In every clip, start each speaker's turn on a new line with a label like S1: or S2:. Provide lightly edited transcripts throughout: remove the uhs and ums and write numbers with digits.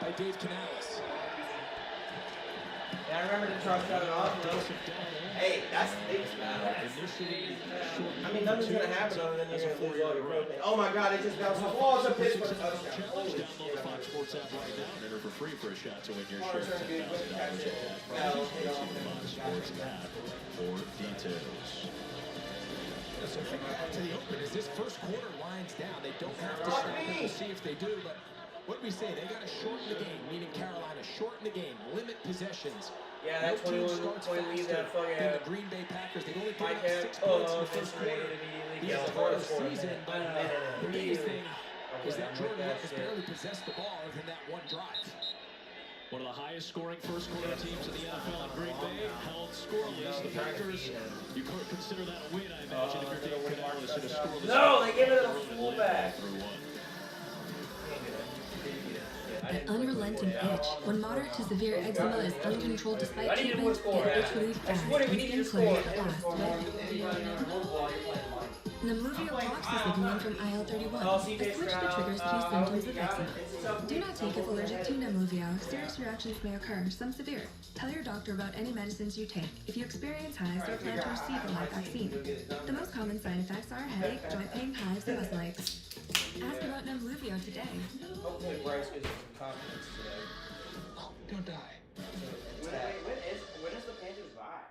S1: by Dave Canales.
S2: Yeah, I remember the truck shut it off, though. Hey, that's the biggest battle. I mean, nothing's going to happen other than you're going to lose all your propane. Oh my God, it just bounced off. Oh, it's a pitch for a touchdown. Holy shit.
S3: Download the Fox Sports app right now and enter for free for a shot to win your share of $10,000 in cash prizes. See the Fox Sports app for details.
S1: So think back to the open. As this first quarter winds down, they don't have to snap it. We'll see if they do, but what we say, they got to shorten the game, meaning Carolina, shorten the game, limit possessions.
S2: Yeah, that 21-point lead that fucking
S1: the Green Bay Packers. They only put up 6 points in the first quarter.
S2: Yeah,
S1: the part of the season, but the biggest thing is that Jordan Love has barely possessed the ball other than that one drive.
S3: One of the highest scoring first quarter teams in the NFL in Green Bay, held scoreless. The Packers, you could consider that a win, I imagine, if you're Dave Canales in a scoreless.
S2: No, they give it a fullback.
S4: An unrelenting itch. When moderate to severe eczema is uncontrolled despite treatment, get itch relief fast and skin clear at last. Nemluvio blocks the signaling from IL-31, a switch that triggers key symptoms of eczema. Do not take if allergic to Nemluvio. Serious reactions may occur, some severe. Tell your doctor about any medicines you take if you experience hives or plan to receive a live vaccine. The most common side effects are headache, joint pain, hives, and muscle aches. Ask about Nemluvio today.
S2: Hopefully Bryce gives us some confidence today.
S1: Don't die.
S2: When is the Panthers bye?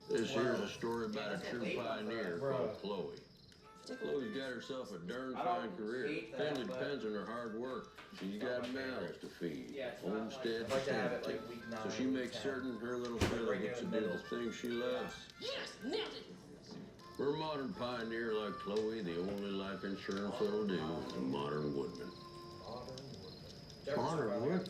S5: This here's a story about a true pioneer called Chloe. Chloe's got herself a darn fine career. Family depends on her hard work. She's got mouths to feed, homestead to tend to. So she makes certain her little fella gets to do the things she loves.
S6: Yes, nailed it.
S5: For a modern pioneer like Chloe, the only life insurance that'll do is a modern woodman.
S2: Modern Woodman?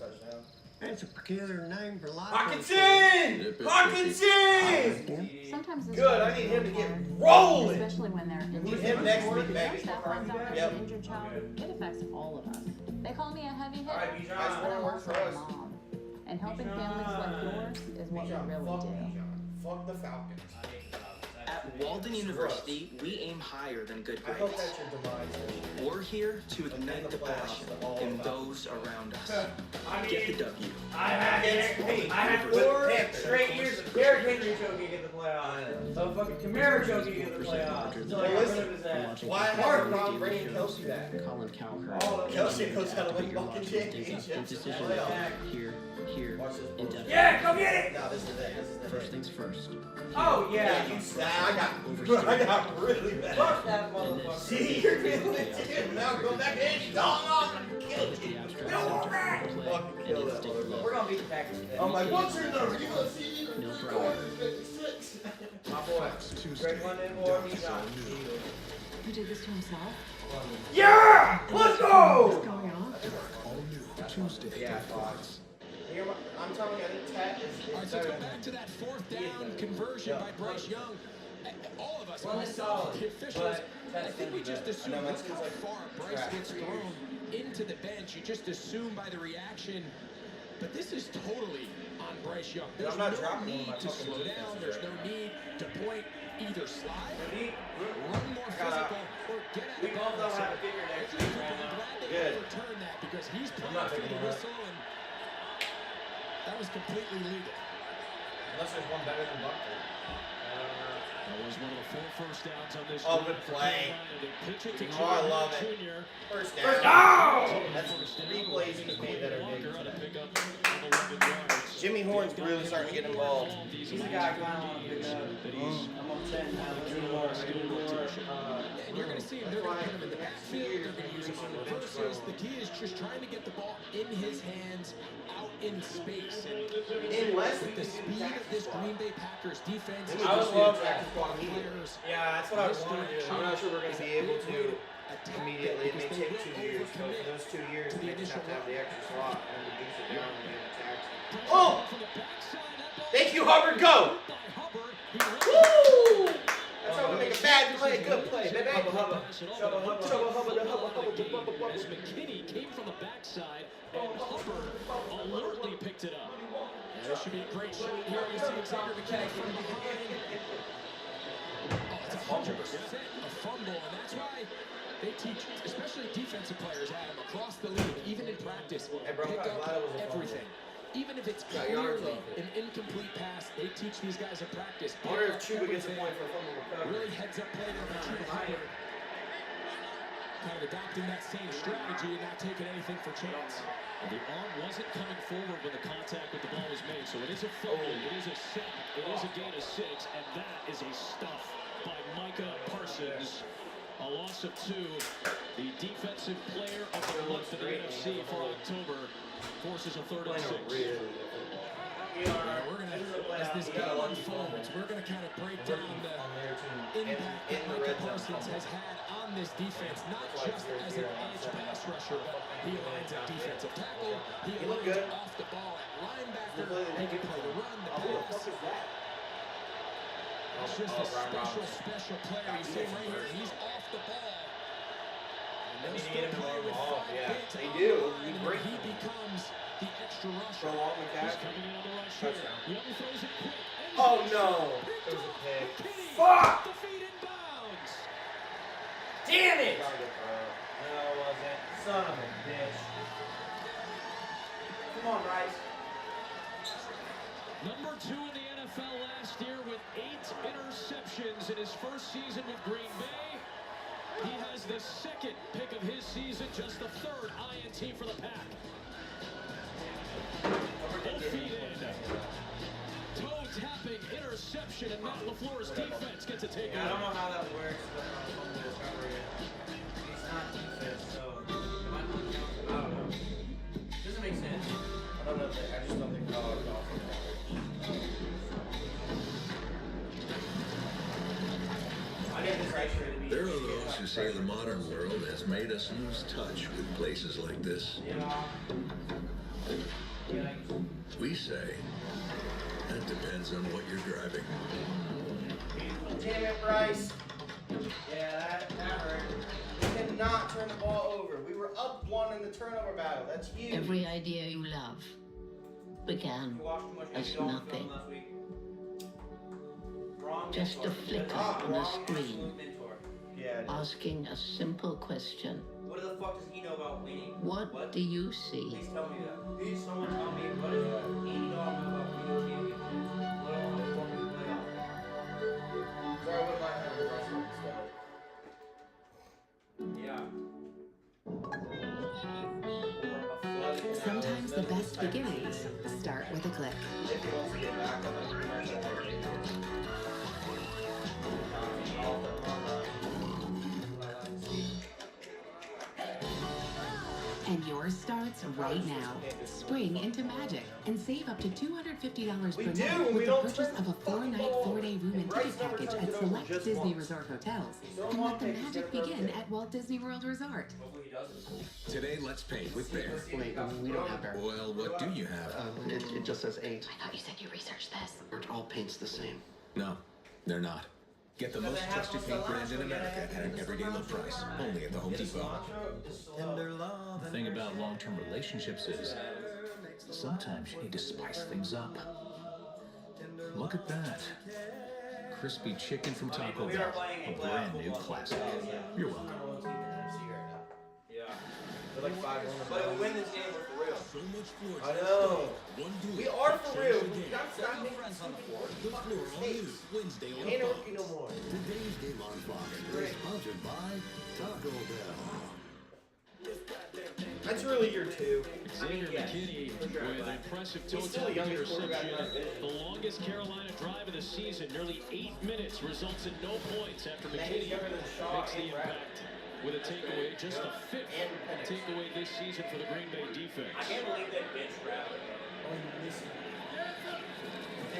S7: That's a peculiar name for life.
S2: Hawkinson! Hawkinson!
S8: Sometimes this
S2: Good, I need him to get rolling!
S8: especially when they're
S2: Need him next week, baby.
S8: Once that finds out
S2: Yep.
S8: an injured child, it affects all of us. They call me a heavy hitter,
S2: Alright, Bijan,
S8: but I'm
S2: work
S8: also
S2: for
S8: a
S2: us.
S8: mom. And helping families like yours is what we
S2: Bijan,
S8: really
S2: fuck
S8: do.
S2: Bijan. Fuck the Falcons.
S9: At Walden University, we aim higher than good
S2: I hope
S9: grades.
S2: that's your demise.
S9: We're here to ignite the passion in those around us. Get the W.
S2: I had 4 straight years of Derrick Henry choking in the playoffs. So fucking Kamara choking in the playoffs. Until I got rid of his ass. Why hard Tom bringing Kelsey back?
S7: Colin Cowherd.
S2: Kelsey knows how to win fucking championships.
S7: Here, in depth.
S2: Yeah, go get it!
S7: No, this is it. First things first.
S2: Oh yeah, you I got really bad. Fuck that motherfucker. See, you're feeling it too. Now go back in, off and kill it. No more back. Fucking kill that motherfucker. We're gonna beat the Packers today. I'm like, what's your number? You gonna see you?
S7: No
S2: Score
S7: problem.
S2: 56. My boy, Greg London, boy, he's on.
S4: Who did this to himself?
S2: Yeah, let's go.
S4: What's going on?
S1: All new Tuesday.
S2: Yeah, Fox. I'm telling you, I think Tat is
S1: All right, so let's go back to that 4th down conversion by Bryce Young. All of us, myself, the officials, I think we just assume that's how far Bryce gets thrown into the bench. You just assume by the reaction. But this is totally on Bryce Young. There's no need to slow down. There's no need to point either slide, run more physical, or get out of
S2: We both know how to figure that shit out. Good.
S1: Return that because he's playing through the whistle and that was completely legal.
S2: Unless there's one better than Buckley.
S3: That was one of the 4 first downs on this.
S2: Oh, good play.
S3: They pitch it to
S2: Oh, I love it.
S3: Jr.
S2: First down. That's 3 plays he's made that are big.
S3: Walker on a pickup of 11 yards.
S2: Jimmy Horn's really starting to get involved.
S3: He's
S2: a guy I kind of want to pick up. I'm on 10 now.
S1: And you're going to see him, they're going to put him in the backfield, they're going to use him on reverses. The key is just trying to get the ball in his hands, out in space. And with the speed of this Green Bay Packers defense,
S2: I would love that.
S1: players.
S2: Yeah, that's what I want to do. I'm not sure we're going to be able to immediately. It may take 2 years. So for those 2 years, they just have to have the extra slot and reduce it down and get attacks. Oh! Thank you, Hubbard. Go! Woo! That's how we make a bad play a good play, baby. Hubba, hubba. Shubba, hubba, shubba, hubba, hubba, hubba.
S3: As McKinney came from the backside, and Hubbard alertly picked it up.
S1: Yeah, this should be a great shot here. You see Xavier McKinney from behind. Oh, it's 100% a fumble, and that's why They teach, especially defensive players, Adam, across the league, even in practice, pick up everything. Even if it's clearly an incomplete pass, they teach these guys in practice.
S2: I wonder if Chuba gets a point for a fumble recovery.
S1: Really heads up play there for Chuba Hubbard. Kind of adopting that same strategy and not taking anything for chance.
S3: Well, the arm wasn't coming forward when the contact with the ball was made, so it is a fumble, it is a sack, it is a gain of 6, and that is a stuff by Micah Parsons. A loss of 2. The defensive player of the month in the NFC for October forces a 3rd and 6.
S1: We're gonna, as this game unfolds, we're going to kind of break down the impact that Micah Parsons has had on this defense, not just as an edge pass rusher. He aligns at defensive tackle, he aligns off the ball at linebacker, he can play the run, the pass. It's just a special player. You see right here, he's off the ball. And they'll still play with 5 bigs on the line, and he becomes the extra rusher.
S3: He's coming in on the rush here. Young throws it quick.
S2: Oh no! It was a pick. Fuck!
S3: The feet in bounds.
S2: Damn it! No, it wasn't. Son of a bitch. Come on, Bryce.
S3: Number 2 in the NFL last year with 8 interceptions in his first season with Green Bay. He has the 2nd pick of his season, just the 3rd INT for the Pack. Both feet in. Toe tapping interception, and Matt LaFleur's defense gets a takeaway.
S2: I don't know how that works, but on fumble recovery, it's not defense, so I don't know. Doesn't make sense. I don't know. I just don't think college offense.
S5: There are those who say the modern world has made us lose touch with places like this. We say that depends on what you're driving.
S2: Damn it, Bryce. Yeah, that hurt. We cannot turn the ball over. We were up 1 in the turnover battle. That's huge.
S6: Every idea you love began as nothing. Just a flicker on a screen, asking a simple question.
S2: What the fuck does he know about winning?
S6: What do you see?
S2: Please tell me that. Please someone tell me what is that? $80 about winning championships. What do I want to fucking play off? Sorry, what am I having the rest of the stuff? Yeah.
S10: Sometimes the best beginnings start with a click.
S2: If he wants to get back on the commercial.
S10: And yours starts right now. Spring into magic and save up to $250 per night with the purchase of a 4-night, 4-day room and ticket package at select Disney Resort hotels. And let the magic begin at Walt Disney World Resort.
S11: Today, let's paint with Bear.
S7: Wait, we don't have Bear.
S11: Well, what do you have?
S7: It just says 8.
S10: I thought you said you researched this.
S7: Aren't all paints the same?
S11: No, they're not. Get the most trusted paint brand in America at an everyday low price, only at the Home Depot.
S12: The thing about long-term relationships is sometimes you need to spice things up. Look at that. Crispy chicken from Taco Bell, a brand new classic. You're welcome.
S2: Like 5-1. But if we win this game, we're for real.
S11: So much floor.
S2: I know. We are for real. Stop making
S11: friends on the floor. The floor on news. Wednesday on
S2: Ain't
S11: Fox.
S2: rookie no more.
S5: Today's game on Fox is sponsored by Taco Bell.
S2: That's really year 2.
S3: Xavier McKinney with impressive toe-tapping interception. The longest Carolina drive of the season, nearly 8 minutes, results in no points after McKinney makes the impact. With a takeaway, just the 5th takeaway this season for the Green Bay defense.
S2: I can't believe that bitch rabbit.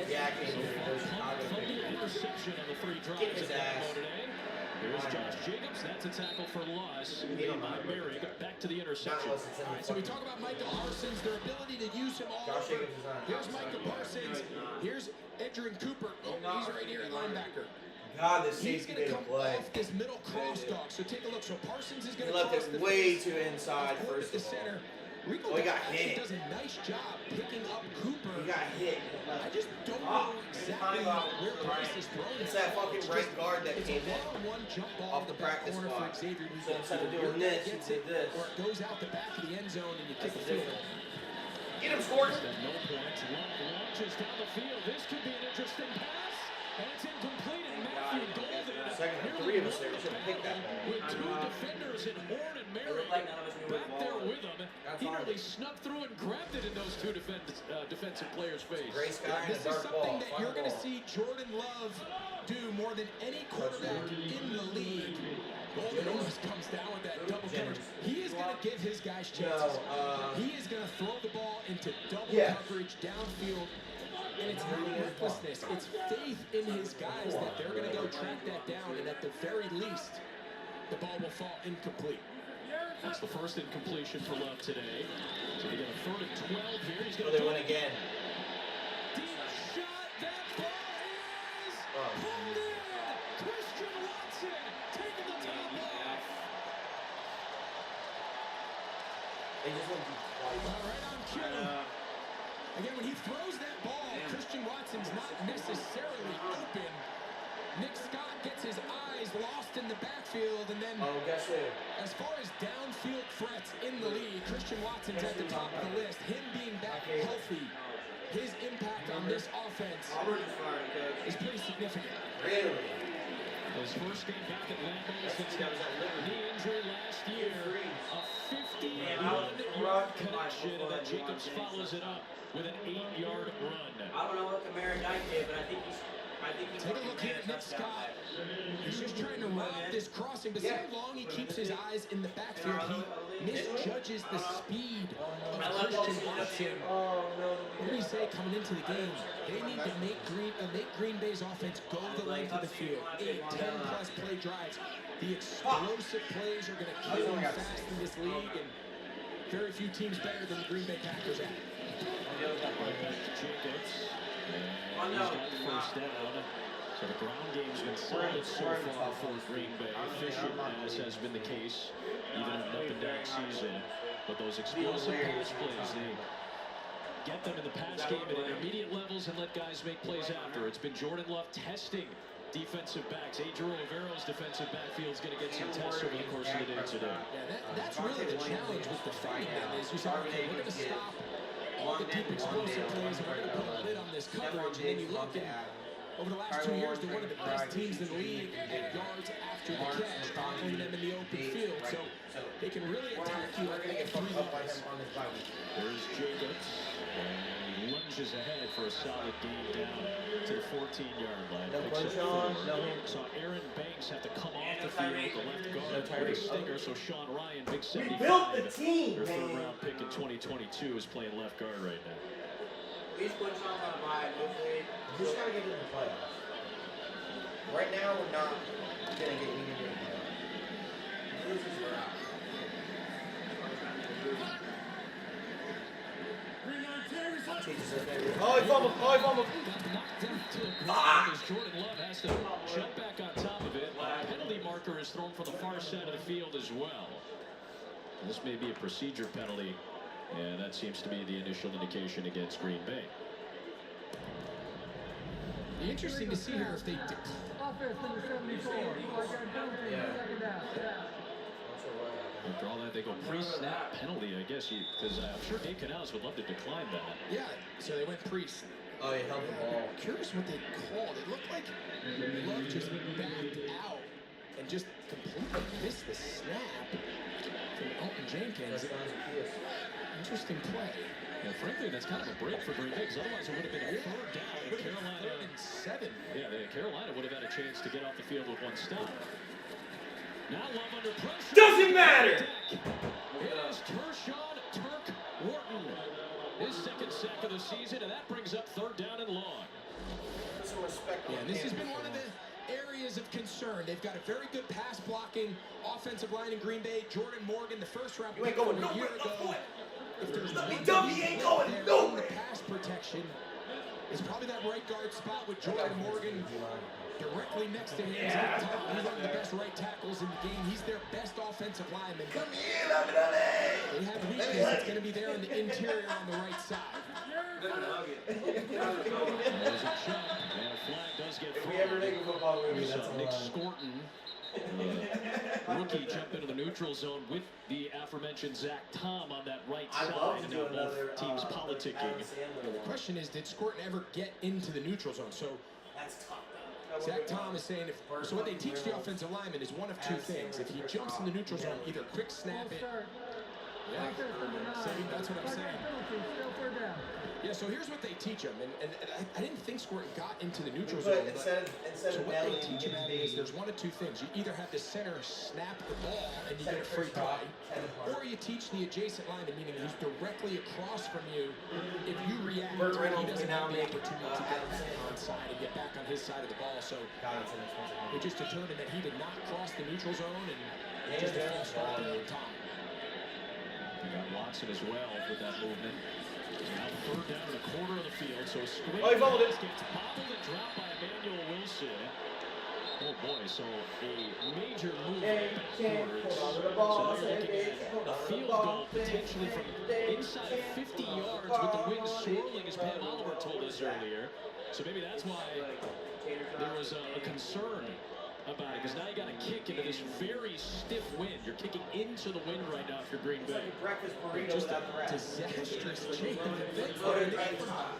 S2: Yeah, I can't believe it.
S3: Fumble interception on the 3 drives at Buffalo today. Here's Josh Jacobs. That's a tackle for loss. Made by Merrick. Back to the interception.
S1: All right, so we talk about Micah Parsons, their ability to use him all over. Here's Micah Parsons. Here's Edgerrin Cooper. Oh, he's right here at linebacker.
S2: God, this
S1: He's
S2: safety
S1: going to
S2: made a
S1: come
S2: play.
S1: off this middle cross dog. So take a look. So Parsons is going
S2: He
S1: to
S2: left
S1: cross
S2: it
S1: the
S2: way
S1: face,
S2: too inside
S1: forward
S2: first
S1: to
S2: of all.
S1: center. Rico actually does a nice job picking up Cooper.
S2: He got hit.
S1: I just don't know exactly where Bryce is throwing.
S2: It's that fucking right guard that came in
S1: one jump ball
S2: off the practice squad.
S1: for Xavier.
S2: So instead of doing this, he did this.
S1: Or it goes out the back of the end zone and you kick a field goal.
S2: Get him, scored.
S3: No points. Launches down the field. This could be an interesting pass. And it's incomplete. And Matthew Golden.
S2: Second and 3 of us there. We should have picked that ball.
S3: With two defenders in Horn and Merritt back there with him. He nearly snuck through and grabbed it in those two defensive players' face.
S2: Gray sky and
S1: This
S2: a
S1: is
S2: dark
S1: something
S2: ball.
S1: that you're going to see Jordan Love do more than any quarterback in the league. Golden almost comes down with that double coverage. He is going to give his guys chances. He is going to throw the ball into double coverage downfield. And it's not recklessness. It's faith in his guys that they're going to go track that down. And at the very least, the ball will fall incomplete.
S3: That's the first incompletion for Love today. So they get a 3rd and 12 here. He's going
S2: to win again.
S3: Deep shot. That ball is pulled in. Christian Watson taking the top off.
S2: They just went deep twice.
S1: Right on cue. Again, when he throws that ball, Christian Watson's not necessarily open. Nick Scott gets his eyes lost in the backfield, and then
S2: guess who?
S1: As far as downfield threats in the league, Christian Watson's at the top of the list. Him being back healthy, his impact on this offense is pretty significant.
S2: Really?
S3: His first game back at Lambeau since that knee injury last year. A 51-yard connection, and then Jacobs follows it up with an 8-yard run.
S13: I don't know what the Merritt did, but I think he
S1: Take a look here at Nick Scott. He's just trying to rob this crossing, but see how long he keeps his eyes in the backfield. He misjudges the speed of Christian Watson. What do we say coming into the game? They need to make Green Bay's offense go the length of the field. 8, 10-plus play drives. The explosive plays are going to kill you fast in this league, and very few teams better than the Green Bay Packers at it.
S3: Jacobs. And he's got the first down. So the ground game's been solid so far for Green Bay. Efficient, as has been the case, even in an up-and-down season. But those explosive pass plays, they get them in the pass game at intermediate levels and let guys make plays after. It's been Jordan Love testing defensive backs. Adrian Rivera's defensive backfield's going to get some tests over the course of the day today.
S1: Yeah, that's really the challenge with defending them is you say, okay, we're going to stop all the deep explosive plays and we're going to put a lid on this coverage. And then you look at over the last 2 years, they're one of the best teams in the league at yards after the catch, tackling them in the open field. So they can really attack you at 3 levels.
S3: There's Jacobs, and he lunges ahead for a solid gain down to the 14-yard line. Picks up 4. So Aaron Banks had to come off the field, the left guard with a stinger. So Sean Ryan, big 75.
S2: We built the team,
S3: their 3rd-round pick in 2022 is playing left guard right now.
S13: Please put Sean on a bye, hopefully.
S2: We just gotta get to the playoffs. Right now, we're not gonna get into the playoffs. Losers are out. Oh, he fumbled! Oh, he fumbled!
S3: As Jordan Love has to jump back on top of it. Penalty marker is thrown from the far side of the field as well. This may be a procedure penalty, and that seems to be the initial indication against Green Bay.
S1: Be interesting to see here if they
S3: After all that, they go pre-snap penalty, I guess, because I'm sure Dave Canales would love to decline that.
S1: Yeah, so they went pre.
S2: Oh, he held the ball.
S1: I'm curious what they called. It looked like Love just backed out and just completely missed the snap from Elton Jenkins. Interesting play.
S3: Yeah, frankly, that's kind of a break for Green Bay, because otherwise it would have been a 3rd down. And Carolina
S1: 3rd and 7.
S3: Yeah, Carolina would have had a chance to get off the field with 1 stop. Now Love under pressure.
S2: Doesn't matter!
S3: It is Tershawn Turk Wharton. His 2nd sack of the season, and that brings up 3rd down and long.
S2: Some respect.
S1: Yeah, this has been one of the areas of concern. They've got a very good pass blocking offensive line in Green Bay. Jordan Morgan, the 1st-round pick from a year ago. If there's one
S2: he ain't going nowhere.
S1: The pass protection, is probably that right guard spot with Jordan Morgan directly next to him. Zach Tom, he's one of the best right tackles in the game. He's their best offensive lineman.
S2: Come here, dale.
S1: They have weakness. It's going to be there in the interior on the right side.
S3: There's a jump, and a flag does get thrown.
S2: If we ever make a football movie, that's a
S3: Nick
S2: lie.
S3: Scorton, rookie, jump into the neutral zone with the aforementioned Zach Tom on that right side, and now both teams politicking.
S1: The question is, did Scorton ever get into the neutral zone? So
S13: That's tough,
S1: Zach Tom is saying, so what they teach the offensive lineman is one of two things. If he jumps in the neutral zone, either quick snap it. Yeah, that's what I'm saying. Yeah, so here's what they teach him, and I didn't think Scorton got into the neutral zone. So what they teach him is there's one of two things. You either have the center snap the ball and you get a free play, or you teach the adjacent lineman, meaning he's directly across from you. If you react, he doesn't have the opportunity to get back on side and get back on his side of the ball. So we just determined that he did not cross the neutral zone, and just a false start there on Tom.
S3: You got Watson as well with that movement. Now third down in a quarter of the field, so Squid
S2: he fumbled it.
S3: gets bobbled and dropped by Emmanuel Wilson. Oh boy, so a major move backwards. So now you're looking at a field goal potentially from inside 50 yards with the wind swirling, as Pat Oliver told us earlier. So maybe that's why there was a concern about it, because now you got to kick into this very stiff wind. You're kicking into the wind right now if you're Green Bay.
S1: Just a disastrous change.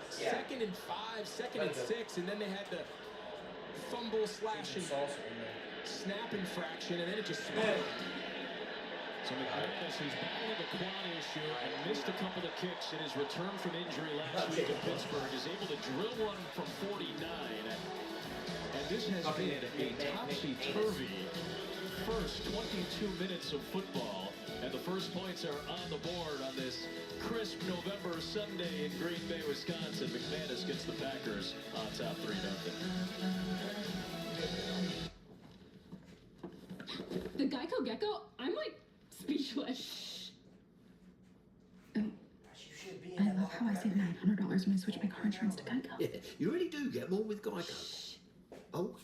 S1: Second and 5, second and 6, and then they had the fumble slash and snap infraction, and then it just spiraled.
S3: So McManus, who's battling a quad issue and missed a couple of kicks in his return from injury last week in Pittsburgh, is able to drill one from 49. And this has been a topsy-turvy first 22 minutes of football. And the first points are on the board on this crisp November Sunday in Green Bay, Wisconsin. McManus gets the Packers on top 3-0.
S14: The Geico Gecko? I'm like speechless.
S4: Oh. I love how I save $900 when I switch my car insurance to Geico.
S15: Yeah, you really do get more with Geico. Oh,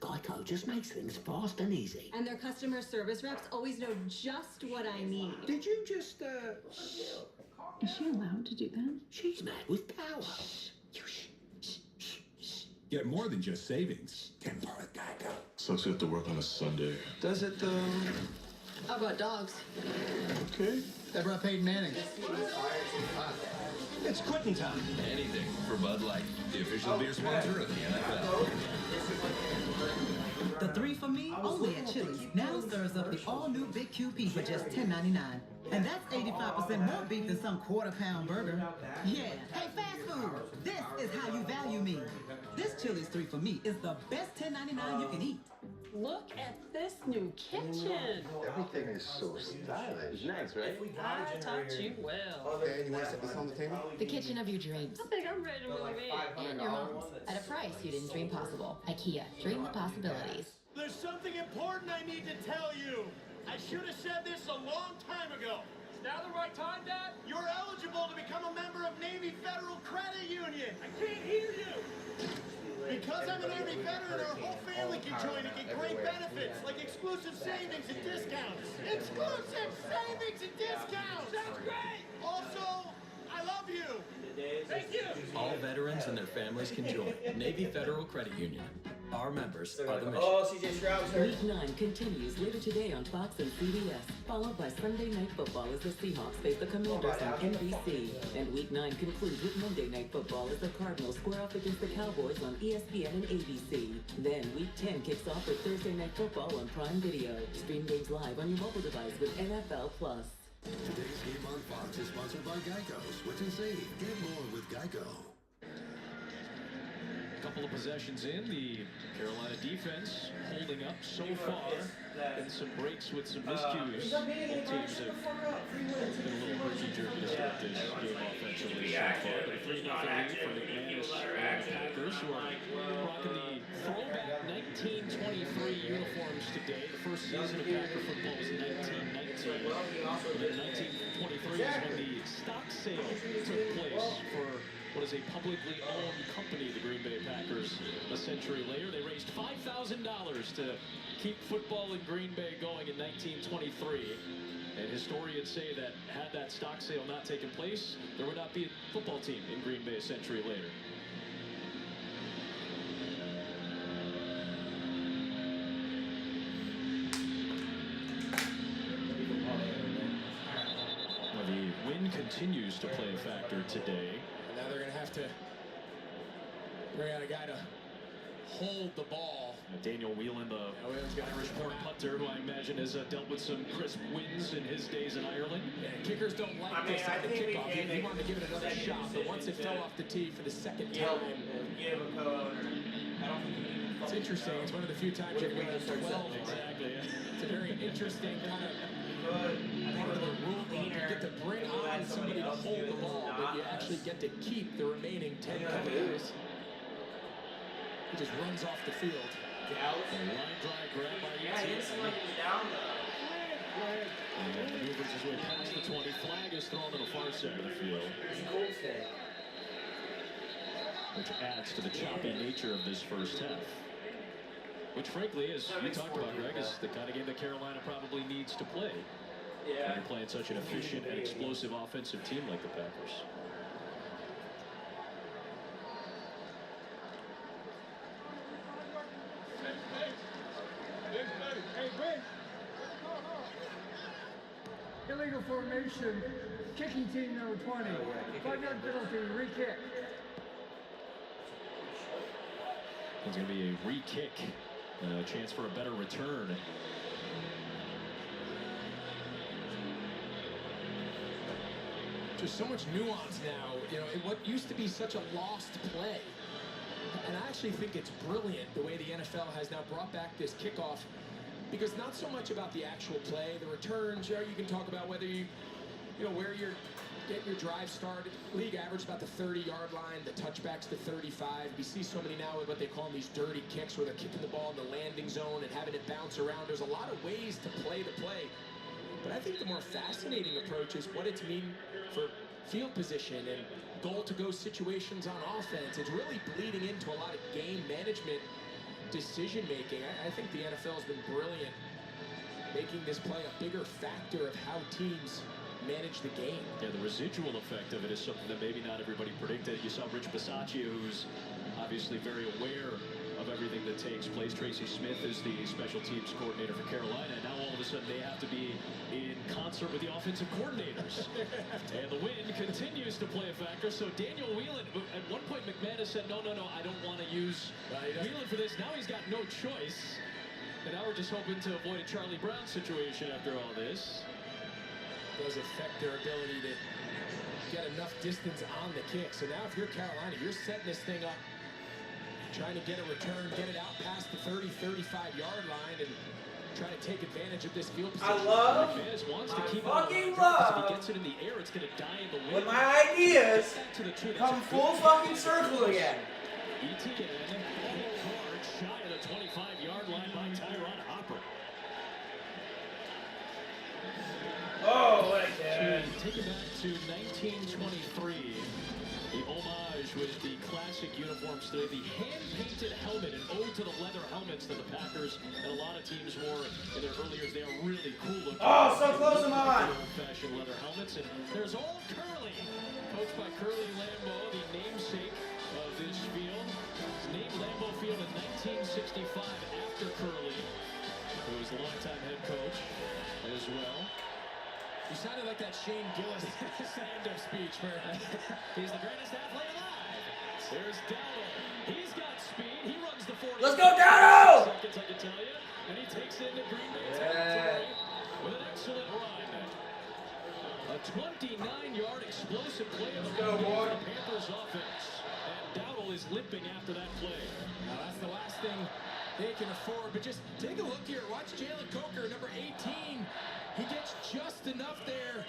S15: Geico just makes things fast and easy.
S16: And their customer service reps always know just what I need.
S15: Did you just,
S4: Is she allowed to do that?
S15: She's mad with power.
S11: Get more than just savings. Get more with Geico.
S17: Sucks you have to work on a Sunday.
S9: Does it though?
S16: How about dogs?
S17: Okay.
S9: That brought Peyton Manning.
S11: It's quitting time.
S12: Anything for Bud Light, the official beer sponsor of the NFL.
S18: The 3 for Me, only at Chili's, now serves up the all-new Big QP for just $10.99. And that's 85% more beef than some quarter-pound burger. Yeah, hey, fast food, this is how you value me. This Chili's 3 for Me is the best $10.99 you can eat.
S8: Look at this new kitchen.
S7: Everything is so stylish.
S9: Nice, right?
S8: I taught you well.
S7: Okay, you want to set this on the table?
S19: The kitchen of your dreams.
S8: I think I'm ready to move in.
S19: And your mom's. At a price you didn't dream possible. IKEA. Dream the possibilities.
S20: There's something important I need to tell you. I should have said this a long time ago. Is now the right time, Dad? You're eligible to become a member of Navy Federal Credit Union. I can't hear you. Because I'm an Army veteran, our whole family can join and get great benefits, like exclusive savings and discounts. Exclusive savings and discounts! Sounds great! Also, I love you! Thank you!
S12: All veterans and their families can join Navy Federal Credit Union. Our members are the mission.
S2: Oh, CJ Stroud's hurt.
S21: Week 9 continues later today on Fox and CBS, followed by Sunday Night Football as the Seahawks face the Commanders on NBC. And Week 9 concludes with Monday Night Football as the Cardinals square off against the Cowboys on ESPN and ABC. Then Week 10 kicks off with Thursday Night Football on Prime Video. Stream games live on your mobile device with NFL Plus.
S11: Today's game on Fox is sponsored by Geico. Switch and save. Get more with Geico.
S3: Couple of possessions in, the Carolina defense holding up so far, and some breaks with some miscues. Both teams have been a little herky-jerky to start this game offensively so far, but a 3-0 lead for McManus and the Packers, who are rocking the throwback 1923 uniforms today. The first season of Packer football was 1919, and then 1923 is when the stock sale took place for what is a publicly owned company, the Green Bay Packers, a century later. They raised $5,000 to keep football in Green Bay going in 1923. And historians say that had that stock sale not taken place, there would not be a football team in Green Bay a century later. Well, the wind continues to play a factor today.
S1: And now they're going to have to bring out a guy to hold the ball.
S3: Daniel Whelan, the Irish-born punter, who I imagine has dealt with some crisp wins in his days in Ireland.
S1: Yeah, kickers don't like this on the kickoff. He wanted to give it another shot, but once it fell off the tee for the second time. It's interesting. It's one of the few times you've got 12.
S3: Exactly.
S1: It's a very interesting kind of part of the rule book. You get to bring on somebody to hold the ball, but you actually get to keep the remaining 10 guys. He just runs off the field.
S3: Line drive grab by
S13: Yeah, he doesn't like he's down though.
S3: And maneuvers his way past the 20. Flag is thrown on the far side of the field. Which adds to the choppy nature of this first half. Which, frankly, as you talked about, Greg, is the kind of game that Carolina probably needs to play.
S13: Yeah.
S3: When you're playing such an efficient and explosive offensive team like the Packers.
S6: Illegal formation, kicking team number 20. 5-yard penalty, re-kick.
S3: It's going to be a re-kick, a chance for a better return.
S1: There's so much nuance now, you know, in what used to be such a lost play. And I actually think it's brilliant the way the NFL has now brought back this kickoff, because not so much about the actual play, the returns, you can talk about whether you know, where you're getting your drive started. League average about the 30-yard line, the touchbacks to 35. We see so many now with what they call these dirty kicks, where they're kicking the ball in the landing zone and having it bounce around. There's a lot of ways to play the play. But I think the more fascinating approach is what it's mean for field position and goal-to-go situations on offense. It's really bleeding into a lot of game management decision-making. I think the NFL has been brilliant making this play a bigger factor of how teams manage the game.
S3: Yeah, the residual effect of it is something that maybe not everybody predicted. You saw Rich Bisaccia, who's obviously very aware of everything that takes place. Tracy Smith is the special teams coordinator for Carolina, and now all of a sudden they have to be in concert with the offensive coordinators. And the wind continues to play a factor. So Daniel Whelan, at one point McManus said, no, I don't want to use Whelan for this. Now he's got no choice. And now we're just hoping to avoid a Charlie Brown situation after all this.
S1: Does affect their ability to get enough distance on the kick. So now if you're Carolina, you're setting this thing up, trying to get a return, get it out past the 30, 35-yard line, and try to take advantage of this field position.
S13: I love,
S3: McManus wants to keep
S13: fucking
S3: it
S13: love,
S3: if he gets it in the air, it's going to die in the wind.
S13: when my ideas come full fucking circle again.
S3: ETN, hard, shy of the 25-yard line by Tyron Hopper.
S13: Oh, what a catch.
S3: Take it back to 1923. The homage with the classic uniforms today. The hand-painted helmet, an ode to the leather helmets that the Packers and a lot of teams wore in their early years. They are really cool looking.
S13: Oh, so close them on.
S3: Old-fashioned leather helmets. And there's Old Curly, coached by Curly Lambeau, the namesake of this field. It's named Lambeau Field in 1965 after Curly, who was the longtime head coach as well.
S1: You sounded like that Shane Gillis stand-up speech where
S3: he's the greatest athlete alive. There's Dowdle. He's got speed. He runs the 40.
S13: Let's go, Dowdle!
S3: Seconds, I can tell you. And he takes it into Green Bay territory with an excellent run. A 29-yard explosive play of the Panthers offense. And Dowdle is limping after that play.
S1: Now that's the last thing they can afford. But just take a look here. Watch Jalen Coker, number 18. He gets just enough there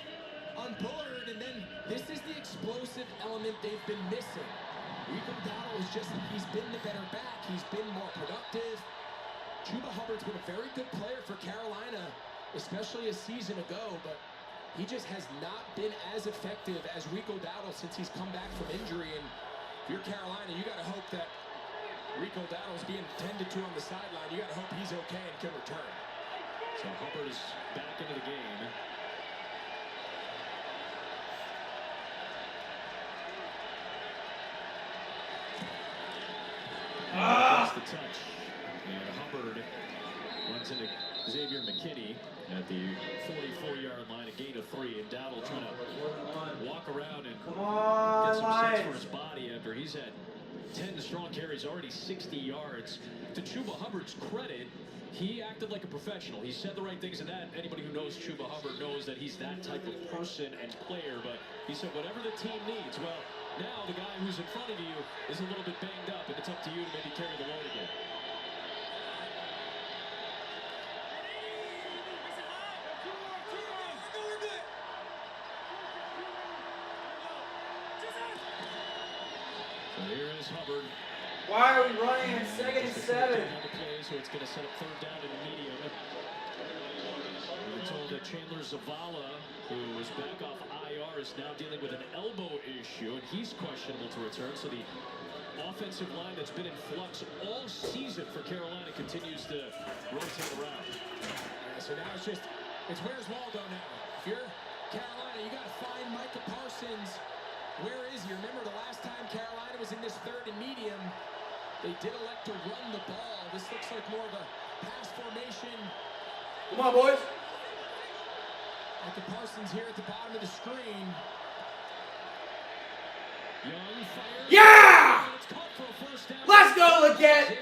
S1: on Bullard, and then this is the explosive element they've been missing. Rico Dowdle is just, he's been the better back. He's been more productive. Chuba Hubbard's been a very good player for Carolina, especially a season ago, but he just has not been as effective as Rico Dowdle since he's come back from injury. And if you're Carolina, you got to hope that Rico Dowdle's being tended to on the sideline. You got to hope he's okay and can return.
S3: So Hubbard is back into the game. That's the touch. And Hubbard runs into Xavier McKinney at the 44-yard line, a gain of 3, and Dowdle trying to walk around and get some sense for his body after he's had 10 strong carries, already 60 yards. To Chuba Hubbard's credit, he acted like a professional. He said the right things, and that anybody who knows Chuba Hubbard knows that he's that type of person and player. But he said whatever the team needs. Well, now the guy who's in front of you is a little bit banged up, and it's up to you to maybe carry the load again. So here is Hubbard.
S13: Why are we running in 2nd and 7?
S3: So it's going to set up 3rd down and medium. We're told that Chandler Zavala, who is back off IR, is now dealing with an elbow issue, and he's questionable to return. So the offensive line that's been in flux all season for Carolina continues to rotate around.
S1: Yeah, so now it's where's Waldo now? If you're Carolina, you got to find Micah Parsons. Where is he? Remember the last time Carolina was in this 3rd and medium, they did elect to run the ball. This looks like more of a pass formation.
S13: Come on, boys.
S1: Micah Parsons here at the bottom of the screen.
S3: Young fires.
S13: Yeah!
S3: It's caught for a first down.
S13: Let's go, Leggett!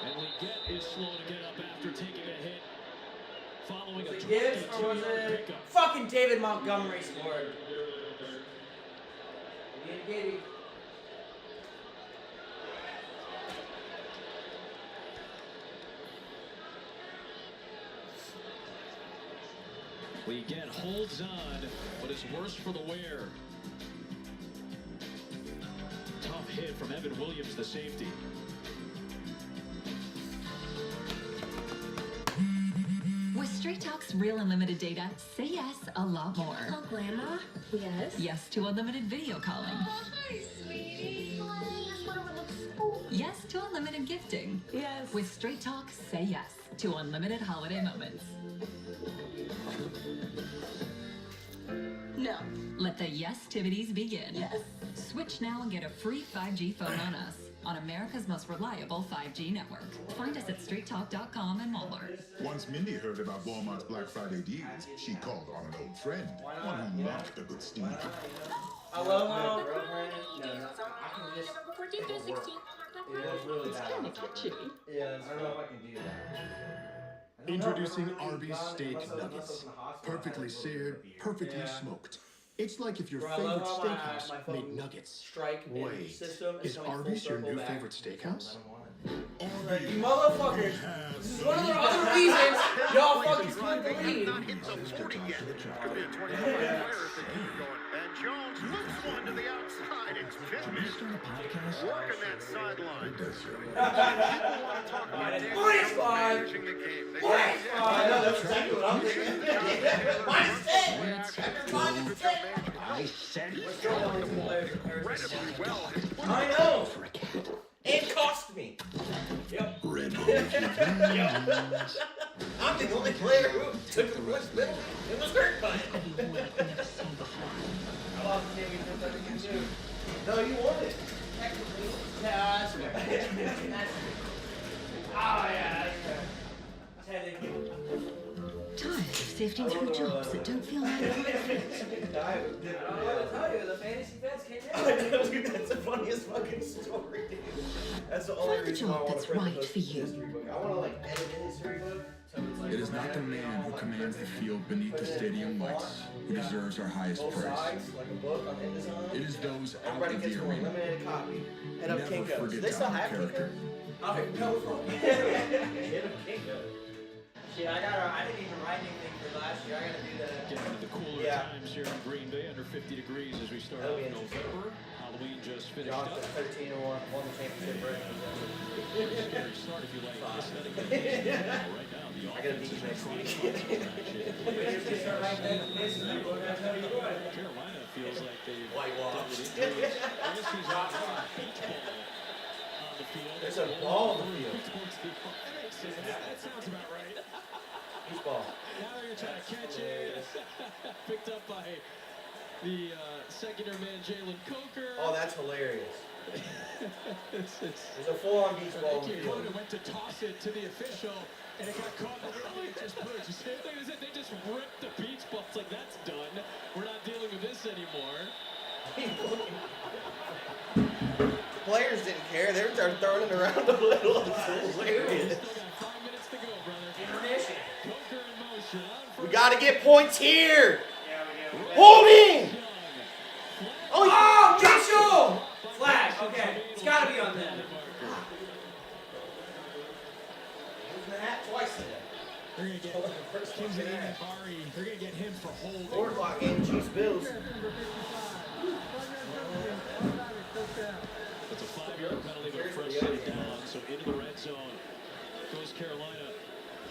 S3: And Leggett is slow to get up after taking a hit. Following a
S13: Leggett, or was it fucking David Montgomery scored? Giddy.
S3: Leggett holds on, but is worse for the wear. Tough hit from Evan Williams, the safety.
S10: With Straight Talk's real unlimited data, say yes a lot more.
S4: Oh, Grandma? Yes?
S10: Yes to unlimited video calling.
S4: Oh, hi, sweetie.
S10: Yes to unlimited gifting.
S4: Yes.
S10: With Straight Talk, say yes to unlimited holiday moments.
S4: No.
S10: Let the yes-tivities begin.
S4: Yes.
S10: Switch now and get a free 5G phone on us, on America's most reliable 5G network. Find us at straighttalk.com and Walmart.
S17: Once Mindy heard about Walmart's Black Friday deals, she called on an old friend, one who loved a good steam.
S13: I love how girlfriend. No, I can just. It's kind of catchy. Yeah, I don't know if I can do that.
S22: Introducing Arby's Steak Nuggets. Perfectly seared, perfectly smoked. It's like if your favorite steakhouse made nuggets. Wait, is Arby's your new favorite steakhouse?
S13: You motherfuckers! This is one of the other reasons y'all fucking couldn't believe.
S20: Not hit the 40 yet. Could be a 25 player if they keep going. And Jones looks one to the outside. It's finished. Working that sideline. People want to talk about managing the game.
S2: I know, that's exactly what I'm thinking.
S15: I said
S20: incredibly well.
S2: I know. It cost me. Yep.
S15: Red
S2: I'm the only player who took the responsibility and was hurt by it.
S13: I lost the game for 32.
S2: No, you won it.
S13: Technically. Yeah, that's fair. Oh, yeah, that's fair. Technically.
S10: Tired of sifting through jobs that don't feel like
S13: I don't know what to tell you. The fantasy feds came in.
S2: Dude, that's the funniest fucking story, dude. That's the only
S10: Find the
S2: reason I
S10: job
S2: want
S10: that's
S2: to print
S10: right
S2: the
S10: for you.
S2: history book. I want to like edit a history book. So it's like
S11: It is not the man who commands the field beneath the stadium lights who deserves our highest
S2: both
S11: praise.
S2: sides, like a book on Amazon.
S11: It is those out
S2: Everybody
S11: of
S2: gets
S11: the
S2: one
S11: arena.
S2: limited copy. Hit up
S11: Never
S2: Kinko's. Do
S11: forget
S2: they still
S11: Dominic
S2: have
S11: character.
S2: Kinko's? Okay, no, it's wrong. Hit up Kinko's.
S13: See, I didn't even write anything for last year. I gotta do that.
S3: Getting into the cooler times here in Green Bay, under 50 degrees as we start out in November. Halloween just finished up.
S13: 13 and won the championship right now.
S3: Scary start if you like aesthetic. Right now, the offense is Carolina feels like they've whitewashed.
S2: There's a ball on the field.
S1: That sounds about right.
S2: Beach ball.
S1: Now they're going to try to catch it. Picked up by the secondary man, Jalen Coker.
S2: Oh, that's hilarious.
S1: There's
S2: a full-on beach ball on the field.
S1: Went to toss it to the official, and it got caught in the middle. It just pushed. They just ripped the beach ball. It's like, that's done. We're not dealing with this anymore.
S2: Players didn't care. They were throwing it around a little. It's hilarious.
S1: Still got 5 minutes to go, brother.
S13: Intermission.
S1: Coker in motion.
S2: We got to get points here. Holding.
S13: Oh, Mitchell! Flag. Okay, it's got to be on them.
S2: Twice today.
S1: They're going to get Kings and Bari. They're going to get him for holding.
S2: 4 o'clock game, Chiefs Bills.
S3: It's a 5-yard penalty, but a fresh set down. So into the red zone goes Carolina.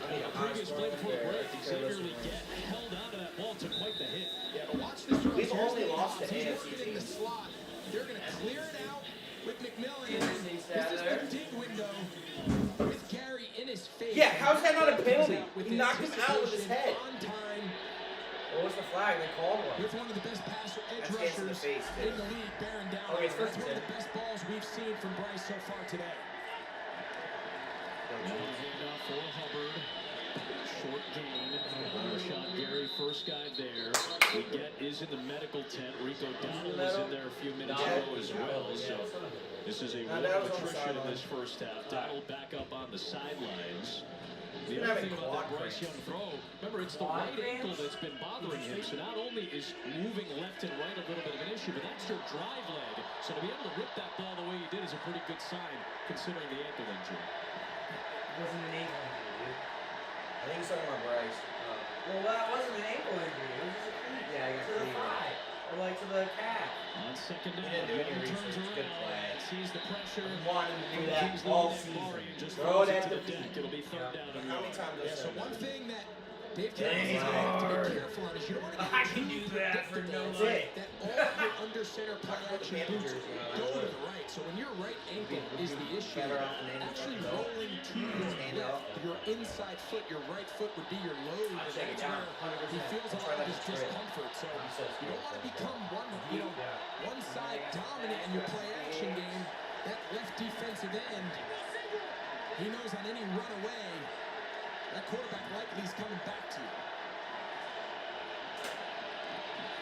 S3: The previous play before the break, Xavier Legette held on to that ball, took quite the hit.
S1: Yeah, but watch this.
S2: We've only lost to AFC
S1: in the slot. They're going to clear it out with McMillan.
S13: This
S1: is the dig window with Gary in his face.
S2: Yeah, how's that not a penalty? He knocked him out with his head.
S1: On time.
S13: What was the flag? They called one.
S1: With one of the best pass edge
S2: rushers
S1: in the league, bearing down.
S2: Okay, it's
S1: That's
S2: first
S1: one of
S2: and
S1: the best balls we've seen from Bryce so far today.
S3: Handoff for Hubbard. Short gain. Rashad Gary, first guy there. Legette is in the medical tent. Rico Dowdle was in there a few minutes ago as well. So this is a real attrition in this first half. Dowdle back up on the sidelines. The other thing about that Bryce Young throw, remember, it's the right ankle that's been bothering him. So not only is moving left and right a little bit of an issue, but that's your drive leg. So to be able to rip that ball the way he did is a pretty good sign, considering the ankle injury.
S13: It wasn't an ankle injury, dude.
S2: I think he's talking about Bryce.
S13: Well, that wasn't an ankle injury. It was just a cleat. Yeah, I got to the thigh. Or like to the calf.
S3: On second down,
S2: He didn't do any research. Good play.
S3: Sees the pressure.
S2: Wanted to do that all season.
S3: Just
S2: Throw it at
S3: to
S2: the
S3: deck. It'll be third down and
S2: How many times
S1: Yeah, so one thing that Dave Campbell's going to have to be careful on is you don't want to get
S13: I can do that for no money.
S1: that all your under center play action boots go to the right. So when your right ankle is the issue, actually rolling to your inside foot, your right foot would be your load, and that's where he feels a lot of his discomfort. So you don't want to become one side dominant in your play action game. That left defensive end, he knows on any run away, that quarterback likely is coming back to you.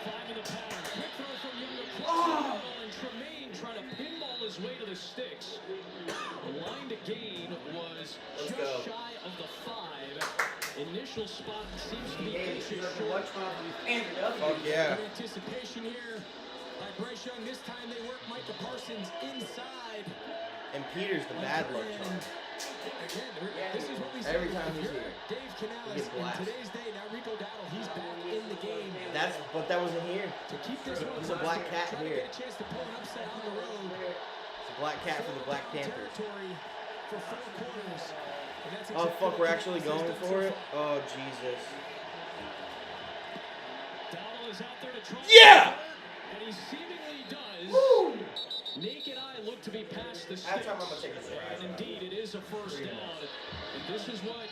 S3: Finding the pattern. Quick throw from Young across the middle, and Tremaine trying to pinball his way to the sticks. The line to gain was just shy of the 5. Initial spot seems to be inches short.
S2: Fuck yeah.
S1: Good anticipation here by Bryce Young. This time they work Micah Parsons inside.
S2: And Peter's the bad luck charm.
S1: Again, this is what we
S2: Every
S1: say.
S2: time
S1: If
S2: he's
S1: you're
S2: here,
S1: Dave Canales in today's day, now Rico Dowdle, he's back in the game.
S2: But that wasn't here.
S1: To keep this one
S2: He's a black cat
S1: try to
S2: here.
S1: get a chance to pull an upset on the road.
S2: It's a black cat for the Black Panthers.
S1: Territory for 4 quarters. And that's
S2: Oh
S1: exactly
S2: fuck, we're
S1: what
S2: actually
S1: Canales
S2: going
S1: has done
S2: for
S1: so
S2: it?
S1: far.
S2: Oh Jesus.
S3: Dowdle is out there to try.
S2: Yeah!
S3: And he seemingly does.
S2: Woo!
S3: Naked eye look to be past the
S2: Halftime,
S3: sticks.
S2: I'm gonna take a drive.
S3: And indeed, it is a first down. And this is what
S2: I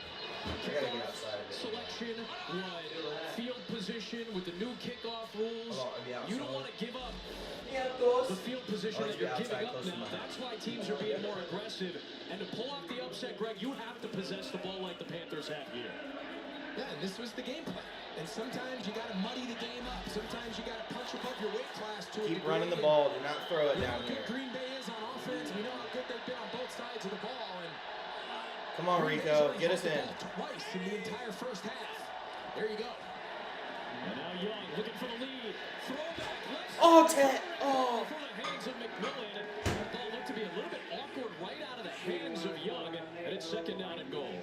S2: gotta get outside of it.
S3: selection, what field position with the new kickoff rules. You don't want to give up the field position that you're giving up now. That's why teams are being more aggressive. And to pull off the upset, Greg, you have to possess the ball like the Panthers have here.
S1: Yeah, and this was the game plan. And sometimes you got to muddy the game up. Sometimes you got to punch above your weight class to a degree.
S2: Keep running the ball. Do not throw it
S1: We know
S2: down
S1: how good
S2: here.
S1: Green Bay is on offense. We know how good they've been on both sides of the ball. And
S2: Come on,
S1: Green Bay's
S2: Rico.
S1: only
S2: Get
S1: held
S2: us
S1: the
S2: in.
S1: ball twice in the entire first half. There you go.
S3: And now Young looking for the lead. Throwback.
S2: Oh, Ted. Oh.
S3: From the hands of McMillan. That ball looked to be a little bit awkward right out of the hands of Young. And it's second down and goal.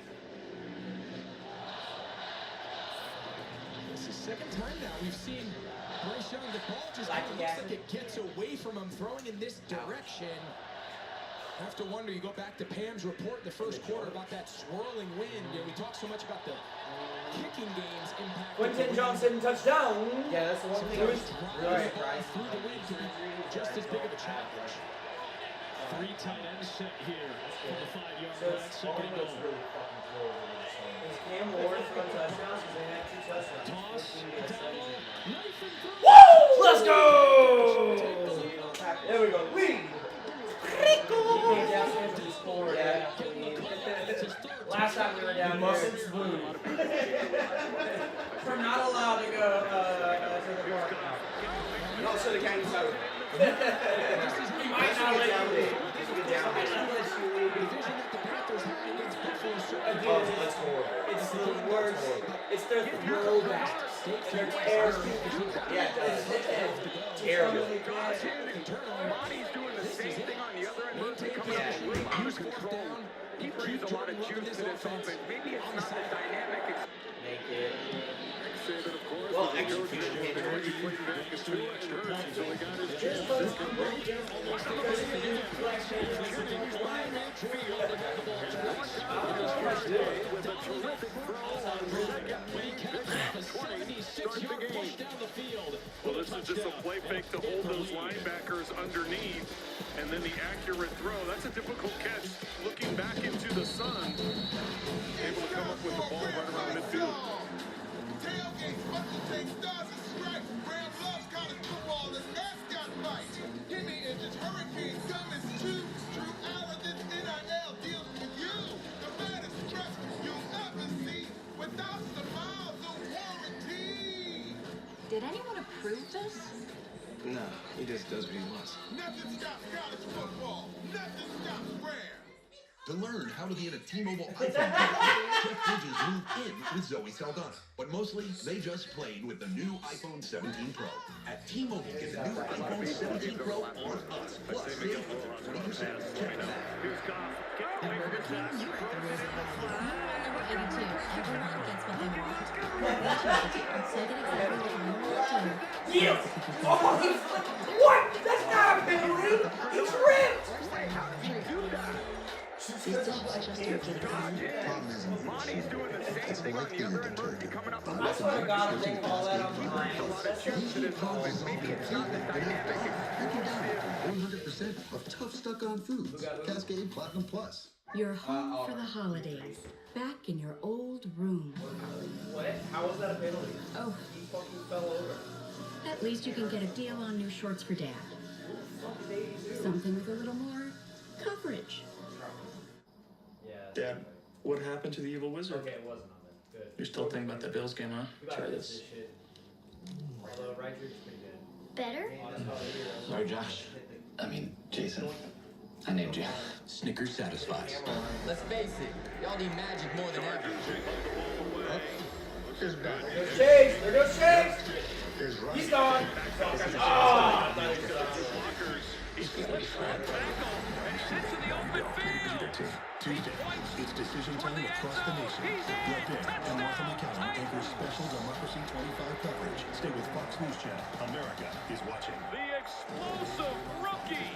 S1: second time now we've seen Bryce Young, the ball just kind of looks like it gets away from him, throwing in this direction. I have to wonder, you go back to Pam's report in the first quarter about that swirling wind. You know, we talk so much about the kicking game's impact.
S13: Quentin Johnson touchdown. Yeah, that's the one thing I was really surprised.
S1: Through the wind to be just as big of a challenge.
S3: 3 tight ends set here from the 5-yard
S13: So
S3: line.
S13: it's
S3: Second
S13: really
S3: goal.
S13: fucking cool. Is Cam Ward throwing touchdowns? Because they had 2 touchdowns.
S3: Toss,
S13: Woo! Let's go! There we go. We. Last time we were down there, we're not allowed to go to the park now.
S2: No, so the county side.
S13: We might not let you leave.
S2: That's horrible.
S13: It's the worst. It's their throwbacks. They're terrible.
S2: Yeah, it's terrible.
S5: Monty's doing the same thing on the other end. Once they come out and really lose control, he brings a lot of juice to this offense. Maybe it's not the dynamic.
S13: Make it.
S2: Well, execution.
S5: Well, this is just a play fake to hold those linebackers underneath, and then the accurate throw. That's a difficult catch. Looking back into the sun, able to come up with the ball right around midfield.
S17: Tailgate, Buckle takes stars and stripes. Ram loves college football, this mascot fight. Hemi engines, hurricanes, Cummins, too. True Allen, this NIL deals with you. The baddest stress you'll ever see without the miles of warranty.
S8: Did anyone approve this?
S11: No, he just does what he wants.
S17: Nothing stops college football. Nothing stops Ram.
S11: To learn how to be in a T-Mobile iPhone Jeff Bridges moved in with Zoe Saldana. But mostly, they just played with the new iPhone 17 Pro. At T-Mobile, get the new iPhone 17 Pro on us. Plus, save up to 20%. Check it out.
S10: At Burger King, you write the rules of life. Number 82. Everyone gets what they want. So get exactly what you want to.
S13: Yeah! Oh, what? That's not a penalty! He tripped!
S5: Monty's doing the same thing on the other end. Murphy coming up.
S13: I swear to God, the thing all that on the line.
S5: Maybe it's not the dynamic.
S15: 100% of tough stuck-on foods. Cascade Platinum Plus.
S14: You're home for the holidays. Back in your old room.
S13: What? How was that a penalty?
S14: Oh.
S13: He fucking fell over.
S14: At least you can get a deal on new shorts for Dad. Something with a little more coverage.
S9: Dad, what happened to the evil wizard?
S13: Okay, it wasn't on that. Good.
S9: You're still thinking about that Bills game, huh? Try this.
S13: Although Ryder's pretty good.
S23: Better?
S11: Sorry, Josh. I mean, Jason. I named you. Snickers satisfies.
S1: Let's face it, y'all need magic more than ever.
S13: There goes Chase! There goes Chase! He's gone! Ah!
S22: Tuesday, it's decision time across the nation. Brett Pitt and Martha McCallum anchor special Democracy 25 coverage. Stay with Fox News Channel. America is watching.
S5: The explosive rookie.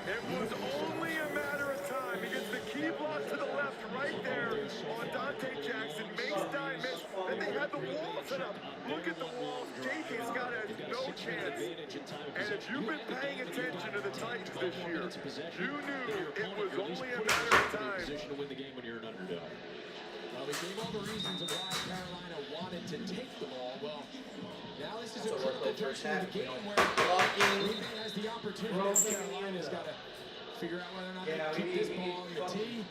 S5: It was only a matter of time. He gets the key block to the left right there on Dante Jackson. Makes diamonds. And they had the wall set up. Look at the wall. Jenkins got no chance. And if you've been paying attention to the Titans this year, you knew it was only a matter of time.
S3: Position to win the game when you're an underdog.
S1: Well, we gave all the reasons of why Carolina wanted to take the ball. Well, now this is a critical junction of the game where Green Bay has the opportunity. Carolina's got to figure out whether or not they keep this ball on the tee.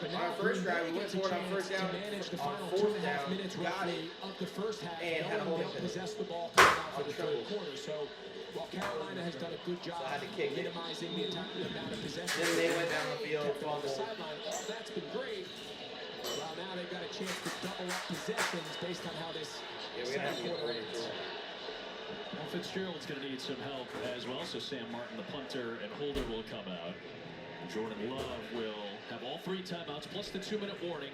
S1: But now
S2: first drive, we went for it on first down.
S1: to manage the
S2: On
S1: final
S2: fourth
S1: 2.5
S2: down,
S1: minutes
S2: got it,
S1: of the first half,
S2: and had a
S1: knowing
S2: holding
S1: they'll
S2: penalty.
S1: possess the ball coming out for the third quarter. So while Carolina has done a good job minimizing the amount of possession,
S2: Then they went down the field,
S1: on the sideline. All that's been great. Well, now they've got a chance to double up possessions based on how this second quarter ends.
S3: Well, Fitzgerald's going to need some help as well, so Sam Martin, the punter, and Holder will come out. Jordan Love will have all 3 timeouts plus the 2-minute warning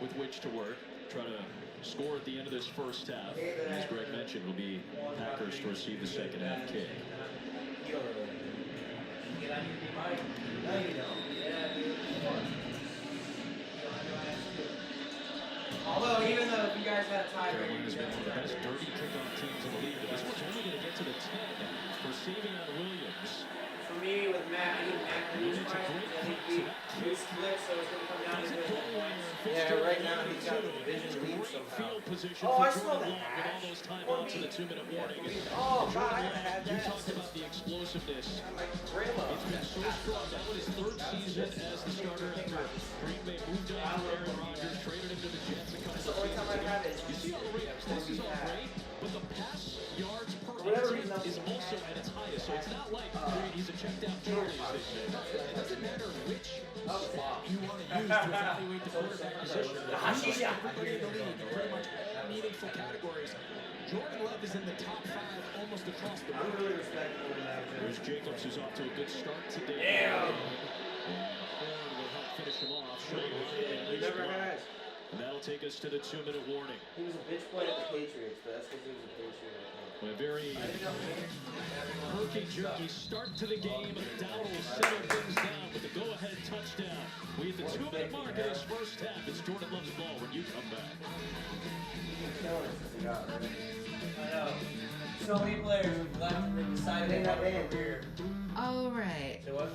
S3: with which to work. Try to score at the end of this first half. As Greg mentioned, will be Packers to receive the second half kick.
S13: Although, even though you guys had a tie,
S3: Carolina's been one of the best dirty kickoff teams in the league, but this one's only going to get to the 10 for Savion Williams.
S13: For me, with Matt, I think Matt Reed's fine. I think we split, so it's going to come down to the
S2: Yeah, right now he's got the division lead somehow.
S13: Oh, I saw that.
S3: With all those timeouts and the 2-minute warning.
S13: Oh, God, I had
S3: You
S13: that.
S3: talked about the explosiveness.
S13: Grandma.
S3: It's been so strong. That was his third season as the starter after Green Bay moved on from Aaron Rodgers, traded him to the Jets a couple of seasons ago. You see all the Rams, this is all great, but the pass yards per attempt is also at its highest. So it's not like he's a checked out Charlie, as they say. It doesn't matter which spot you want to use to evaluate the quarterback position. Everybody in the league in pretty much all meaningful categories. Jordan Love is in the top 5 almost across the board.
S13: I'm really respectful of that.
S3: There's Jacobs, who's off to a good start today.
S13: Yeah.
S3: Ford will help finish him off.
S13: He never has.
S3: And that'll take us to the 2-minute warning.
S13: He was a bitch boy at the Patriots, but that's because he was a Patriot.
S3: A very herky-jerky start to the game. Dowd will settle things down with the go-ahead touchdown. We hit the 2-minute mark of this first half. It's Jordan Love's ball when you come back.
S13: I know. So many players who've left and decided they have a career.
S16: All right.
S13: So what?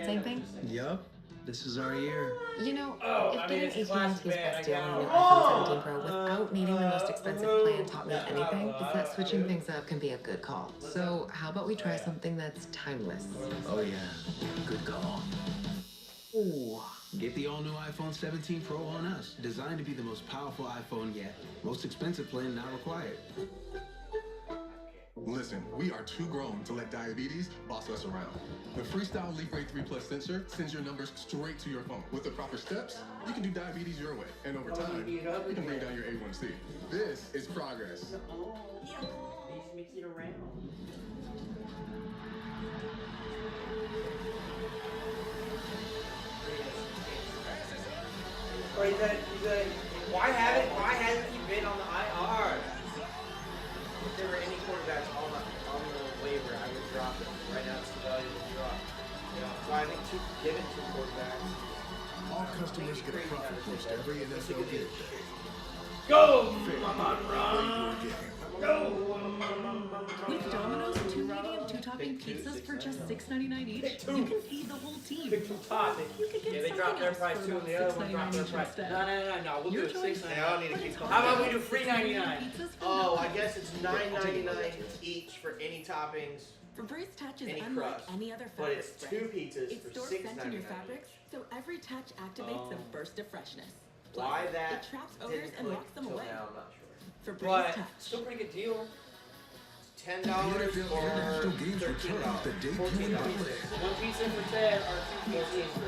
S16: Same thing?
S9: Yup. This is our year.
S16: You know,
S13: Oh,
S16: if getting
S13: it's
S16: 18
S13: classic
S16: is
S13: band,
S16: best deal on a new
S13: I
S16: iPhone
S13: know.
S16: 17 Pro without needing the most expensive plan taught me anything, it's that switching things up can be a good call. So how about we try something that's timeless?
S9: Oh yeah, good call. Ooh. Get the all-new iPhone 17 Pro on us. Designed to be the most powerful iPhone yet. Most expensive plan not required.
S18: Listen, we are too grown to let diabetes boss us around. The Freestyle Libre 3 Plus sensor sends your numbers straight to your phone. With the proper steps, you can do diabetes your way. And over time, you can bring down your A1C. This is progress.
S13: These makes it around. Or why hasn't he been on the IR? If there were any quarterbacks on the waiver, I would drop him. Right now, it's the value to drop. So I think given 2 quarterbacks.
S22: All customers get a profit boost every NFL game.
S13: Go, Mama, run! Go!
S10: With Domino's 2 medium 2-topping pizzas for just $6.99 each, you can feed the whole team.
S13: Pick 2 top.
S10: You could get
S13: Yeah, they dropped their price too, and the other one dropped their price. No. We'll do it $6.99.
S2: I don't need to keep calling.
S13: How about we do $3.99?
S2: Oh, I guess it's $9.99 each for any toppings.
S4: Febreze Touch is
S2: Any
S4: unlike
S2: crust.
S4: any other
S2: But
S4: fabric
S2: it's
S4: spray.
S2: 2 pizzas
S4: It's
S2: for
S4: stored scent in your
S2: $6.99
S4: fabrics, so every touch activates a burst of freshness.
S2: Why that
S4: It traps odors
S2: didn't
S4: and
S2: click
S4: locks them
S2: till
S4: away.
S2: now, I'm not sure.
S4: Febreze
S13: But
S4: Touch.
S13: still pretty good deal.
S2: $10
S11: The NFL
S2: or
S11: International Games return
S2: $13.
S11: the day
S13: $14.
S11: Ken Butler.
S13: 1 pizza for 10 or 2 pizzas for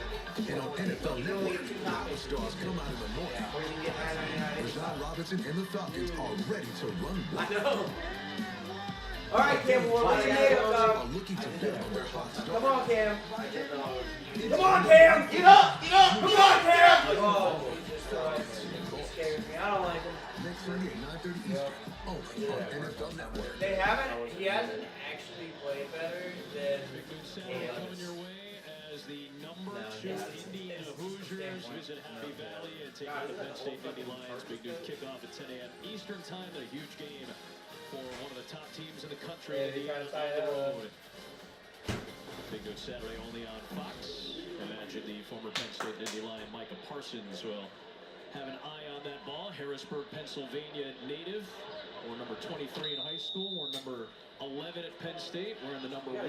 S11: And on NFL Network, Power Stars come out in the morning.
S2: Or you can get $9.99.
S11: Rashawn Robinson and the Falcons are ready to run
S13: I
S11: wild.
S13: know. All right, Cam, what's your name?
S11: Are looking to bet on their hot start.
S13: Come on, Cam. Come on, Cam. Get up. Come on, Cam. Oh, he scares me. I don't like him.
S11: Next Sunday at 9:30 Eastern, only on NFL Network.
S13: He hasn't actually played better than
S3: Saturday coming your way as the number 2 Indiana Hoosiers visit Happy Valley and take on the Penn State Indy Lions. Big noon kickoff at 10 a.m. Eastern time. A huge game for one of the top teams in the country. Indiana on the road. Big noon Saturday only on Fox. Imagine the former Penn State Indy Lion Micah Parsons will have an eye on that ball. Harrisburg, Pennsylvania native. We're number 23 in high school. We're number 11 at Penn State. We're in the number 1.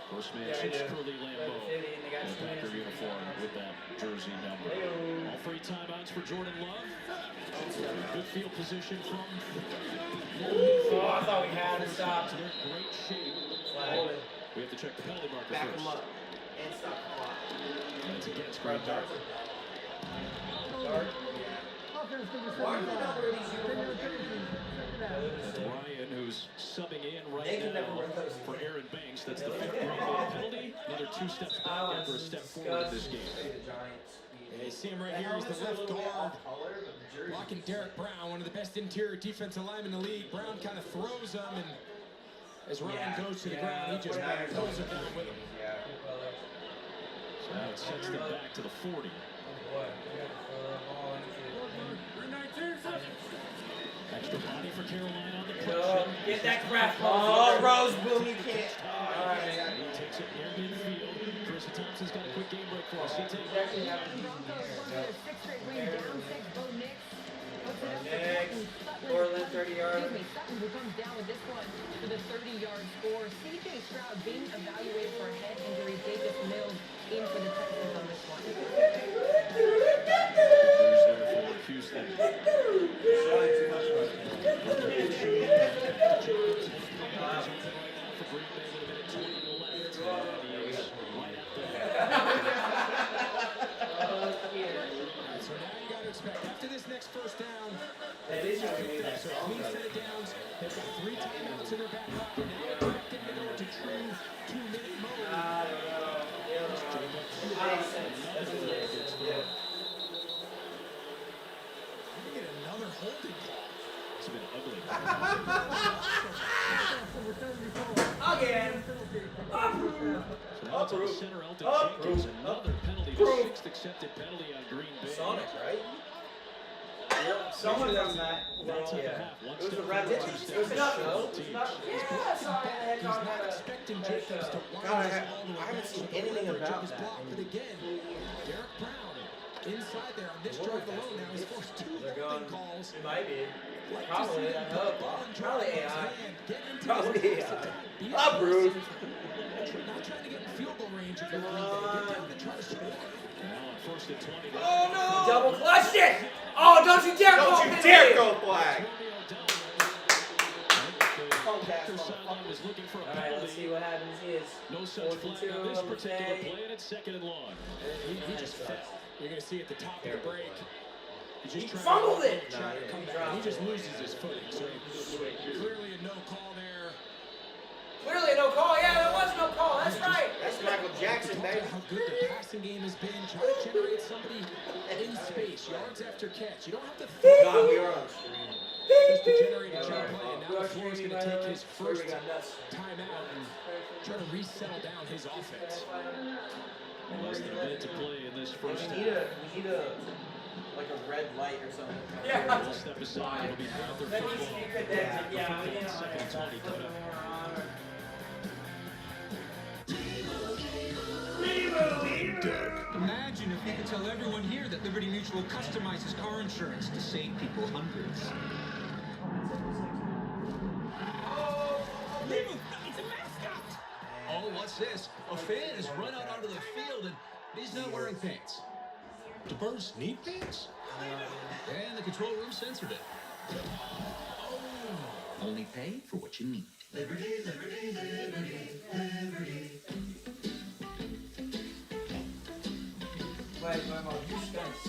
S3: First man since Curly Lambeau in a Packer uniform with that jersey number. All 3 timeouts for Jordan Love. Good field position from.
S13: Oh, I thought we had to stop.
S3: They're in great shape.
S13: Flag.
S3: We have to check the penalty marker
S2: Back
S3: first.
S2: them up and stop the clock.
S3: And it's against Green Bay. That's Ryan, who's subbing in right now for Aaron Banks. That's the 5th Green Bay penalty. Another 2 steps back after a step forward in this game.
S1: Yeah, you see him right here. He's the left guard. Blocking Derek Brown, one of the best interior defensive linemen in the league. Brown kind of throws him, and as Ryan goes to the ground, he just pulls him down with him.
S3: So now it sets them back to the 40. Extra body for Carolina on the play.
S13: Get that crap. Oh, Rose Boom, you can't.
S3: He takes it near midfield. Chris Thompson's got a quick game break for us. He takes it.
S13: Portland, 30 yards.
S8: Excuse me, Sutton who comes down with this one for the 30-yard score. C.J. Stroud being evaluated for a head injury. Davis Mills in for the Texans on this one.
S3: There's there for Houston.
S1: So now you got to expect, after this next first down,
S13: that is going to be that
S1: so clean set of downs. They've got 3 timeouts in their back pocket. Now they're expecting to go into true 2-minute mode.
S3: Get another holding call. It's been ugly.
S13: Again.
S3: So now it's on the center, Elton Jenkins. Another penalty, the 6th accepted penalty on Green Bay.
S13: Sonic, right? Someone done that.
S3: That's at the half. One
S13: It was
S3: step
S13: a red
S3: forward,
S13: one.
S3: two steps
S13: It was not.
S3: back.
S13: Yeah, sorry.
S1: He's not expecting Jacobs to wind
S13: God,
S1: this all the way
S13: I haven't
S1: back
S13: seen
S1: to the
S13: anything
S1: leverage of
S13: about
S1: his
S13: that.
S1: block. But again, Derek Brown inside there on this drive alone now he's forced 2 holding calls.
S13: It might be.
S1: Like
S13: Probably,
S1: to see
S13: I
S1: him put
S13: hope.
S1: the ball in
S13: Probably
S1: Jordan's
S13: AI.
S1: hand, get into
S13: Probably
S1: his
S13: AI.
S1: be
S13: Up, Bruce.
S1: Not trying to get in field goal range if you're Green Bay. Get down and try to score.
S3: Now on 1st and 20.
S13: Oh no! Double clutched it! Oh, don't you dare go! Don't you dare go flag!
S3: Was looking for a
S13: All right, let's see what happens. He is
S3: no such flag on this particular play, and it's 2nd and long.
S1: He just fell. You're going to see at the top of the break. He
S13: fumbled it!
S1: He just loses his footing. So clearly a no call there.
S13: Clearly a no call. Yeah, there was no call. That's right. That's Michael Jackson, baby.
S1: How good the passing game has been. Try to generate somebody in space, yards after catch. You don't have to think.
S13: God, we are on the screen.
S1: Just to generate a jump play, and now Floor's going to take his first timeout and try to resettle down his offense.
S3: Less than a minute to play in this first half.
S13: We need a like a red light or something.
S3: Yeah. We'll step aside. It'll be Panther football.
S13: Yeah, we need a
S3: 2nd and 20 cut up.
S7: Imagine if we could tell everyone here that Liberty Mutual customizes car insurance to save people hundreds.
S19: It's a mascot! Oh, what's this? A fan has run out onto the field and he's not wearing pants. Do birds need pants? And the control room censored it. Oh, only pay for what you need. Liberty, liberty, liberty, liberty.
S13: Wait, my mom, you skunks.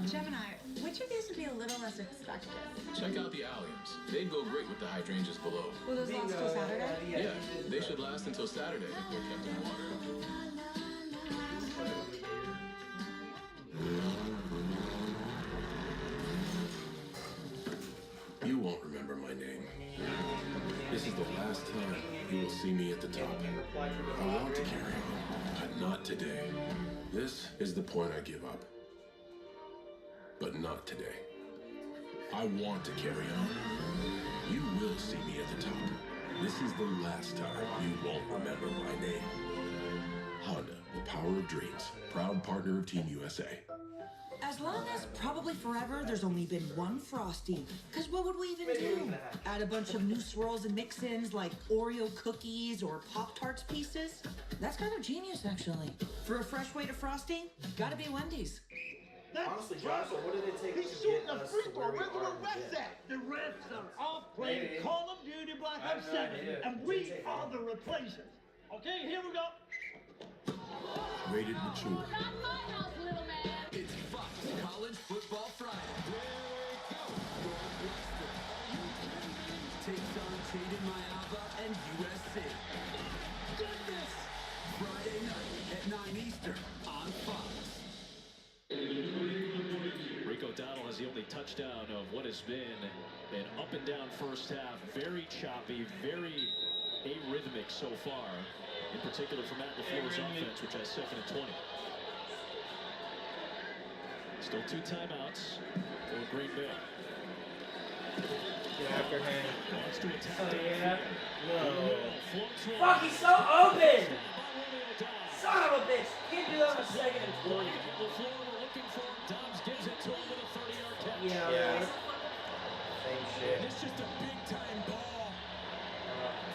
S10: Gemini, which of these would be a little less expected?
S9: Check out the alliums. They'd go great with the hydrangeas below.
S10: Will those last till Saturday?
S9: Yeah, they should last until Saturday if they're kept in water. You won't remember my name. This is the last time you will see me at the top. I want to carry on, but not today. This is the point I give up. But not today. I want to carry on. You will see me at the top. This is the last time you won't remember my name. Honda, the power of dreams. Proud partner of Team USA.
S23: As long as probably forever there's only been one Frosty. Because what would we even do? Add a bunch of new swirls and mix-ins like Oreo cookies or Pop-Tarts pieces? That's kind of genius, actually. For a fresh way to Frosty, gotta be Wendy's.
S13: Honestly, Joshua, what did it take
S20: He's
S13: to
S20: shooting
S13: get
S20: a
S13: us
S20: free
S13: to
S20: throw.
S13: where we
S20: Where's the
S13: are
S20: refs
S13: today?
S20: at? The refs are off playing
S13: Maybe.
S20: Call of Duty Black
S13: I
S20: Ops
S13: have no
S20: 7,
S13: idea.
S20: and we are the replacers. Okay, here we go.
S9: Rated mature.
S19: Not my house, little man. It's Fox College Football Friday.
S1: takes on Jaden Mayava and USC. Goodness! Friday night at 9 Eastern on Fox.
S3: Rico Dowdle has the only touchdown of what has been an up and down first half. Very choppy, very arrhythmic so far. In particular for Matt LaFleur's offense, which has 2nd and 20. Still 2 timeouts for Green Bay.
S13: Get after him.
S3: Wants to attack.
S13: Oh, yeah. No.
S8: Fuck, he's so open! Son of a bitch! Can't do that on 2nd and 20.
S3: LaFleur we're looking for. Dobbs gives it to him with a 30-yard catch.
S13: Yeah. Same shit.
S1: It's just a big-time ball.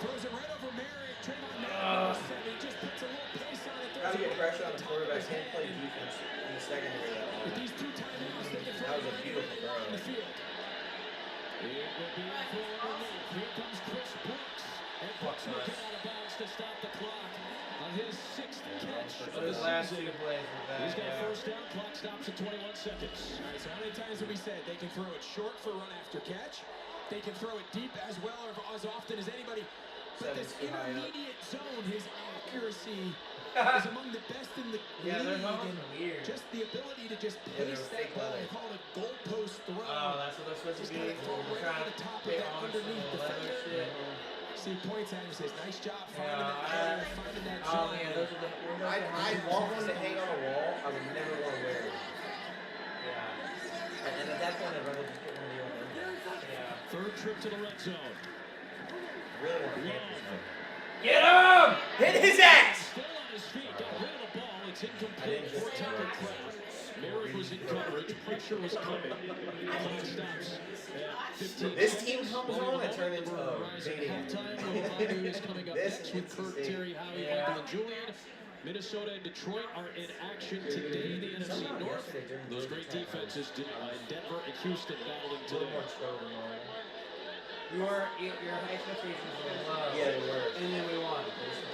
S1: Throws it right over Merritt. Trayvon Merritt just puts a little pace on it.
S13: Gotta get pressure on the quarterback. Can't play defense in the secondary that long.
S1: With these 2 timeouts, they can
S13: That was a beautiful throw.
S1: on the field. It will be a throw underneath. Here comes Chris Brooks. And Brooks will get out of bounds to stop the clock on his 6th catch of the season. He's got a first down. Clock stops at 21 seconds. All right, so how many times have we said they can throw it short for run after catch? They can throw it deep as well or as often as anybody. But this intermediate zone, his accuracy is among the best in the league. And
S13: weird.
S1: Just the ability to just pace that ball. They call it a goalpost throw.
S13: Oh, that's what they're supposed to be.
S1: Just throw it right over the top of that underneath defender. See, points at him says, nice job finding that finding that zone.
S13: Oh, man, those are the... I want one to hang on a wall. I would never want to wear it. Yeah. And at that point, I'd rather just get one of the old ones. Yeah.
S3: 3rd trip to the red zone.
S13: Really want to get him! Hit his ass!
S3: Still on his feet, got rid of the ball. It's incomplete for Tucker Kraft. Merritt was in coverage. Pressure was coming. Clock stops at 15.
S13: This team comes on and turns into a
S3: halftime. Lombardi is coming up next with Kurt, Terry, Howie, Michael, and Julian. Minnesota and Detroit are in action today. The NFC North. Those great defenses in Denver and Houston battling today.
S13: Your expectations were low. Yeah, they were. And then we won.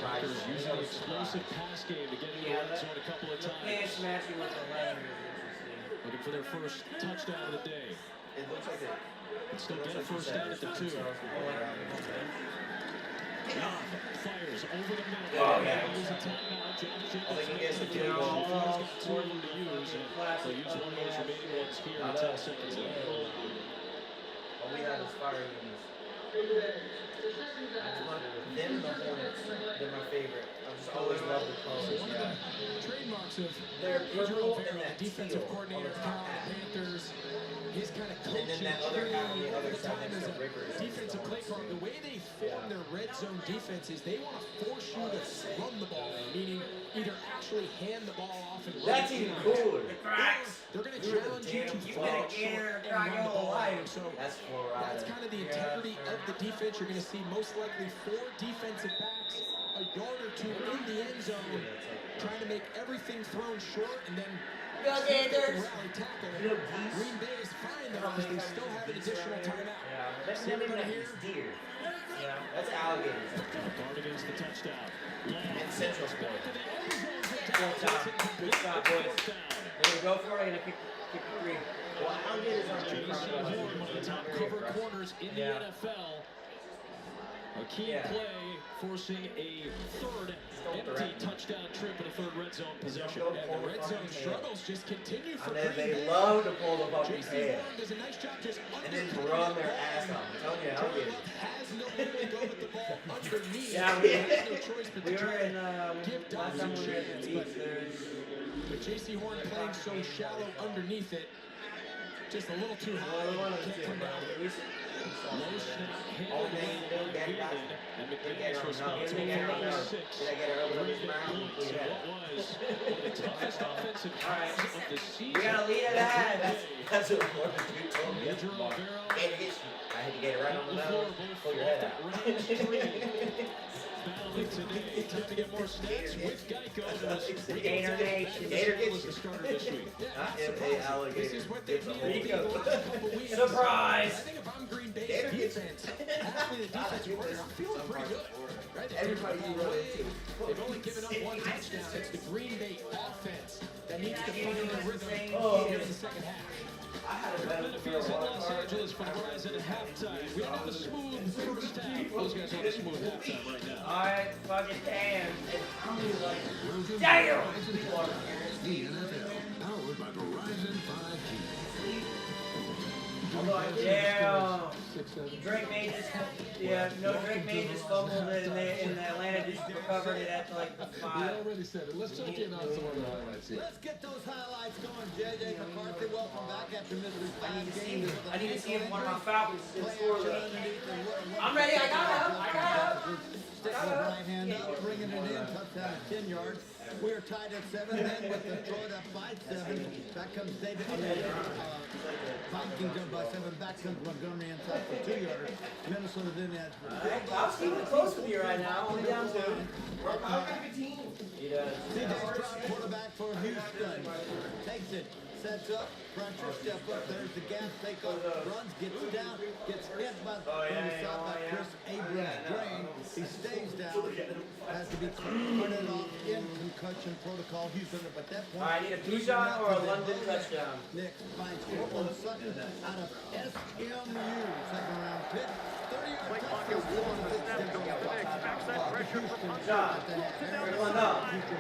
S3: Packers using the explosive pass game to get in the red zone a couple of times.
S13: Pass matching with the leather is interesting.
S3: Looking for their first touchdown of the day.
S13: It looks like it.
S3: Can still get a first down at the 2. Fires over the middle.
S13: Oh, yeah.
S3: Use a timeout. Josh Jacobs
S13: They can
S3: makes
S13: get
S3: the
S13: the
S3: catch.
S13: ball.
S3: Got 2 of them to use. And they'll use one of those remaining ones here in 10 seconds.
S13: All we have is fire units. Them and the Hornets, they're my favorite. I've just always loved the colors.
S1: One of the trademarks of
S13: They're purple and
S1: the
S13: that
S1: defensive
S13: teal
S1: coordinator
S13: on the
S1: for
S13: top
S1: the
S13: half.
S1: Panthers, his kind of coaching
S13: And then that other half on the other side
S1: time
S13: next
S1: as
S13: to
S1: a
S13: Rickers.
S1: defensive play call, the way they form their red zone defenses, they want to force you to run the ball, meaning either actually hand the ball off and run
S13: That's
S1: it
S13: even
S1: in.
S13: cooler.
S1: They're going to challenge you to fall short and run the ball. So that's kind of the integrity of the defense. You're going to see most likely 4 defensive backs a yard or 2 in the end zone, trying to make everything thrown short, and then rally tackle. Green Bay is fine though, because they still have an additional timeout.
S13: That's
S1: See everybody here?
S13: deer. Yeah, that's alligators.
S3: Guard against the touchdown.
S13: And Central Sport. Good stop, boys. They're going to go for it. They're going to kick the 3. Well, alligators aren't going to
S3: J.C. Horn, one of the top cover corners in the NFL. A key play, forcing a 3rd empty touchdown trip in a 3rd red zone possession.
S1: And the red zone struggles just continue for
S13: And then
S1: Green
S13: they
S1: Bay.
S13: love to pull the fucking
S1: J.C.
S13: tail.
S1: Horn does a nice job just
S13: And then run their ass off. I'm telling you, alligators.
S1: has no way to go with the ball underneath.
S13: Yeah,
S1: He has no choice but to
S13: we were
S1: try
S13: in,
S1: to give
S13: last
S1: Dobbs a
S13: time we were at
S1: chance.
S13: the beach,
S1: But J.C. Horn playing so shallow underneath it, just a little too high. Can't come down.
S3: Low snap, handled well by Bearded, and McDaniels responsible for 6 Green Bay points in what was one of the toughest offensive drives of the season.
S13: We got a lead at the half. That's what Florida dude told me.
S3: Andrew Rivera,
S13: I had to get it right on the nose. Pull your head out.
S3: battling today. Time to get more stats with Geico.
S13: Gator Nation.
S3: Gator was the starter this week.
S13: Not if a alligator.
S1: This is what they need to do the last couple weeks.
S13: Surprise!
S1: I think if I'm Green Bay's defense, actually the defensive coordinator, I'm feeling pretty good. Right?
S13: Everybody
S1: They've only given up 1 touchdown. It's the Green Bay offense that needs to find their rhythm here in the second half.
S3: Interference in Los Angeles from Verizon at halftime. We don't have a smooth first half. Those guys want a smooth halftime right now.
S13: Alright, fucking damn.
S11: Welcome
S13: Damn!
S11: to the NFL, powered by Verizon 5G.
S13: Damn. Drake May just, Drake May just fumbled it and Atlanta just recovered it at like the 5.
S18: He already said it. Let's check in on some of the highlights here.
S6: Let's get those highlights going, JJ McCarthy. Welcome back after missing 5 games.
S13: I need to see if one of my Falcons can score. I'm ready. I got him.
S6: Stick with the right hand out, bringing it in. Touchdown at 10 yards. We are tied at 7. Then with the throw it up by 7. Back comes David. Vikings up by 7. Back comes Montgomery inside for 2 yards. Minnesota then has.
S13: I'll keep it close with you right now. Only down 2. We're a good team. He does.
S6: CJ Stroud, quarterback for Houston. Takes it. Sets up, pressure, step up, there's the gas, take off, runs, gets down, gets hit by Chris Abrams, drain, he stays down, has to be printed off in concussion protocol. Houston up at that point.
S13: I need a Bijan or a London touchdown.
S6: Nick finds Cortland Sutton out of SMU, second round pick. 30-yard touchdown.
S5: Backside pressure from Panther.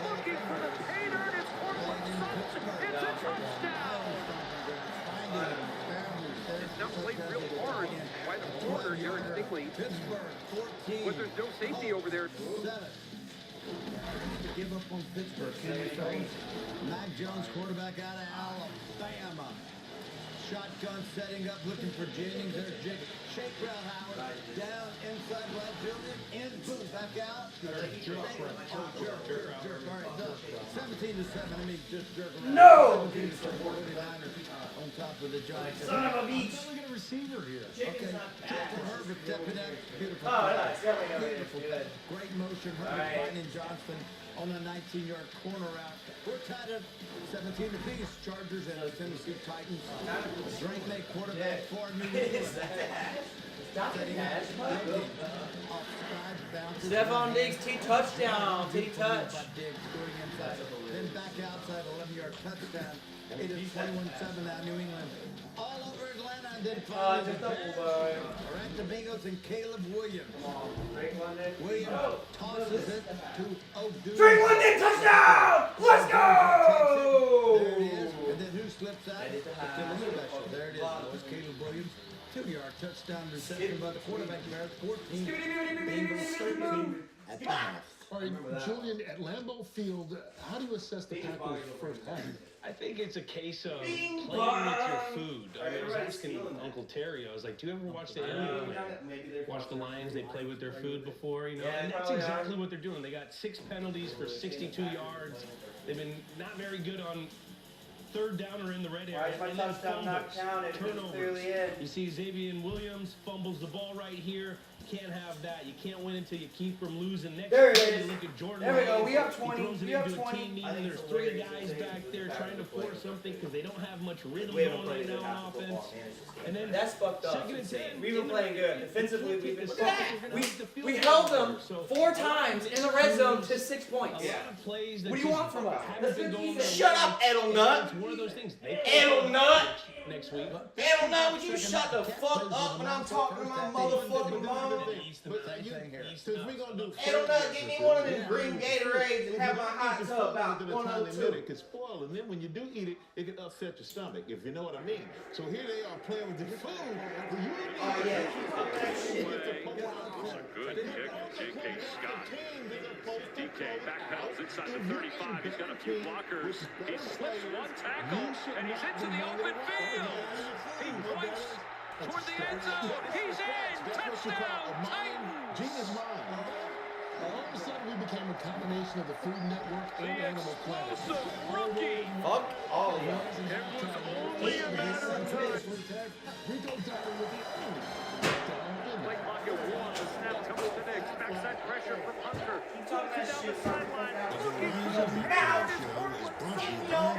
S5: Looking for the pay dirt. It's Cortland Sutton. It's a touchdown. It's not played real hard by the corner here in Stingley. But there's no safety over there.
S6: 7. Give up on Pittsburgh. Mac Jones, quarterback out of Alabama. Shotgun setting up, looking for Jennings. There's Jake. Shake Route Howard. Down inside left building. In boom. Back out. Jerk. All right, done. 17-7. I mean, just jerk around.
S13: No!
S6: 17-7. 49ers on top of the Giants.
S13: Son of a beach.
S18: How do we get a receiver here?
S6: Okay. Justin Herbert stepping out. Beautiful.
S13: Oh, nice.
S6: Beautiful. Great motion. Herbert finding Johnston on a 19-yard corner route. We're tied at 17 apiece. Chargers and the Tennessee Titans. Drake May, quarterback for New England.
S13: Stephon Diggs, touchdown. T touch.
S6: Then back outside, 11-yard touchdown. It is 21-7 now, New England. All over Atlanta, and then finally Right the Bengals and Caleb Williams. Williams tosses it to O'Doon.
S13: Drake London, touchdown! Let's go!
S6: There it is. And then who slips out? It's special. There it is. It was Caleb Williams. 2-yard touchdown reception by the quarterback. 14. Bengals 13 at the half.
S18: All right, Julian, at Lambeau Field, how do you assess the Packers' first half?
S12: I think it's a case of playing with your food. I mean, I was asking Uncle Terry, I was like, do you ever watch watch the Lions? They play with their food before, you know? And that's exactly what they're doing. They got 6 penalties for 62 yards. They've been not very good on third down or in the red area. And then fumbles, turnovers. You see Xavier Williams fumbles the ball right here. Can't have that. You can't win until you keep from losing. Next
S13: there it
S12: time
S13: is.
S12: You look at Jordan.
S13: There we go.
S12: Hayes,
S13: We up 20.
S12: He throws it
S13: We up
S12: into
S13: 20.
S12: a team meeting. There's 3 guys back there trying to force something because they don't have much rhythm going right now on offense. And then
S13: that's fucked up.
S12: Second and 10.
S13: We've been playing good. Defensively, we've been we held them 4 times in the red zone to 6 points.
S12: A lot of plays that
S13: what do you want from us?
S12: Shut
S13: up, Edelnut.
S12: It's one of those things.
S13: Edelnut.
S12: Next week.
S13: Edelnut, would you shut the fuck up when I'm talking to my motherfucking mama?
S18: Since we gonna do
S13: Edelnut, give me one of them green Gatorades and have my hot tub about 102.
S21: It can spoil, and then when you do eat it, it can upset your stomach, if you know what I mean. So here they are playing with the food.
S13: Oh, yeah.
S5: It's a good kick from J.K. Scott. DK backpedals inside the 35. He's got a few blockers. He slips one tackle, and he's into the open field. He points toward the end zone. He's in. Touchdown, Titans.
S18: Genius mind. All of a sudden, we became a combination of the Food Network and Animal Planet.
S5: Explosive rookie.
S13: Fuck all of them.
S5: It was only a matter of time.
S18: Rico Dowdle will be only.
S5: Play clock at 1. The snap comes to Diggs. Backside pressure from Hunter. He talks down the sideline. Looking for the now. It's Cortland.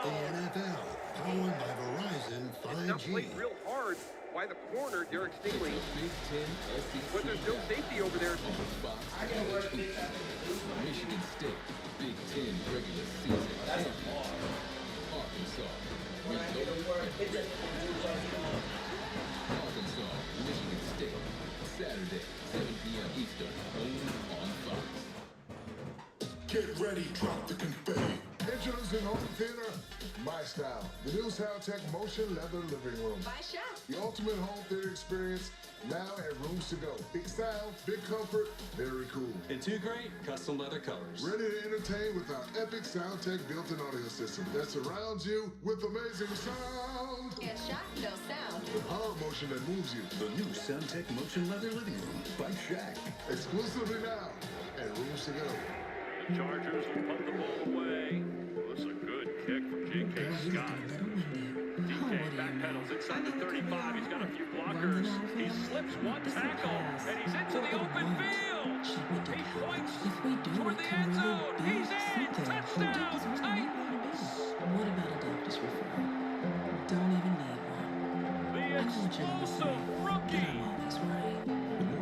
S11: The NFL, powered by Verizon 5G.
S5: Now played real hard by the corner, Derek Stingley. But there's no safety over there.
S9: Michigan State, Big Ten regular season champion. Arkansas, Rico
S14: Introducing home theater, my style. The new Soundtech Motion Leather Living Room.
S4: By Chef.
S14: The ultimate home theater experience, now at Rooms to Go. Big style, big comfort, very cool.
S15: And two great custom leather colors.
S14: Ready to entertain with our epic Soundtech built-in audio system that surrounds you with amazing sound.
S4: Get shot, no sound.
S14: The power motion that moves you.
S11: The new Soundtech Motion Leather Living Room by Shaq.
S14: Exclusively now at Rooms to Go.
S5: The Chargers will punt the ball away. Well, this is a good kick from J.K. Scott. DK backpedals inside the 35. He's got a few blockers. He slips one tackle, and he's into the open field. He points toward the end zone. He's in. Touchdown, Titans.
S23: What about a doctor's referral? Don't even need one.
S5: The explosive rookie.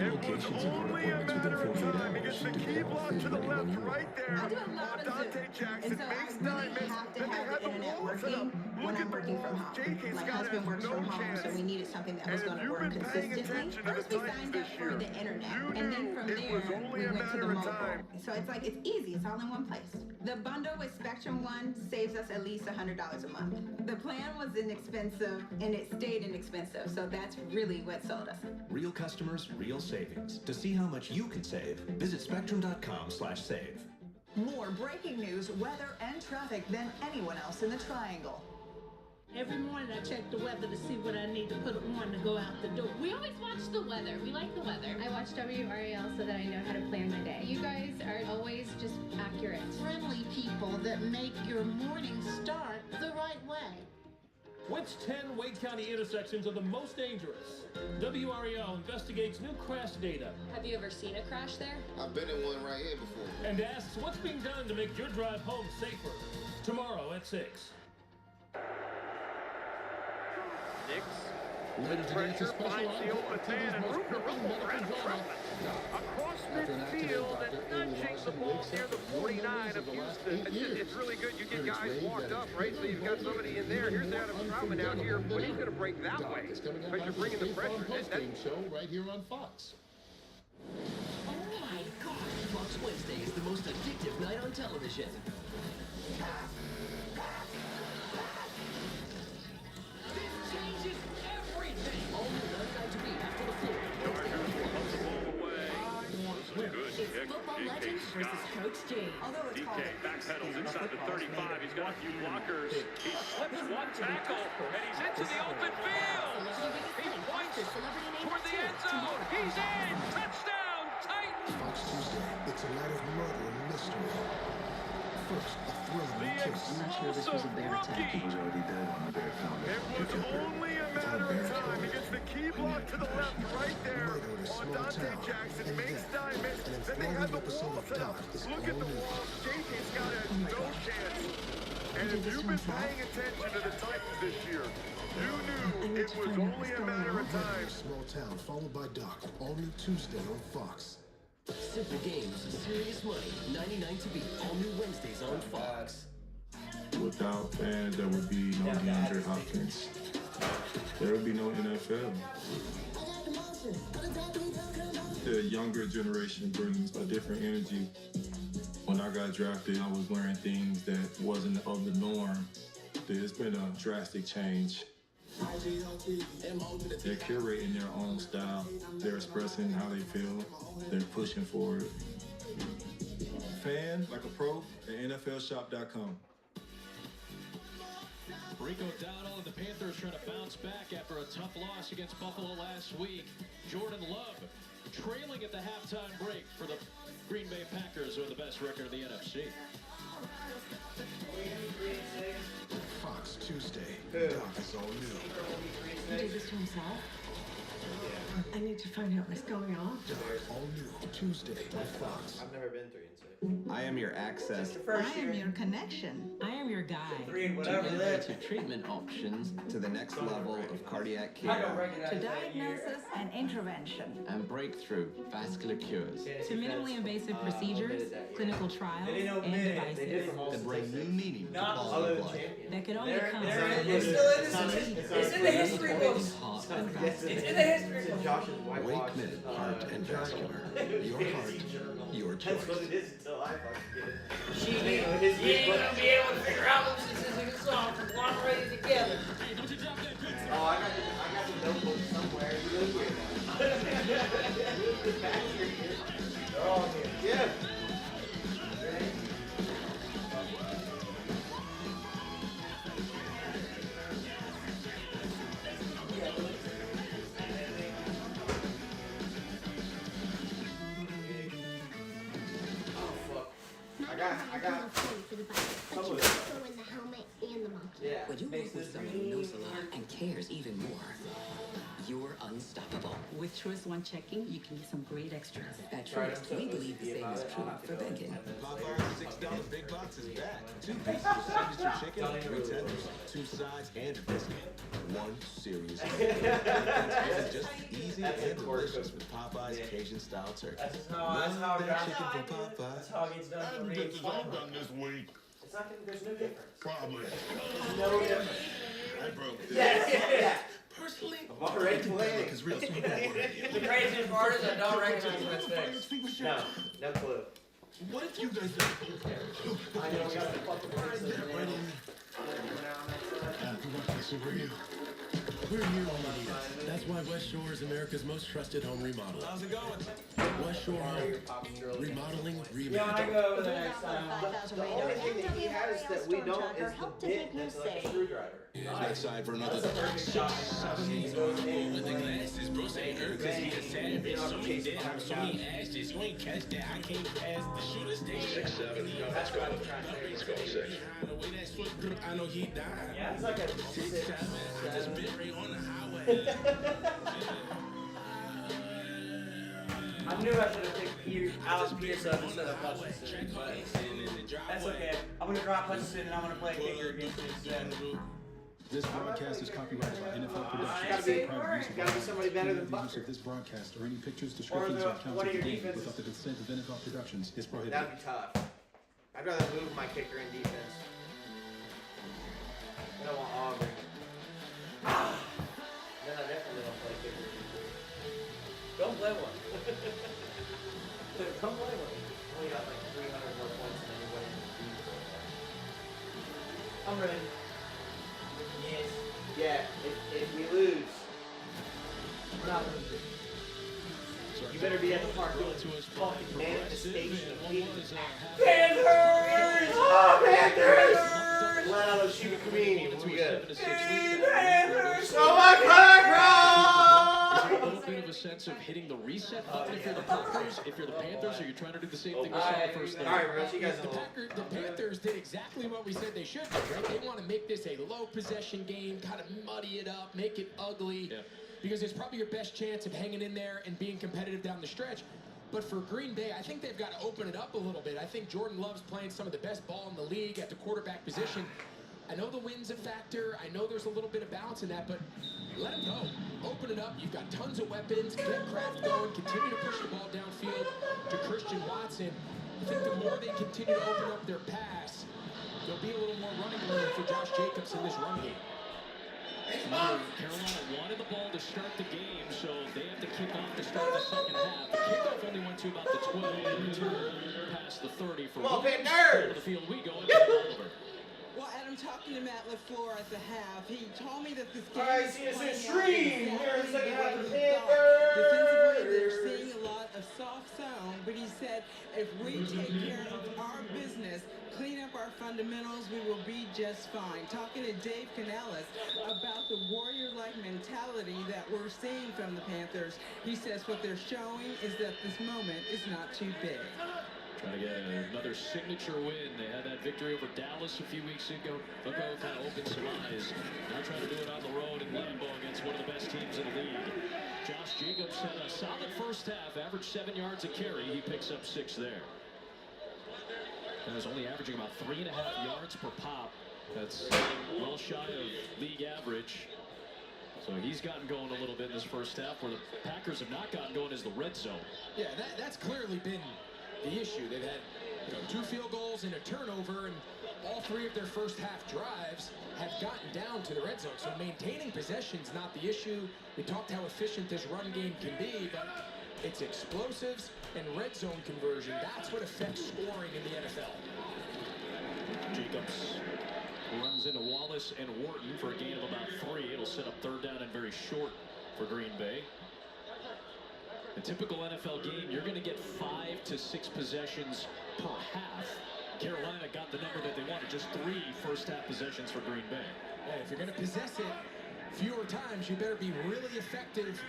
S5: It was only a matter of time. He gets the key block to the left right there. Dante Jackson makes diamonds. Then they had the wall set up. Look at the walls. J.K. Scott has no chance.
S17: So we needed something that was going to work consistently. First we signed up for the internet, and then from there we went to the mobile. So it's like, it's easy, it's all in one place. The bundle with Spectrum One saves us at least $100 a month. The plan was inexpensive, and it stayed inexpensive, so that's really what sold us.
S24: Real customers, real savings. To see how much you can save, visit spectrum.com/save.
S25: More breaking news, weather, and traffic than anyone else in the Triangle.
S26: Every morning I check the weather to see what I need to put on to go out the door.
S10: We always watch the weather. We like the weather. I watch WRAL so that I know how to plan my day. You guys are always just accurate.
S26: Friendly people that make your morning start the right way.
S3: Which 10 Wade County intersections are the most dangerous? WRAL investigates new crash data.
S10: Have you ever seen a crash there?
S27: I've been in one right here before.
S3: And asks what's being done to make your drive home safer. Tomorrow at 6.
S5: Nix. Pressure finds the open man and room to rumble for Adam Troutman. Across midfield and nudging the ball near the 49 of Houston. It's really good. You get guys walked up, right? So you've got somebody in there. Here's Adam Troutman out here, but he's going to break that way because you're bringing the pressure.
S18: Post-game show right here on Fox.
S28: Oh my God! Fox Wednesday is the most addictive night on television. Changes everything. Only 99 to beat after the floor.
S5: Chargers will punt the ball away. It's
S28: football legends versus Coach J.
S5: DK backpedals inside the 35. He's got a few blockers. He slips one tackle, and he's into the open field. He points toward the end zone. He's in. Touchdown, Titans.
S14: Fox Tuesday. It's a night of murder and mystery. First, a thrilling kiss.
S5: I'm not sure this was a bear attack.
S14: He was already dead when the bear found him.
S5: It was only a matter of time. He gets the key block to the left right there on Dante Jackson. Makes diamonds. Then they had the wall set up. Look at the wall. J.K. Scott has no chance. And if you've been paying attention to the Titans this year, you knew it was only a matter of time.
S14: Small Town, followed by Doc. All new Tuesday on Fox.
S28: Simple games, serious money. 99 to beat. All new Wednesdays on Fox.
S9: Without fans, there would be no DeAndre Hopkins. There would be no NFL. The younger generation brings a different energy. When I got drafted, I was wearing things that wasn't of the norm. There's been a drastic change. They're curating their own style. They're expressing how they feel. They're pushing forward. Fan, like a pro, at NFLshop.com.
S3: Rico Dowdle and the Panthers trying to bounce back after a tough loss against Buffalo last week. Jordan Love trailing at the halftime break for the Green Bay Packers, who are the best record in the NFC.
S14: Fox Tuesday. Doc is all new.
S23: He did this to himself? I need to find out what's going on.
S14: Doc, all new Tuesday on Fox.
S13: I've never been 3 and 6.
S29: I am your access.
S23: I am your connection. I am your guide.
S13: 3 and
S29: To
S13: whatever.
S29: innovative treatment options to the next level of cardiac care
S23: To diagnosis and intervention.
S29: and breakthrough vascular cures
S23: To minimally invasive procedures, clinical trials, and devices.
S29: that bring new meaning to
S13: Not
S29: quality
S13: other
S29: of
S13: than
S29: life.
S13: champion.
S23: That could only come
S13: It's still in the it's in the history books.
S29: Heart
S13: It's
S29: and
S13: in
S29: vascular.
S13: the history books. Josh's
S11: Wake Med Heart and Vascular. Your heart, your choice.
S13: That's what it is until I fucking get it. She ain't gonna be able to figure out
S1: When you work with someone who knows a lot and cares even more, you're unstoppable.
S25: With Choice One checking, you can get some great extras.
S1: At Truist, we believe the same is true for banking.
S24: Popeye's $6 big box is back. 2 pieces of signature chicken, 3 tenders, 2 sides, and a biscuit. 1 serious meal. It's just easy and delicious with Popeye's Cajun-style turkey.
S13: That's how
S24: Love that chicken from Popeyes.
S13: That's how it gets done for me.
S21: This is all done this week.
S13: It's not gonna, there's no difference.
S21: Probably.
S13: No difference.
S21: I broke this.
S13: Yeah.
S21: Personally,
S13: I'm already playing.
S21: Is real simple.
S13: The craziest part is I don't recognize when it's fixed. No, no clue.
S21: What if you guys
S13: I know we got the fucking
S21: right in. Who wants to super you? We're here all the years. That's why West Shore is America's most trusted home remodeler.
S24: How's it going?
S21: West Shore Home. Remodeling,
S13: Yeah, when I
S21: reimagining.
S13: go over there next time. The only thing that he has that we don't is the bit that's like a screwdriver.
S21: Outside for another 6, 7
S13: It goes in.
S21: with the glasses. Bro say her cause he a savage. So he did him, so he asked this. You ain't catch that. I can't pass the shooter station.
S9: 6, 7.
S13: That's what I'm trying to
S9: Let's
S13: say.
S9: go 6.
S21: The way that foot grip, I know he died.
S13: Yeah, it's like a
S21: 6,
S13: 6,
S21: 7. I just
S13: 7.
S21: been right on the highway.
S13: I knew I should have picked Alex Pearson instead of Hutchinson, but that's okay. I'm gonna drop Hutchinson and I'm gonna play kicker against him instead.
S2: This broadcast is copyrighted by NFL
S13: Gotta
S2: Productions.
S13: be-
S2: Private use of
S13: gotta be somebody better than
S2: the use
S13: Bucker.
S2: of this broadcast or any pictures, descriptions,
S13: the-
S2: or accounts
S13: one
S2: of
S13: of
S2: the
S13: your
S2: game
S13: defenses.
S2: without the consent of NFL Productions is prohibited.
S13: That'd be tough. I'd rather move my kicker in defense. I don't want Auburn. Then I definitely don't play kicker. Don't play one. Come play one. Only got like 300 more points than anybody in the league so far. I'm ready. Yes. Yeah, if we lose, we're not losing. You better be at the park doing fucking manifestation of being Panthers! Oh, Panthers! Let out a Shiba Kamini. We good. Panthers! Oh my God,
S3: Is it a little bit of a sense of hitting the reset button if you're the Packers? If you're the Panthers, are you trying to do the same thing we saw the first thing?
S13: Alright, Rich, you guys
S6: The Panthers did exactly what we said they should do, right? They want to make this a low possession game, kind of muddy it up, make it ugly, because it's probably your best chance of hanging in there and being competitive down the stretch. But for Green Bay, I think they've got to open it up a little bit. I think Jordan Love's playing some of the best ball in the league at the quarterback position. I know the win's a factor. I know there's a little bit of balance in that, but let him go. Open it up. You've got tons of weapons. Get Kraft going. Continue to push the ball downfield to Christian Watson. I think the more they continue to open up their pass, there'll be a little more running room for Josh Jacobs in this run game.
S3: Carolina wanted the ball to start the game, so they have to kick off to start the second half. The kickoff only went to about the 12, return past the 30 for
S13: Come on,
S3: Williams.
S13: Panthers!
S3: Over the field we go. Over.
S7: Well, Adam, talking to Matt LaFleur at the half, he told me that this game
S13: Alright,
S7: is
S13: see us in
S7: playing out
S13: stream. We're in the second half of the
S7: Defensively, they're
S13: Panthers.
S7: seeing a lot of soft zone, but he said if we take care of our business, clean up our fundamentals, we will be just fine. Talking to Dave Canellis about the warrior-like mentality that we're seeing from the Panthers, he says what they're showing is that this moment is not too big.
S3: Trying to get another signature win. They had that victory over Dallas a few weeks ago. Kind of opened some eyes. Now trying to do it on the road in Lambeau against one of the best teams in the league. Josh Jacobs had a solid first half, averaged 7 yards a carry. He picks up 6 there. And was only averaging about 3.5 yards per pop. That's well shy of league average. So he's gotten going a little bit in this first half, where the Packers have not gotten going is the red zone.
S6: Yeah, that's clearly been the issue. They've had 2 field goals and a turnover, and all 3 of their first half drives have gotten down to the red zone. So maintaining possession's not the issue. We talked how efficient this run game can be, but it's explosives and red zone conversion. That's what affects scoring in the NFL.
S3: Jacobs runs into Wallace and Wharton for a gain of about 3. It'll set up 3rd down and very short for Green Bay. A typical NFL game, you're going to get 5 to 6 possessions per half. Carolina got the number that they wanted, just 3 first half possessions for Green Bay.
S6: Hey, if you're going to possess it fewer times, you better be really effective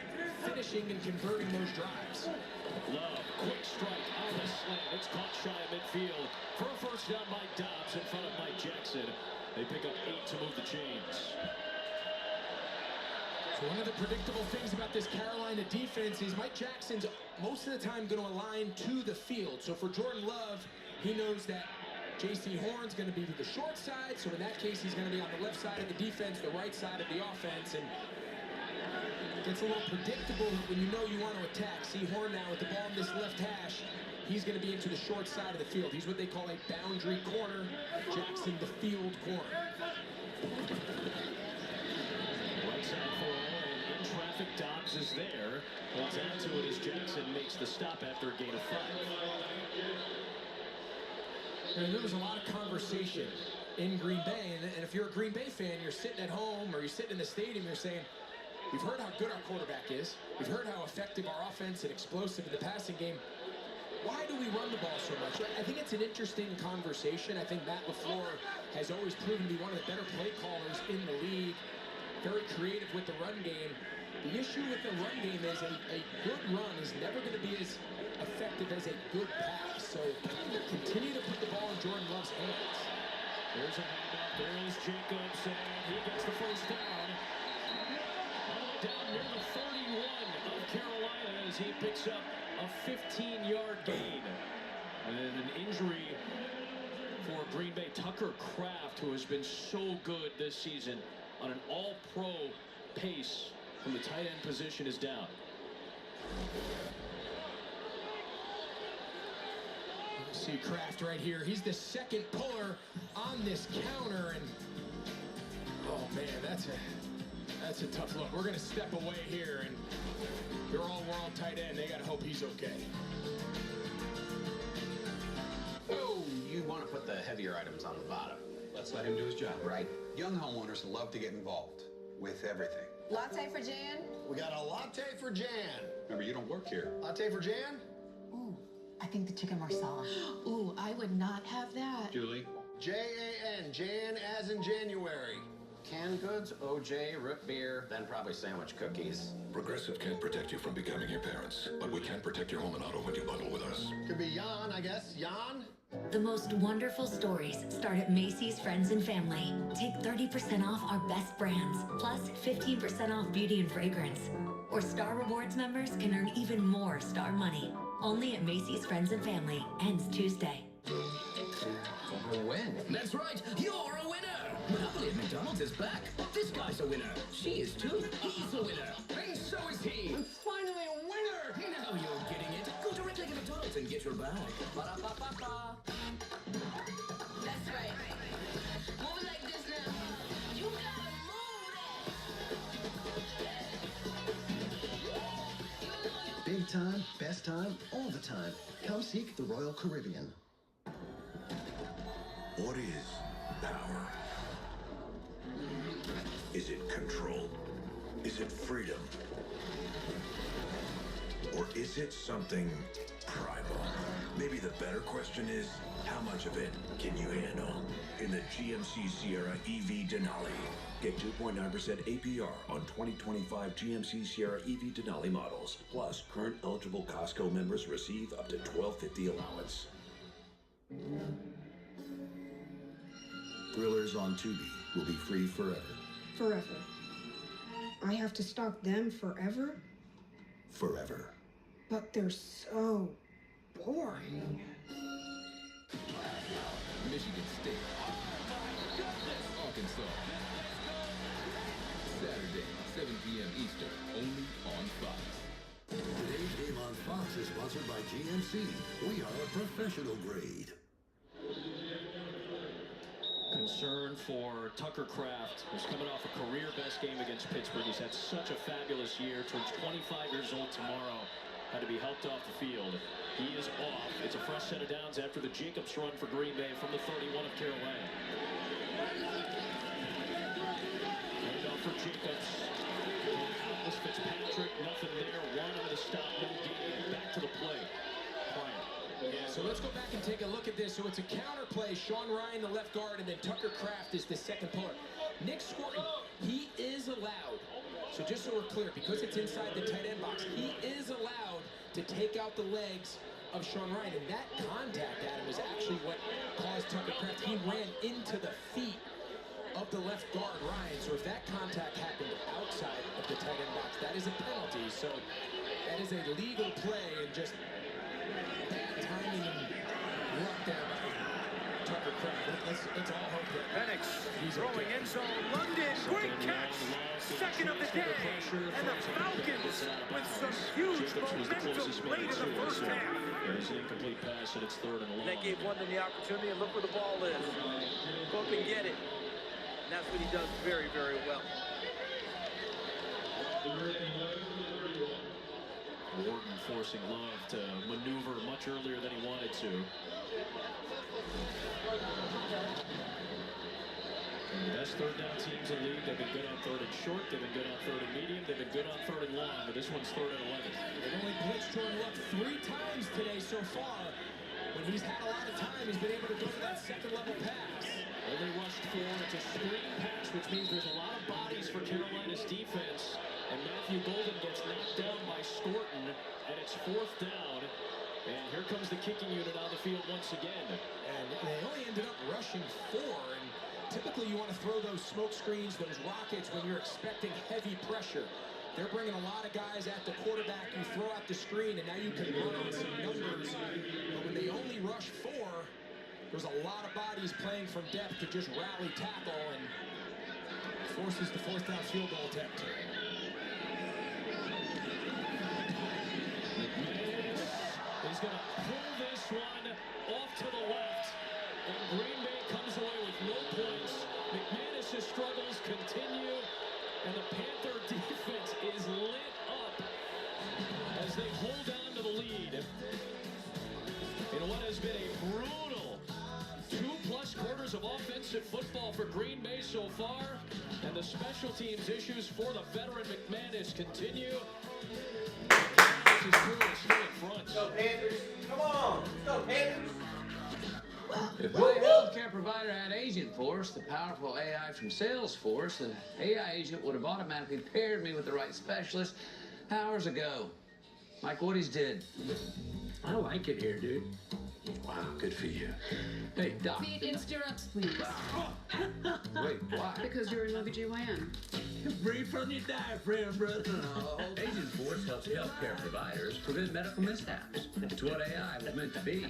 S6: finishing and converting those drives.
S3: Love, quick strike on the slant. It's caught shy of midfield. For a first down, Mike Dobbs in front of Mike Jackson. They pick up 8 to move the chains.
S6: So one of the predictable things about this Carolina defense is Mike Jackson's most of the time going to align to the field. So for Jordan Love, he knows that J.C. Horn's going to be to the short side. So in that case, he's going to be on the left side of the defense, the right side of the offense. And it gets a little predictable when you know you want to attack. See Horn now with the ball in this left hash. He's going to be into the short side of the field. He's what they call a boundary corner. Jackson, the field corner.
S3: Right side for all, and in traffic, Dobbs is there. Holds on to it as Jackson makes the stop after a gain of 5.
S6: And there was a lot of conversation in Green Bay, and if you're a Green Bay fan, you're sitting at home or you're sitting in the stadium, you're saying, we've heard how good our quarterback is. We've heard how effective our offense and explosive in the passing game. Why do we run the ball so much? I think it's an interesting conversation. I think Matt LaFleur has always proven to be one of the better play callers in the league. Very creative with the run game. The issue with the run game is a good run is never going to be as effective as a good pass. So continue to put the ball in Jordan Love's hands.
S3: There's a handoff. There's Jacobs, and he gets the first down. All the way down near the 31 of Carolina as he picks up a 15-yard gain. And then an injury for Green Bay. Tucker Kraft, who has been so good this season on an all-pro pace from the tight end position, is down.
S6: You see Kraft right here. He's the second puller on this counter, and oh man, that's a tough look. We're gonna step away here, and they're all world tight end. They gotta hope he's okay.
S4: Oh, you want to put the heavier items on the bottom.
S2: Let's let him do his job.
S4: Right. Young homeowners love to get involved with everything.
S8: Latte for Jan?
S12: We got a latte for Jan.
S4: Remember, you don't work here.
S12: Latte for Jan?
S8: Ooh, I think the chicken marsala.
S10: Ooh, I would not have that.
S4: Julie?
S12: Jan, Jan as in January.
S4: Canned goods, OJ, root beer, then probably sandwich cookies.
S11: Progressive can't protect you from becoming your parents, but we can protect your home and auto when you bundle with us.
S12: Could be Jan, I guess. Jan?
S15: The most wonderful stories start at Macy's Friends and Family. Take 30% off our best brands, plus 15% off beauty and fragrance. Or Star Rewards members can earn even more Star money. Only at Macy's Friends and Family. Ends Tuesday.
S28: A win? That's right, you're a winner! Monopoly at McDonald's is back. This guy's a winner. She is too. He's a winner. And so is he. I'm finally a winner! Now you're getting it. Go directly to McDonald's and get your bag. Ba-da-ba-ba-ba.
S8: That's right. Move it like this now. You gotta move it!
S16: Big time, best time, all the time. Come seek the Royal Caribbean.
S11: What is power? Is it control? Is it freedom? Or is it something primal? Maybe the better question is, how much of it can you handle? In the GMC Sierra EV Denali. Get 2.9% APR on 2025 GMC Sierra EV Denali models. Plus, current eligible Costco members receive up to $12.50 allowance. Thrillers on Tubi will be free forever.
S17: Forever. I have to stalk them forever?
S11: Forever.
S17: But they're so boring.
S28: Michigan State. Arkansas. Saturday, 7 p.m. Eastern, only on Fox.
S19: Today's game on Fox is sponsored by GMC. We are a professional grade.
S3: Concern for Tucker Kraft, who's coming off a career best game against Pittsburgh. He's had such a fabulous year. Turns 25 years old tomorrow. Had to be helped off the field. He is off. It's a fresh set of downs after the Jacobs run for Green Bay from the 31 of Carolina. Handoff for Jacobs. Out was Fitzpatrick. Nothing there. One on the stop. No gain. Back to the play.
S6: Yeah, so let's go back and take a look at this. So it's a counter play. Sean Ryan, the left guard, and then Tucker Kraft is the second puller. Nick Scorton, he is allowed. So just so we're clear, because it's inside the tight end box, he is allowed to take out the legs of Sean Ryan. And that contact, Adam, is actually what caused Tucker Kraft. He ran into the feet the left guard, Ryan. So if that contact happened outside of the tight end box, that is a penalty. So that is a legal play and just bad timing and luck there by Tucker Kraft. Let's all hope that
S5: Penix
S6: he's
S5: throwing
S6: okay.
S5: in zone. London, great catch. Second of the day. And the Falcons with some huge momentum late in the first half.
S3: There's an incomplete pass, and it's 3rd and long.
S5: They gave London the opportunity, and look where the ball is. Go up and get it. And that's what he does very, very well.
S3: Wharton forcing Love to maneuver much earlier than he wanted to. And the best 3rd down teams in the league, they've been good on 3rd and short, they've been good on 3rd and medium, they've been good on 3rd and long, but this one's 3rd and 11.
S6: They've only blitzed Jordan Love 3 times today so far. When he's had a lot of time, he's been able to go to that second level pass.
S3: Only rushed 4. It's a screen pass, which means there's a lot of bodies for Carolina's defense. And Matthew Golden gets knocked down by Scorton, and it's 4th down. And here comes the kicking unit on the field once again.
S6: And they only ended up rushing 4. And typically you want to throw those smoke screens, those rockets when you're expecting heavy pressure. They're bringing a lot of guys at the quarterback. You throw out the screen, and now you can run on some numbers. But when they only rush 4, there's a lot of bodies playing from depth to just rally tackle and forces the 4th down field goal attempt.
S3: He's going to pull this one off to the left. And Green Bay comes away with no points. McManus's struggles continue. And the Panther defense is lit up as they hold on to the lead in what has been a brutal 2+ quarters of offensive football for Green Bay so far. And the special teams issues for the veteran McManus continue. This is still in front.
S13: Go Panthers. Come on. Go Panthers.
S14: If my healthcare provider had Agentforce, the powerful AI from Salesforce, the AI agent would have automatically paired me with the right specialist hours ago. Like Woody's did. I like it here, dude. Wow, good for you. Hey, Doc.
S18: Feet in stirrups, please.
S14: Wait, why?
S18: Because you're an OBGYN.
S14: Breathe from your diaphragm, brother. Agentforce helps healthcare providers prevent medical mishaps. It's what AI was meant to be.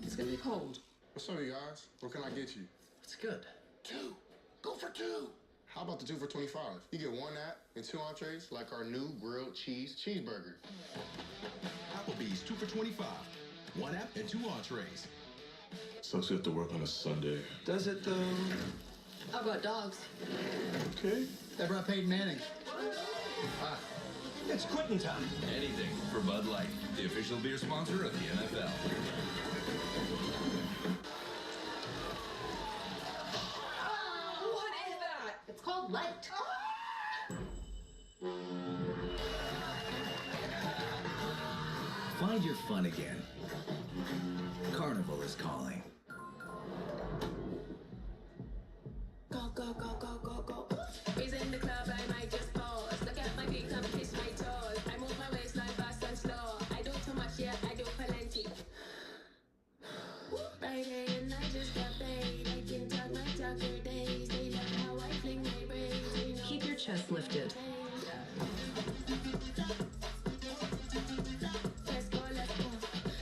S18: It's gonna be cold.
S20: What's up, you guys? What can I get you?
S14: It's good.
S20: 2. Go for 2. How about the 2 for $25? You get 1 app and 2 entrees, like our new grilled cheese cheeseburger.
S11: Applebee's 2 for $25. 1 app and 2 entrees.
S9: Sucks you have to work on a Sunday.
S14: Does it, though?
S18: How about dogs?
S20: Okay.
S14: That brought Peyton Manning. Ah,
S11: It's quitting time. Anything for Bud Light, the official beer sponsor of the NFL.
S18: What is that? It's called light.
S22: Find your fun again. Carnival is calling.
S8: Go, go, go, go, go, go. He's in the club, I might just pause. Look at my feet, come kiss my toes. I move my waistline fast and slow. I do too much, yeah, I do plenty. Friday and I just got paid. I can talk my talker days. They love how I fling my braids.
S10: Keep your chest lifted.
S8: Let's go, let's go.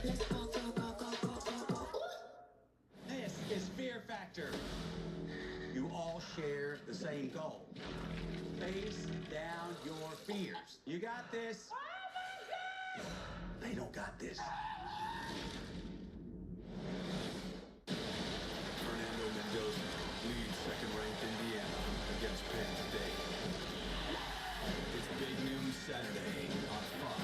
S8: Let's go, go, go, go, go, go, go.
S23: This is Fear Factor. You all share the same goal. Face down your fears. You got this? They don't got this.
S24: Fernando Mendoza leads second-ranked Indiana against Penn State. It's Big Noon Saturday on Fox.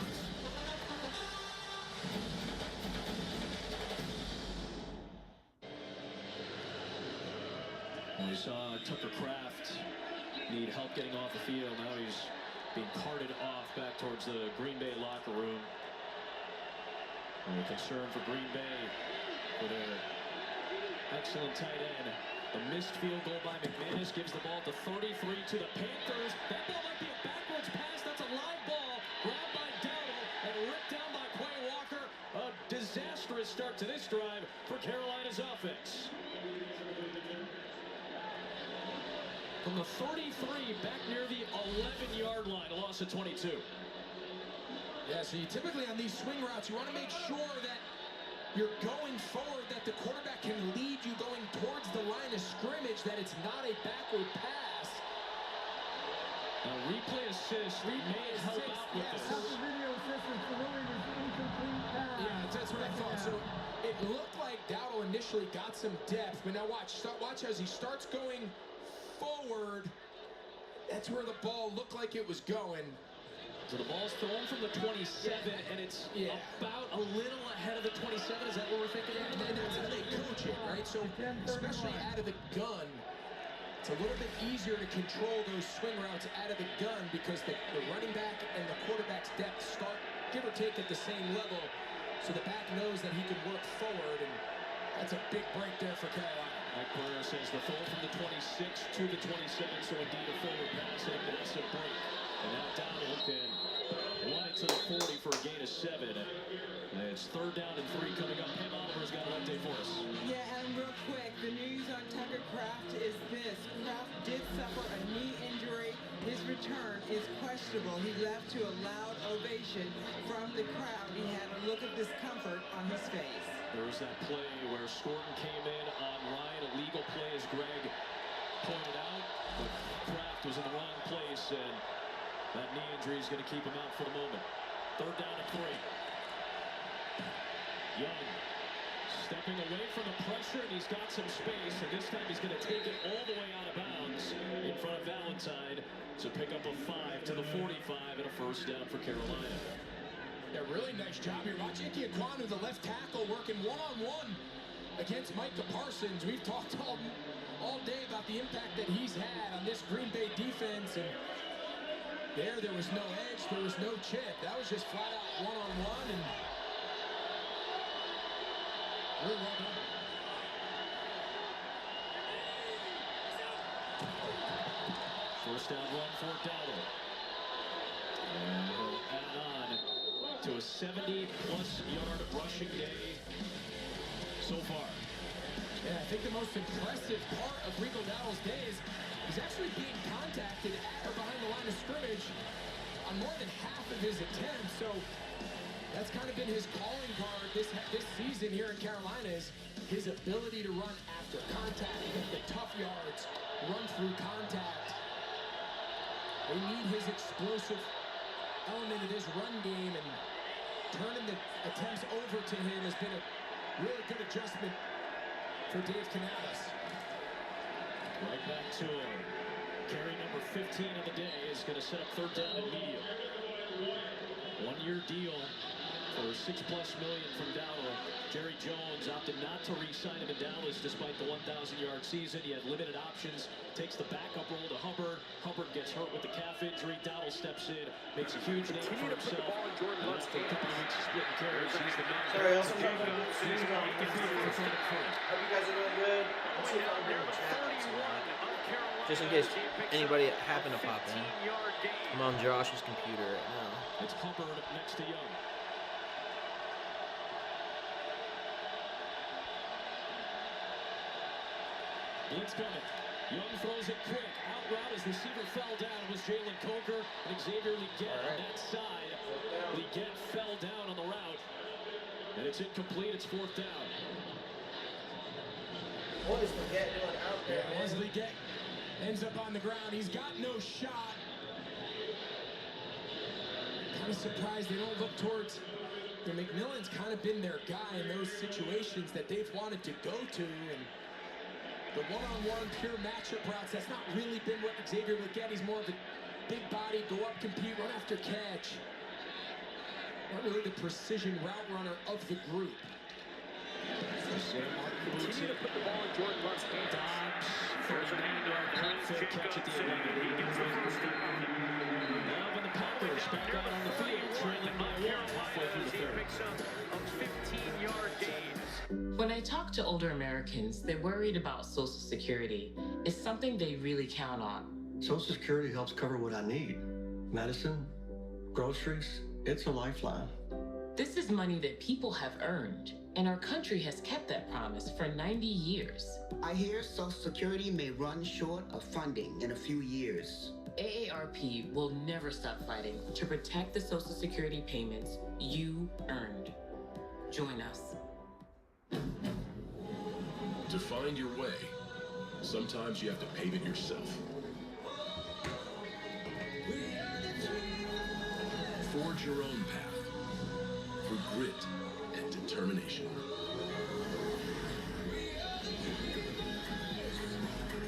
S3: We saw Tucker Kraft need help getting off the field. Now he's being carted off back towards the Green Bay locker room. And a concern for Green Bay for their excellent tight end. The missed field goal by McManus gives the ball to 33 to the Panthers. That ball might be a backwards pass. That's a live ball. Grabbed by Dowdle and ripped down by Quay Walker. A disastrous start to this drive for Carolina's offense. from the 33 back near the 11-yard line, a loss of 22.
S6: Yeah, so you typically on these swing routes, you want to make sure that you're going forward, that the quarterback can lead you going towards the line of scrimmage, that it's not a backward pass.
S3: A replay assist may help out with this.
S6: Yeah, that's what I thought. So it looked like Dowdle initially got some depth, but now watch as he starts going forward. That's where the ball looked like it was going.
S3: So the ball's thrown from the 27, and it's about a little ahead of the 27. Is that what we're thinking?
S6: And that's how they coach it, right? So especially out of the gun, it's a little bit easier to control those swing routes out of the gun because the running back and the quarterback's depth start, give or take, at the same level. So the back knows that he can work forward, and that's a big break there for Carolina.
S3: Mike Pereira says the throw from the 26 to the 27, so indeed a forward pass and a massive break. And now Dowdle can run it to the 40 for a gain of 7. And it's 3rd down and 3 coming up. Pam Oliver's got an update for us.
S1: Yeah, and real quick, the news on Tucker Kraft is this. Kraft did suffer a knee injury. His return is questionable. He left to a loud ovation from the crowd. He had a look of discomfort on his face.
S3: There was that play where Scorton came in on Ryan, a legal play as Greg pointed out. But Kraft was in the wrong place, and that knee injury is going to keep him out for the moment. 3rd down and 3. Young stepping away from the pressure, and he's got some space, and this time he's going to take it all the way out of bounds in front of Valentine to pick up a 5 to the 45 and a 1st down for Carolina.
S6: Yeah, really nice job here. Watch Ike Ekwonu, the left tackle, working one-on-one against Micah Parsons. We've talked all day about the impact that he's had on this Green Bay defense, and there was no edge, there was no chip. That was just flat out one-on-one, and really well done.
S3: First down run for Dowdle. And he'll add on to a 70-plus yard rushing day so far.
S6: Yeah, I think the most impressive part of Rico Dowdle's day is he's actually being contacted at or behind the line of scrimmage on more than half of his attempts. So that's kind of been his calling card this season here in Carolina, is his ability to run after contact, get the tough yards, run through contact. They need his explosive element of his run game, and turning the attempts over to him has been a really good adjustment for Dave Canales.
S3: Right back to him. Carry number 15 of the day is going to set up 3rd down and medium. 1-year deal for $6+ million from Dowdle. Jerry Jones opted not to re-sign him in Dallas despite the 1,000-yard season. He had limited options. Takes the backup role to Hubbard. Hubbard gets hurt with the calf injury. Dowdle steps in, makes a huge name for himself. After a couple of weeks of splitting carries, he's the man.
S13: Sorry, also he's off the field for third and 4. Hope you guys are doing good. Let's see if I'm in the chat. Just in case anybody happened to pop in. I'm on Josh's computer right now.
S3: It's Hubbard next to Young. Blitz coming. Young throws it quick. Out route as receiver fell down. It was Jalen Coker and Xavier Leggett on that side. Leggett fell down on the route. And it's incomplete. It's 4th down.
S13: What is Leggett doing out there, man?
S6: As Leggett ends up on the ground, he's got no shot. Kind of surprised they don't look towards. McMillan's kind of been their guy in those situations that they've wanted to go to, and the one-on-one pure matchup routes, that's not really been what Xavier Leggett. He's more of a big body, go up, compete, run after catch. Not really the precision route runner of the group.
S3: Continue to put the ball in Jordan Luck's hands. Dobbs, 39-yard punt, fair catch at the 11. Love and the Packers back out on the field, trailing by 1 halfway through the 3rd.
S5: Picks up a 15-yard gain.
S2: When I talk to older Americans, they're worried about Social Security. It's something they really count on.
S4: Social Security helps cover what I need. Medicine, groceries, it's a lifeline.
S2: This is money that people have earned. And our country has kept that promise for 90 years.
S7: I hear Social Security may run short of funding in a few years.
S2: AARP will never stop fighting to protect the Social Security payments you earned. Join us.
S9: To find your way, sometimes you have to pave it yourself. Forge your own path through grit and determination.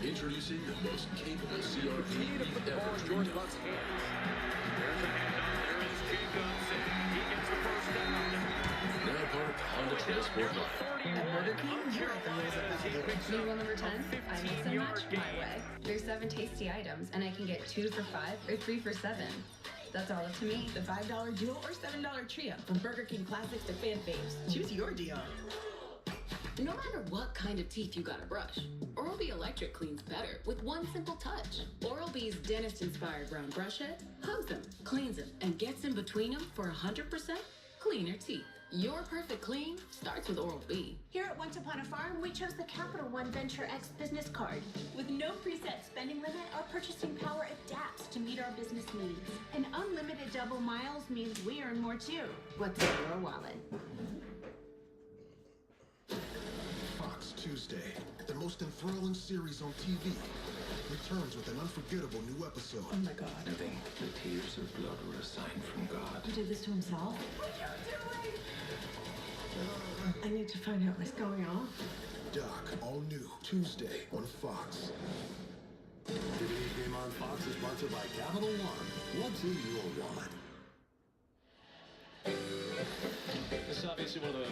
S9: Introducing the most capable CRP we've ever dreamed of. Now part of the Honda Transport Line.
S10: At Burger King, you're at the rules of battle. Need rule number 10? I mix and match my way. There's 7 tasty items, and I can get 2 for $5 or 3 for $7. That's all up to me.
S18: The $5 duo or $7 trio. From Burger King classics to fan faves. Choose your deal.
S8: No matter what kind of teeth you gotta brush, Oral-B Electric cleans better with one simple touch. Oral-B's dentist-inspired brown brush head hugs them, cleans them, and gets in between them for 100% cleaner teeth. Your perfect clean starts with Oral-B.
S12: Here at Once Upon a Farm, we chose the Capital One Venture X business card. With no preset spending limit, our purchasing power adapts to meet our business needs. And unlimited double miles means we earn more too. What's in your wallet?
S11: Fox Tuesday, the most enthralling series on TV, returns with an unforgettable new episode.
S18: Oh my God.
S14: I think the tears of blood were a sign from God.
S18: He did this to himself? I need to find out what's going on.
S11: Doc, all new, Tuesday on Fox.
S19: Today's game on Fox is sponsored by Capital One. What's in your wallet?
S3: This is obviously one of the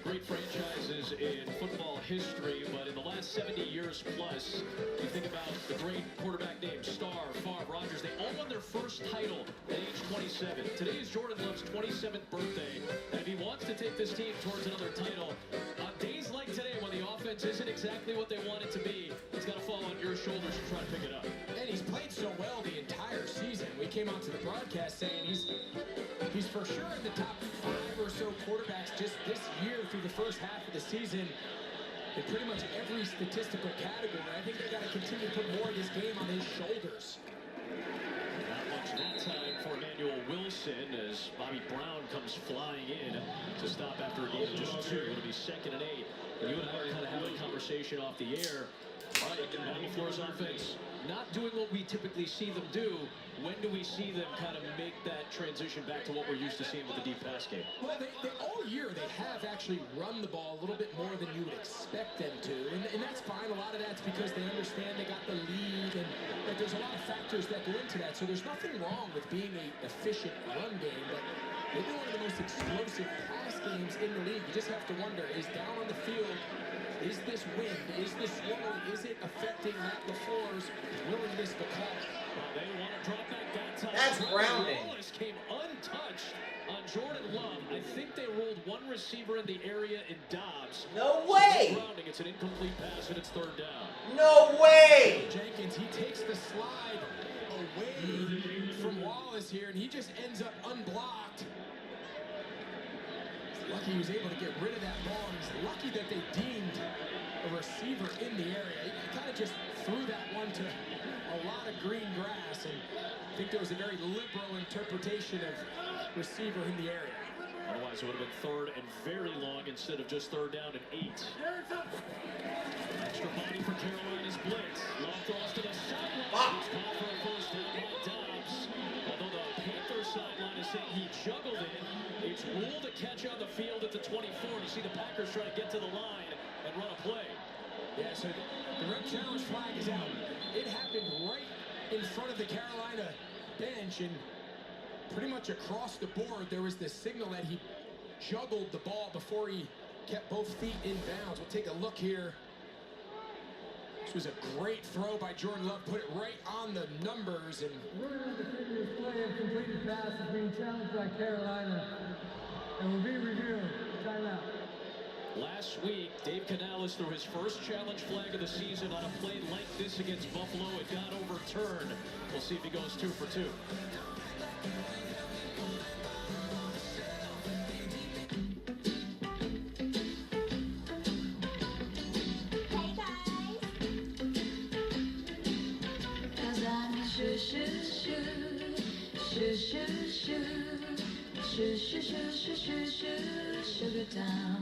S3: great franchises in football history, but in the last 70 years plus, you think about the great quarterback names, Starr, Favre, Rodgers, they all won their first title at age 27. Today is Jordan Love's 27th birthday, and if he wants to take this team towards another title, on days like today when the offense isn't exactly what they want it to be, it's got to fall on your shoulders to try to pick it up.
S6: And he's played so well the entire season. We came out to the broadcast saying he's for sure in the top 5 or so quarterbacks just this year through the first half of the season in pretty much every statistical category. I think they got to continue to put more of this game on his shoulders.
S3: Not much that time for Emmanuel Wilson as Bobby Brown comes flying in to stop after a game of just 2. It'll be 2nd and 8. And you and I are kind of having a conversation off the air. All right, Matt LaFleur's offense not doing what we typically see them do. When do we see them kind of make that transition back to what we're used to seeing with the deep pass game?
S6: Well, they all year they have actually run the ball a little bit more than you would expect them to, and that's fine. A lot of that's because they understand they got the lead, and there's a lot of factors that go into that. So there's nothing wrong with being an efficient run game, but maybe one of the most explosive pass games in the league. You just have to wonder, is down on the field, is this wind, is this swirling, is it affecting Matt LaFleur's willingness to call?
S3: Well, they want to drop back that time.
S13: That's grounding.
S3: Wallace came untouched on Jordan Love. I think they rolled one receiver in the area in Dobbs.
S13: No way!
S3: So grounding. It's an incomplete pass and it's 3rd down.
S13: No way!
S6: Jenkins, he takes the slide away from Wallace here, and he just ends up unblocked. He's lucky he was able to get rid of that ball, and he's lucky that they deemed a receiver in the area. He kind of just threw that one to a lot of green grass, and I think there was a very liberal interpretation of receiver in the area.
S3: Otherwise, it would have been 3rd and very long instead of just 3rd down and 8. Extra body for Carolina's blitz. Love throws to the sideline. It's called for a first down by Dobbs. Although the Panther sideline is saying he juggled it, it's ruled a catch on the field at the 24. You see the Packers trying to get to the line and run a play.
S6: Yeah, so the red challenge flag is out. It happened right in front of the Carolina bench, and pretty much across the board, there was this signal that he juggled the ball before he kept both feet in bounds. We'll take a look here. This was a great throw by Jordan Love, put it right on the numbers. And
S15: Ruling on the previous play of completed pass is being challenged by Carolina and will be reviewed. Timeout.
S3: Last week, Dave Canales threw his first challenge flag of the season on a play like this against Buffalo. It got overturned. We'll see if he goes 2 for 2.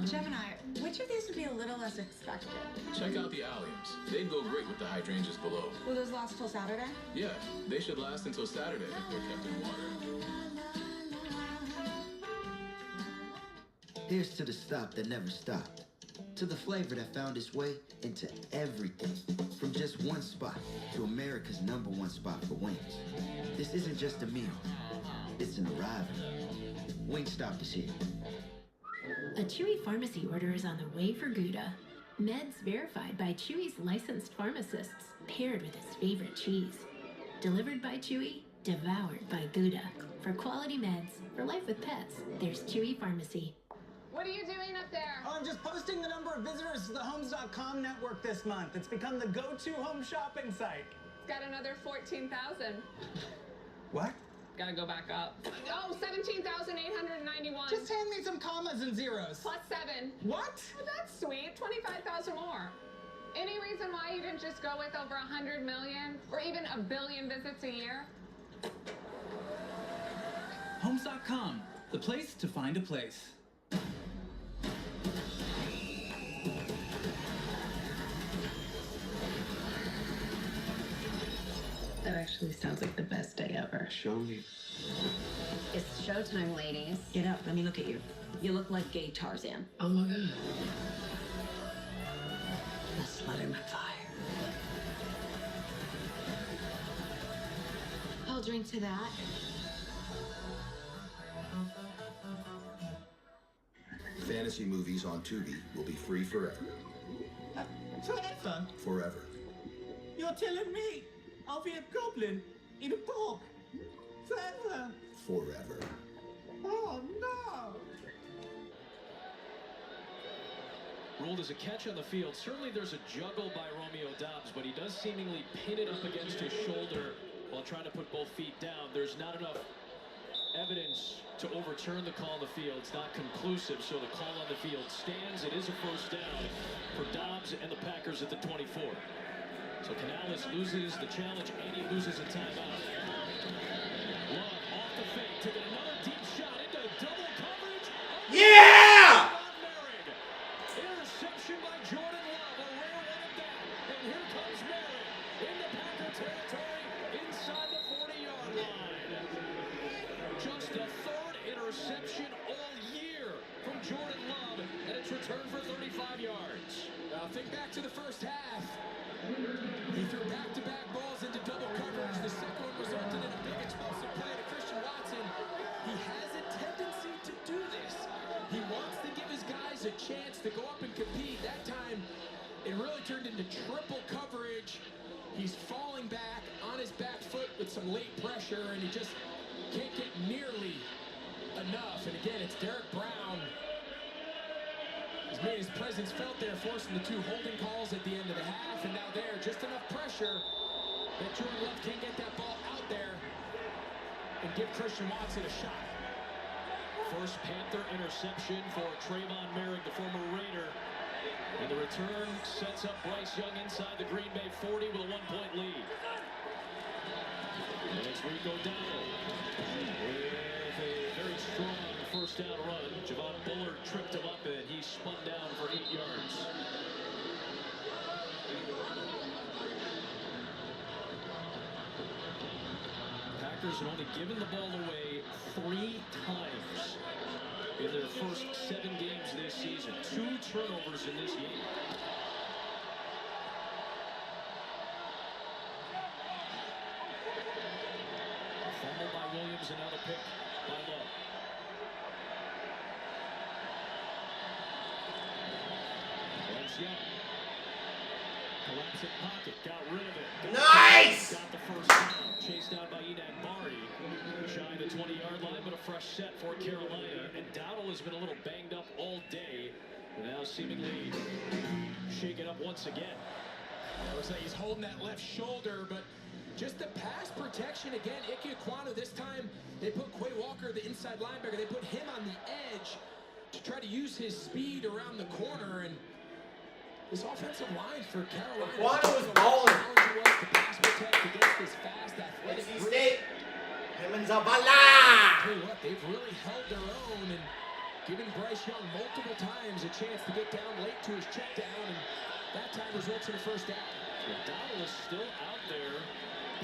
S18: Gemini, which of these would be a little less expected?
S9: Check out the alliums. They'd go great with the hydrangeas below.
S18: Will those last till Saturday?
S9: Yeah, they should last until Saturday if they're kept in water.
S7: Here's to the stop that never stopped. To the flavor that found its way into everything. From just one spot to America's #1 spot for wings. This isn't just a meal. It's an arrival. Wingstop is here.
S8: A Chewy pharmacy order is on the way for Gouda. Meds verified by Chewy's licensed pharmacists, paired with his favorite cheese. Delivered by Chewy, devoured by Gouda. For quality meds, for life with pets, there's Chewy Pharmacy.
S16: What are you doing up there?
S17: Oh, I'm just posting the number of visitors to the Homes.com network this month. It's become the go-to home shopping site.
S16: Got another 14,000.
S17: What?
S16: Gotta go back up. Oh, 17,891.
S17: Just hand me some commas and zeros.
S16: Plus 7.
S17: What?
S16: Oh, that's sweet. 25,000 more. Any reason why you didn't just go with over 100 million or even a billion visits a year?
S17: Homes.com, the place to find a place.
S10: That actually sounds like the best day ever.
S4: Show me.
S10: It's showtime, ladies. Get up, let me look at you. You look like gay Tarzan.
S2: Oh my god.
S10: Let's let him fire. I'll drink to that.
S19: Fantasy movies on Tubi will be free forever.
S17: Forever?
S19: Forever.
S17: You're telling me I'll be a goblin in a pub? Forever?
S19: Forever.
S17: Oh, no!
S3: Ruled as a catch on the field. Certainly there's a juggle by Romeo Doubs, but he does seemingly pin it up against his shoulder while trying to put both feet down. There's not enough evidence to overturn the call on the field. It's not conclusive, so the call on the field stands. It is a first down for Doubs and the Packers at the 24. So Canales loses the challenge and he loses a timeout. Love off the fake to get another deep shot into double coverage.
S13: Yeah!
S3: Interception by Jordan Love, a rare one at that. And here comes Merritt into Packer territory inside the 40-yard line. Just the third interception all year from Jordan Love, and it's returned for 35 yards.
S6: Now think back to the first half. He threw back-to-back balls into double coverage. The second one resulted in a big explosive play to Christian Watson. He has a tendency to do this. He wants to give his guys a chance to go up and compete. That time, it really turned into triple coverage. He's falling back on his back foot with some late pressure, and he just can't get nearly enough. And again, it's Derek Brown. He's made his presence felt there, forcing the 2 holding calls at the end of the half, and now there, just enough pressure that Jordan Love can't get that ball out there and give Christian Watson a shot.
S3: First Panther interception for Trayvon Merrick, the former Raider. And the return sets up Bryce Young inside the Green Bay 40 with a 1-point lead. And it's Rico Dowdle with a very strong first down run. Javon Bullard tripped him up and he spun down for 8 yards. Packers had only given the ball away 3 times in their first 7 games this season. 2 turnovers in this game. A fumble by Williams and now the pick by Love. Bryce Young. Collapsing pocket, got rid of it.
S13: Nice!
S3: Got the first down, chased down by Enak Bari. Shy of the 20-yard line, but a fresh set for Carolina. And Dowdle has been a little banged up all day. Now seemingly shaken up once again.
S6: Looks like he's holding that left shoulder, but just the pass protection again. Ike Ekwonu this time, they put Quay Walker, the inside linebacker, they put him on the edge to try to use his speed around the corner. And this offensive line for Carolina.
S13: Ekwonu was balling.
S6: Challenge was to pass protect against this fast, athletic
S13: Zavala!
S6: Tell you what, they've really held their own and given Bryce Young multiple times a chance to get down late to his check down, and that time results in a first down.
S3: Donald is still out there,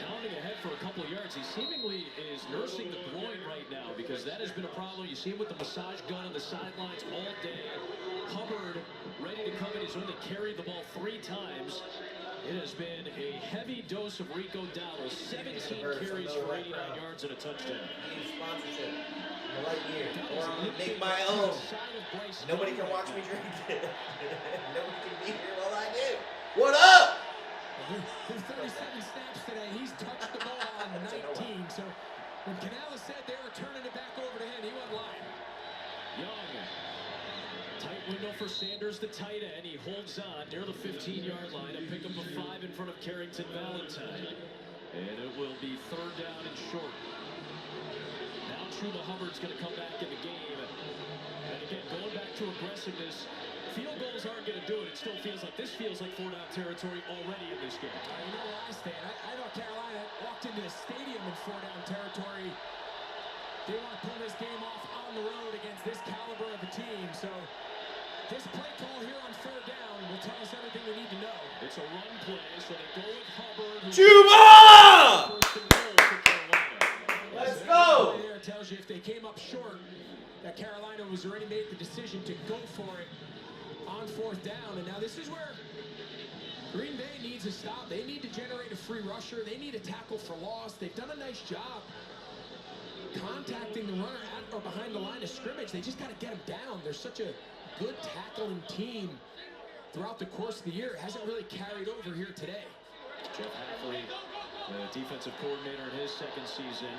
S3: pounding ahead for a couple of yards. He seemingly is nursing the groin right now because that has been a problem. You see him with the massage gun on the sidelines all day. Hubbard ready to come in. He's only carried the ball 3 times. It has been a heavy dose of Rico Dowdle. 17 carries for 89 yards and a touchdown.
S13: Sponsorship. I like you. Or I'm going to make my own. Nobody can watch me drink it. Nobody can be here while I do. What up?
S6: Through 37 snaps today, he's touched the ball on 19. So when Canales said they were turning it back over to him, he wasn't lying.
S3: Young. Tight window for Sanders, the tight end. He holds on near the 15-yard line. A pickup of 5 in front of Carrington Valentine. And it will be 3rd down and short. Now Truba Hubbard's going to come back in the game. And again, going back to aggressiveness. Field goals aren't going to do it. It still feels like this feels like 4-down territory already in this game.
S6: You know where I stand. I thought Carolina walked into the stadium in 4-down territory. They want to pull this game off on the road against this caliber of a team. So this play call here on 3rd down will tell us everything we need to know.
S3: It's a run play, so they go with Hubbard.
S13: Chuba! Let's go!
S6: There tells you if they came up short, that Carolina was already made the decision to go for it on 4th down. And now this is where Green Bay needs a stop. They need to generate a free rusher. They need a tackle for loss. They've done a nice job contacting the runner at or behind the line of scrimmage. They just got to get him down. They're such a good tackling team throughout the course of the year. It hasn't really carried over here today.
S3: Jeff Hafley, the defensive coordinator in his 2nd season,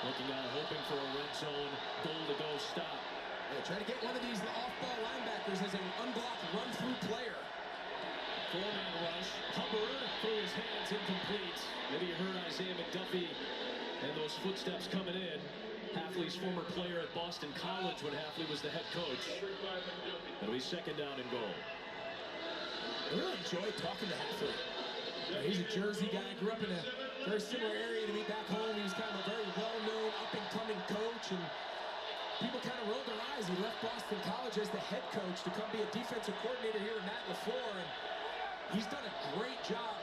S3: looking on, hoping for a red zone goal-to-go stop.
S6: Try to get one of these off-ball linebackers as an unblocked run-through player.
S3: 4-man rush. Hubbard through his hands, incomplete. Maybe you heard Isaiah McDuffie and those footsteps coming in. Hafley's former player at Boston College when Hafley was the head coach. It'll be 2nd down and goal.
S6: I really enjoyed talking to Hafley. He's a Jersey guy, grew up in a very similar area to me back home. He was kind of a very well-known, up-and-coming coach, and people kind of rolled their eyes. He left Boston College as the head coach to come be a defensive coordinator here in Matt LaFleur, and he's done a great job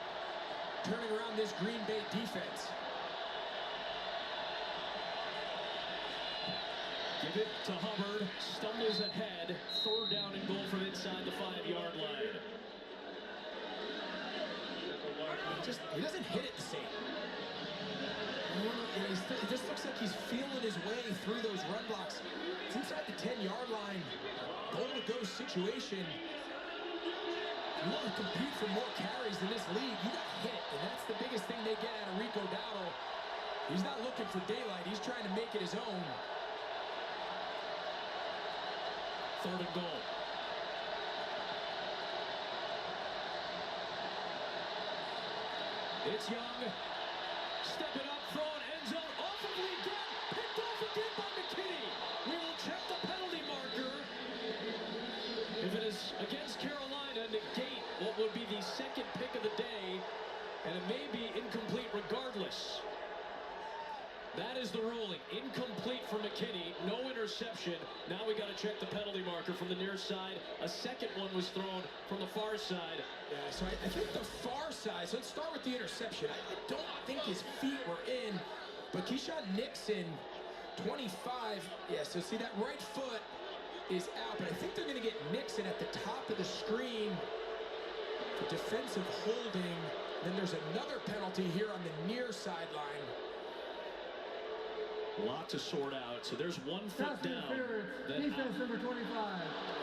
S6: turning around this Green Bay defense.
S3: Give it to Hubbard, stumbles ahead, 3rd down and goal from inside the 5-yard line.
S6: He doesn't hit it the same. It just looks like he's feeling his way through those run blocks. It's inside the 10-yard line. Goal-to-go situation. You want to compete for more carries in this league, you got hit, and that's the biggest thing they get out of Rico Dowdle. He's not looking for daylight. He's trying to make it his own.
S3: 3rd and goal. It's Young. Stepping up front, end zone, off of Lee again. Picked off again by McKinney. We will check the penalty marker. If it is against Carolina, negate what would be the 2nd pick of the day, and it may be incomplete regardless. That is the ruling. Incomplete for McKinney. No interception. Now we got to check the penalty marker from the near side. A 2nd one was thrown from the far side.
S6: Yeah, so I think the far side, so let's start with the interception. I don't think his feet were in, but Keyshawn Nixon, 25. Yeah, so see that right foot is out, but I think they're going to get Nixon at the top of the screen for defensive holding. Then there's another penalty here on the near sideline.
S3: A lot to sort out. So there's 1 foot down.
S15: Defense number 25.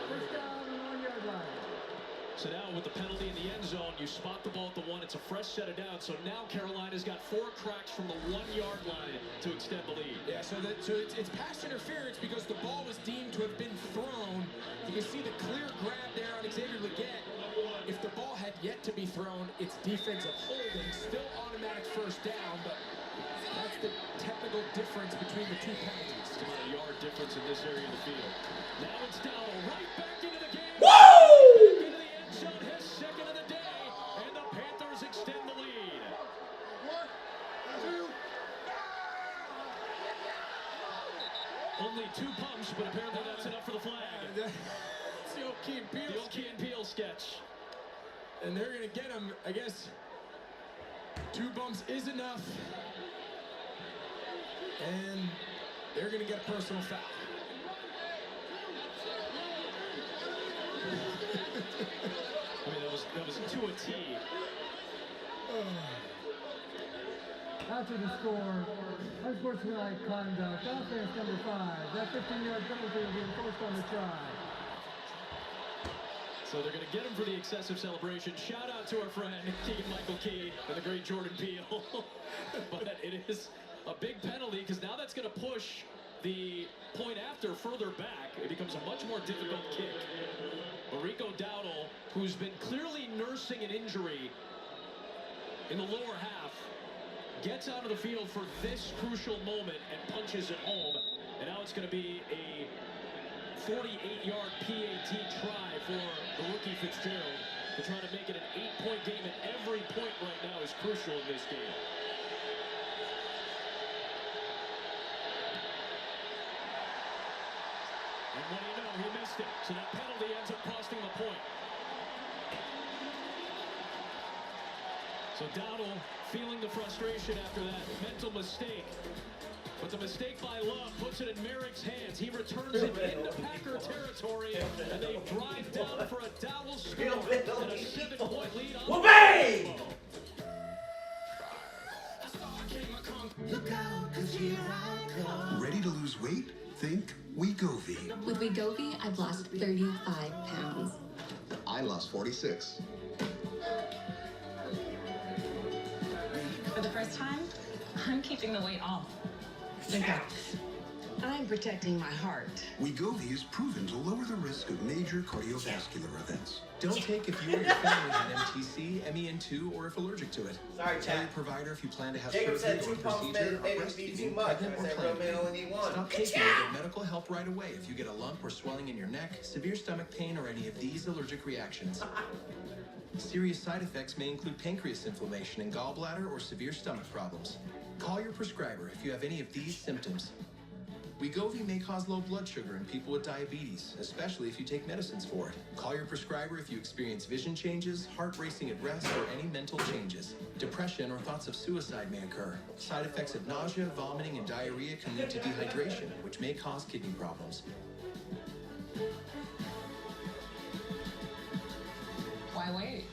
S15: First down on the 1-yard line.
S3: So now with the penalty in the end zone, you spot the ball at the 1. It's a fresh set of downs. So now Carolina's got 4 cracks from the 1-yard line to extend the lead.
S6: Yeah, so it's pass interference because the ball was deemed to have been thrown. You can see the clear grab there on Xavier Legette. If the ball had yet to be thrown, it's defensive holding. Still automatic first down, but that's the technical difference between the 2 penalties.
S3: It's about a yard difference in this area of the field. Now it's down right back into the game.
S13: Woo!
S3: Into the end zone, his 2nd of the day, and the Panthers extend the lead.
S15: 1, 2.
S3: Only 2 pumps, but apparently that's enough for the flag.
S6: It's the old Key and Peele.
S3: The old Key and Peele sketch.
S6: And they're going to get him, I guess. 2 bumps is enough. And they're going to get a personal foul.
S3: I mean, that was to a T.
S15: After the score, unsportsmanlike conduct, offense number 5. That 15-yard penalty will be enforced on the try.
S3: So they're going to get him for the excessive celebration. Shout out to our friend Keegan-Michael Key and the great Jordan Peele. But it is a big penalty because now that's going to push the point after further back. It becomes a much more difficult kick. Rico Dowdle, who's been clearly nursing an injury in the lower half, gets out of the field for this crucial moment and punches it home. And now it's going to be a 48-yard PAT try for the rookie Fitzgerald to try to make it an 8-point game, and every point right now is crucial in this game. And what do you know, he missed it. So that penalty ends up costing the point. So Dowdle feeling the frustration after that mental mistake. But the mistake by Love puts it in Merrick's hands. He returns it into Packer territory, and they drive down for a Dowdle score and a 7-point lead on the
S19: Look out, 'cause here I come.
S20: Ready to lose weight? Think Wegovy.
S21: With Wegovy, I've lost 35 pounds.
S20: I lost 46.
S18: For the first time, I'm keeping the weight off.
S22: I'm protecting my heart.
S20: Wegovy is proven to lower the risk of major cardiovascular events.
S24: Don't take if you or your family have MTC, MEN2, or if allergic to it.
S13: Sorry,
S24: Tell
S13: chat.
S24: your provider if you plan to have
S13: Jacob said
S24: surgery
S13: 2
S24: or
S13: pumps
S24: procedure,
S13: may
S24: or
S13: be too
S24: breastfeeding,
S13: much.
S24: pregnant,
S13: I
S24: or
S13: said real
S24: planning.
S13: men only need 1.
S24: Stop taking it and get medical help right away if you get a lump or swelling in your neck, severe stomach pain, or any of these allergic reactions. Serious side effects may include pancreas inflammation and gallbladder or severe stomach problems. Call your prescriber if you have any of these symptoms. Wegovy may cause low blood sugar in people with diabetes, especially if you take medicines for it. Call your prescriber if you experience vision changes, heart racing at rest, or any mental changes. Depression or thoughts of suicide may occur. Side effects of nausea, vomiting, and diarrhea can lead to dehydration, which may cause kidney problems.
S16: Why wait?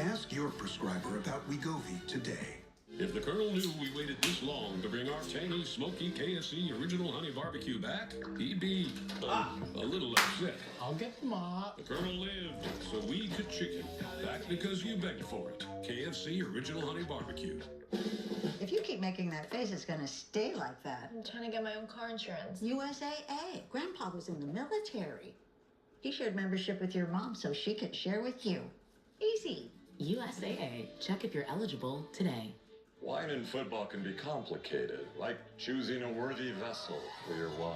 S20: Ask your prescriber about Wegovy today.
S9: If the Colonel knew we waited this long to bring our tangy, smoky KFC Original Honey Barbecue back, he'd be a little upset.
S6: I'll get them up.
S9: The Colonel lived so we could chicken. Back because you begged for it. KFC Original Honey Barbecue.
S23: If you keep making that face, it's gonna stay like that.
S10: I'm trying to get my own car insurance.
S23: USAA. Grandpa was in the military. He shared membership with your mom so she could share with you. Easy.
S2: USAA. Check if you're eligible today.
S25: Wine and football can be complicated, like choosing a worthy vessel for your wine.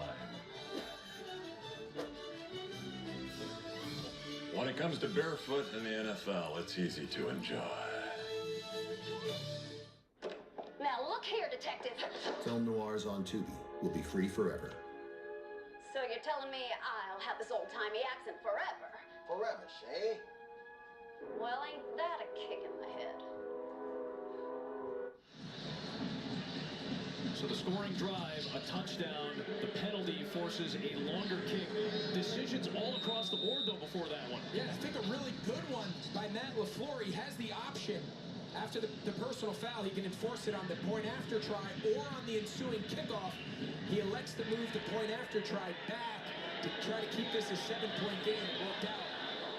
S25: When it comes to barefoot in the NFL, it's easy to enjoy.
S26: Now look here, detective.
S24: Film noirs on Tubi will be free forever.
S26: So you're telling me I'll have this old-timey accent forever?
S27: Forever, Shay.
S26: Well, ain't that a kick in the head?
S3: So the scoring drive, a touchdown. The penalty forces a longer kick. Decisions all across the board, though, before that one.
S6: Yeah, I think a really good one by Matt LaFleur. He has the option. After the personal foul, he can enforce it on the point-after try or on the ensuing kickoff. He elects to move the point-after try back to try to keep this a 7-point game. It worked out.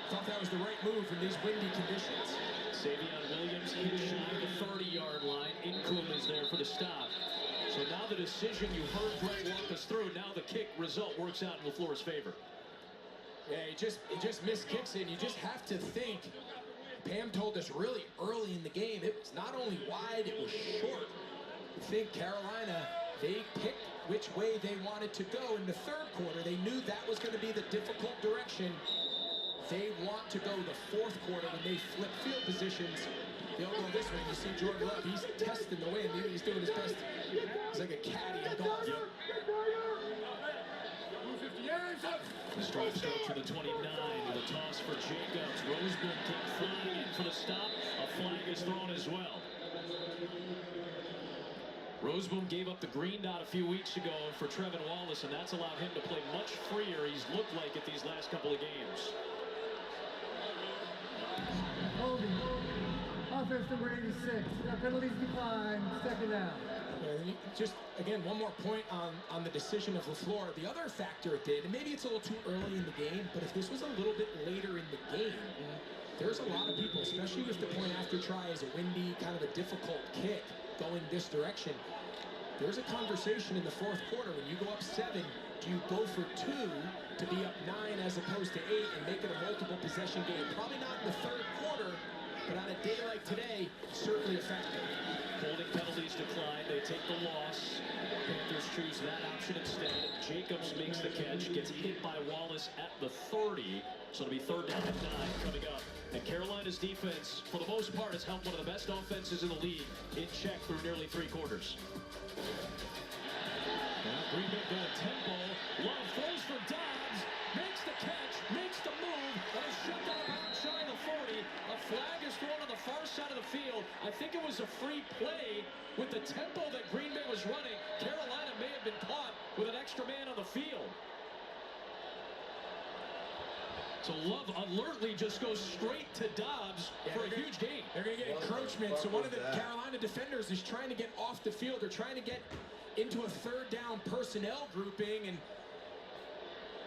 S6: Thought that was the right move in these windy conditions.
S3: Savion Williams is shy of the 30-yard line. Incoom is there for the stop. So now the decision you heard Brett walk us through, now the kick result works out in LaFleur's favor.
S6: Yeah, he just missed kicks in. You just have to think. Pam told us really early in the game, it was not only wide, it was short. You think Carolina, they picked which way they wanted to go in the third quarter. They knew that was going to be the difficult direction. They want to go the fourth quarter when they flip field positions They'll go this way. You see Jordan Love, he's testing the wind. He's doing his best. He's like a caddy in golf.
S3: The strike start to the 29 with a toss for Jacobs. Roseboom came flying in for the stop. A flag is thrown as well. Roseboom gave up the green dot a few weeks ago for Trevin Wallace, and that's allowed him to play much freer. He's looked like it these last couple of games.
S15: Holding. Offense number 86. Penalties decline. Second down.
S6: Just, again, one more point on the decision of LaFleur. The other factor it did, and maybe it's a little too early in the game, but if this was a little bit later in the game, there's a lot of people, especially if the point after try is a windy, kind of a difficult kick going this direction. There's a conversation in the fourth quarter. When you go up 7, do you go for 2 to be up 9 as opposed to 8 and make it a multiple possession game? Probably not in the third quarter, but on a day like today, certainly effective.
S3: Holding penalties decline. They take the loss. Panthers choose that option instead. Jacobs makes the catch, gets hit by Wallace at the 30. So it'll be third down and 9 coming up. And Carolina's defense, for the most part, has held one of the best offenses in the league in check through nearly 3 quarters. Now Green Bay going tempo. Love throws for Dobbs. Makes the catch. Makes the move. And is shut down about shy of the 40. A flag is thrown on the far side of the field. I think it was a free play with the tempo that Green Bay was running. Carolina may have been caught with an extra man on the field. So Love alertly just goes straight to Dobbs for a huge gain.
S6: They're going to get encroachment. So one of the Carolina defenders is trying to get off the field. They're trying to get into a third down personnel grouping, and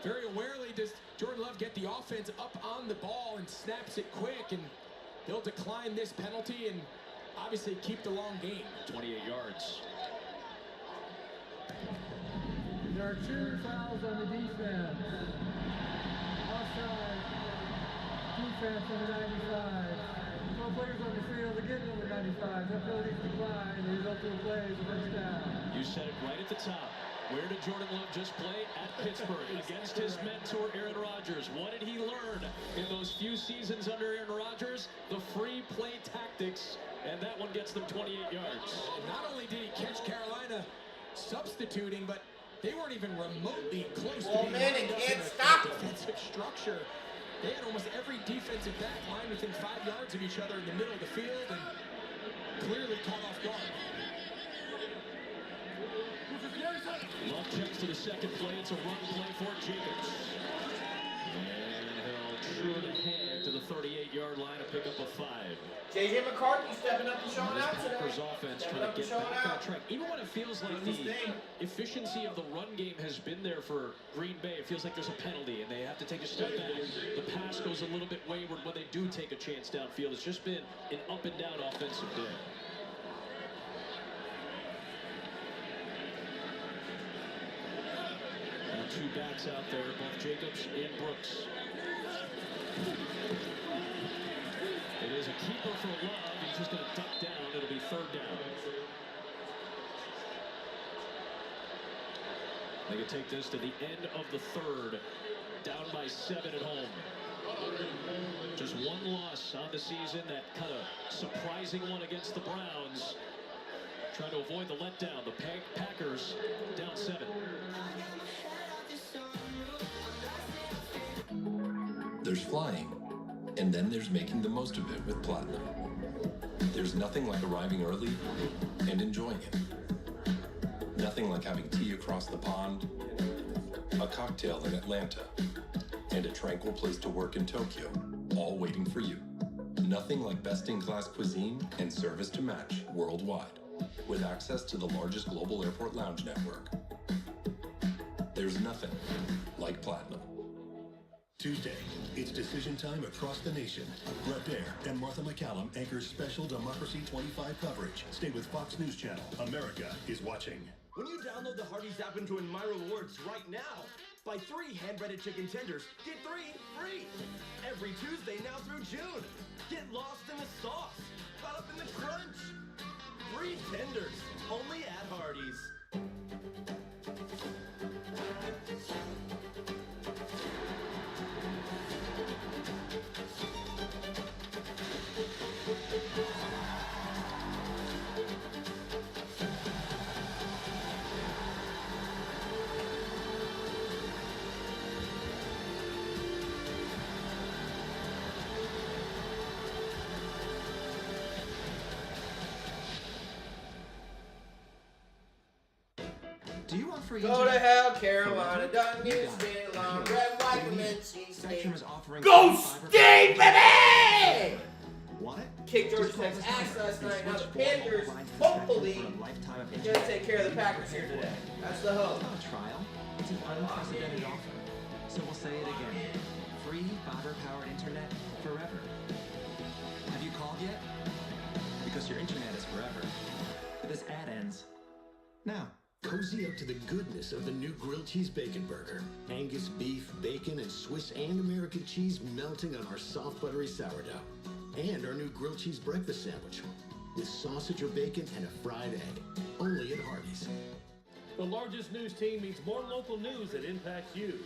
S6: very awarely does Jordan Love get the offense up on the ball and snaps it quick, and they'll decline this penalty and obviously keep the long game.
S3: 28 yards.
S15: There are 2 fouls on the defense. Offside. Defense number 95. 12 players on the field again, number 95. That penalty decline. The result of the play is a first down.
S3: You said it right at the top. Where did Jordan Love just play? At Pittsburgh against his mentor, Aaron Rodgers. What did he learn in those few seasons under Aaron Rodgers? The free play tactics, and that one gets them 28 yards.
S6: And not only did he catch Carolina substituting, but they weren't even remotely close to being lined up in a defensive structure. They had almost every defensive back line within 5 yards of each other in the middle of the field, and clearly caught off guard.
S3: Love checks to the second play. It's a run play for Jacobs. And he'll turn ahead to the 38-yard line to pick up a 5.
S13: J.J. McCarthy stepping up and showing out today.
S3: Packers offense trying to get back on track. Even when it feels like the efficiency of the run game has been there for Green Bay, it feels like there's a penalty and they have to take a step back. The pass goes a little bit wayward when they do take a chance downfield. It's just been an up and down offensive day. Now 2 backs out there, both Jacobs and Brooks. It is a keeper for Love. He's just going to duck down. It'll be third down. They can take this to the end of the third. Down by 7 at home. Just 1 loss on the season. That kind of surprising one against the Browns. Trying to avoid the letdown. The Packers down 7.
S1: There's flying, and then there's making the most of it with Platinum. There's nothing like arriving early and enjoying it. Nothing like having tea across the pond, a cocktail in Atlanta, and a tranquil place to work in Tokyo, all waiting for you. Nothing like best-in-class cuisine and service to match worldwide, with access to the largest global airport lounge network. There's nothing like Platinum.
S19: Tuesday, it's decision time across the nation. Brett Baer and Martha McCallum anchor special Democracy 25 coverage. Stay with Fox News Channel. America is watching.
S5: When you download the Hardee's app into My Rewards right now, buy 3 hand-breaded chicken tenders, get 3 free. Every Tuesday now through June. Get lost in the sauce, caught up in the crunch. Free tenders, only at Hardee's.
S7: Do you want free
S13: Go to
S7: internet?
S13: hell, Carolina. Done
S7: You
S13: get
S7: got it.
S13: spit long.
S7: Here,
S13: Red, white,
S7: what do you
S13: mint,
S7: need?
S13: cheese,
S7: Spectrum
S13: steak.
S7: is offering
S13: Go
S7: fiber
S13: Sting,
S7: broadband.
S13: baby!
S7: Want it?
S13: Kick Georgia
S7: Just call
S13: Tech's
S7: this
S13: ass
S7: number
S13: last
S7: and
S13: night. Now the
S7: switch for
S13: Panthers,
S7: mobile line to
S13: hopefully,
S7: Spectrum for a lifetime of
S13: gonna
S7: internet.
S13: take care of the Packers here today. That's the hope.
S7: It's not a trial. It's an unprecedented offer. So we'll say it again. Free fiber-powered internet forever. Have you called yet? Because your internet is forever. But this ad ends now.
S19: Cozy up to the goodness of the new grilled cheese bacon burger. Angus beef, bacon, and Swiss and American cheese melting on our soft buttery sourdough. And our new grilled cheese breakfast sandwich with sausage or bacon and a fried egg. Only at Hardee's.
S8: The largest news team means more local news that impacts you.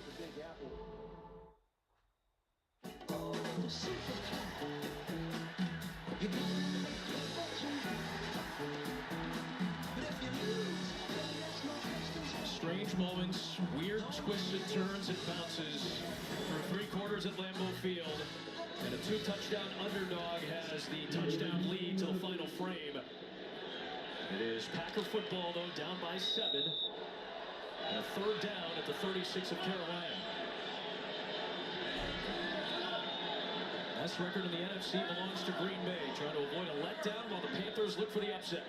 S3: Strange moments, weird twists and turns and bounces for 3 quarters at Lambeau Field. And a 2-touchdown underdog has the touchdown lead to the final frame. It is Packer football, though, down by 7. And a 3rd down at the 36 of Carolina. Best record in the NFC belongs to Green Bay, trying to avoid a letdown while the Panthers look for the upset.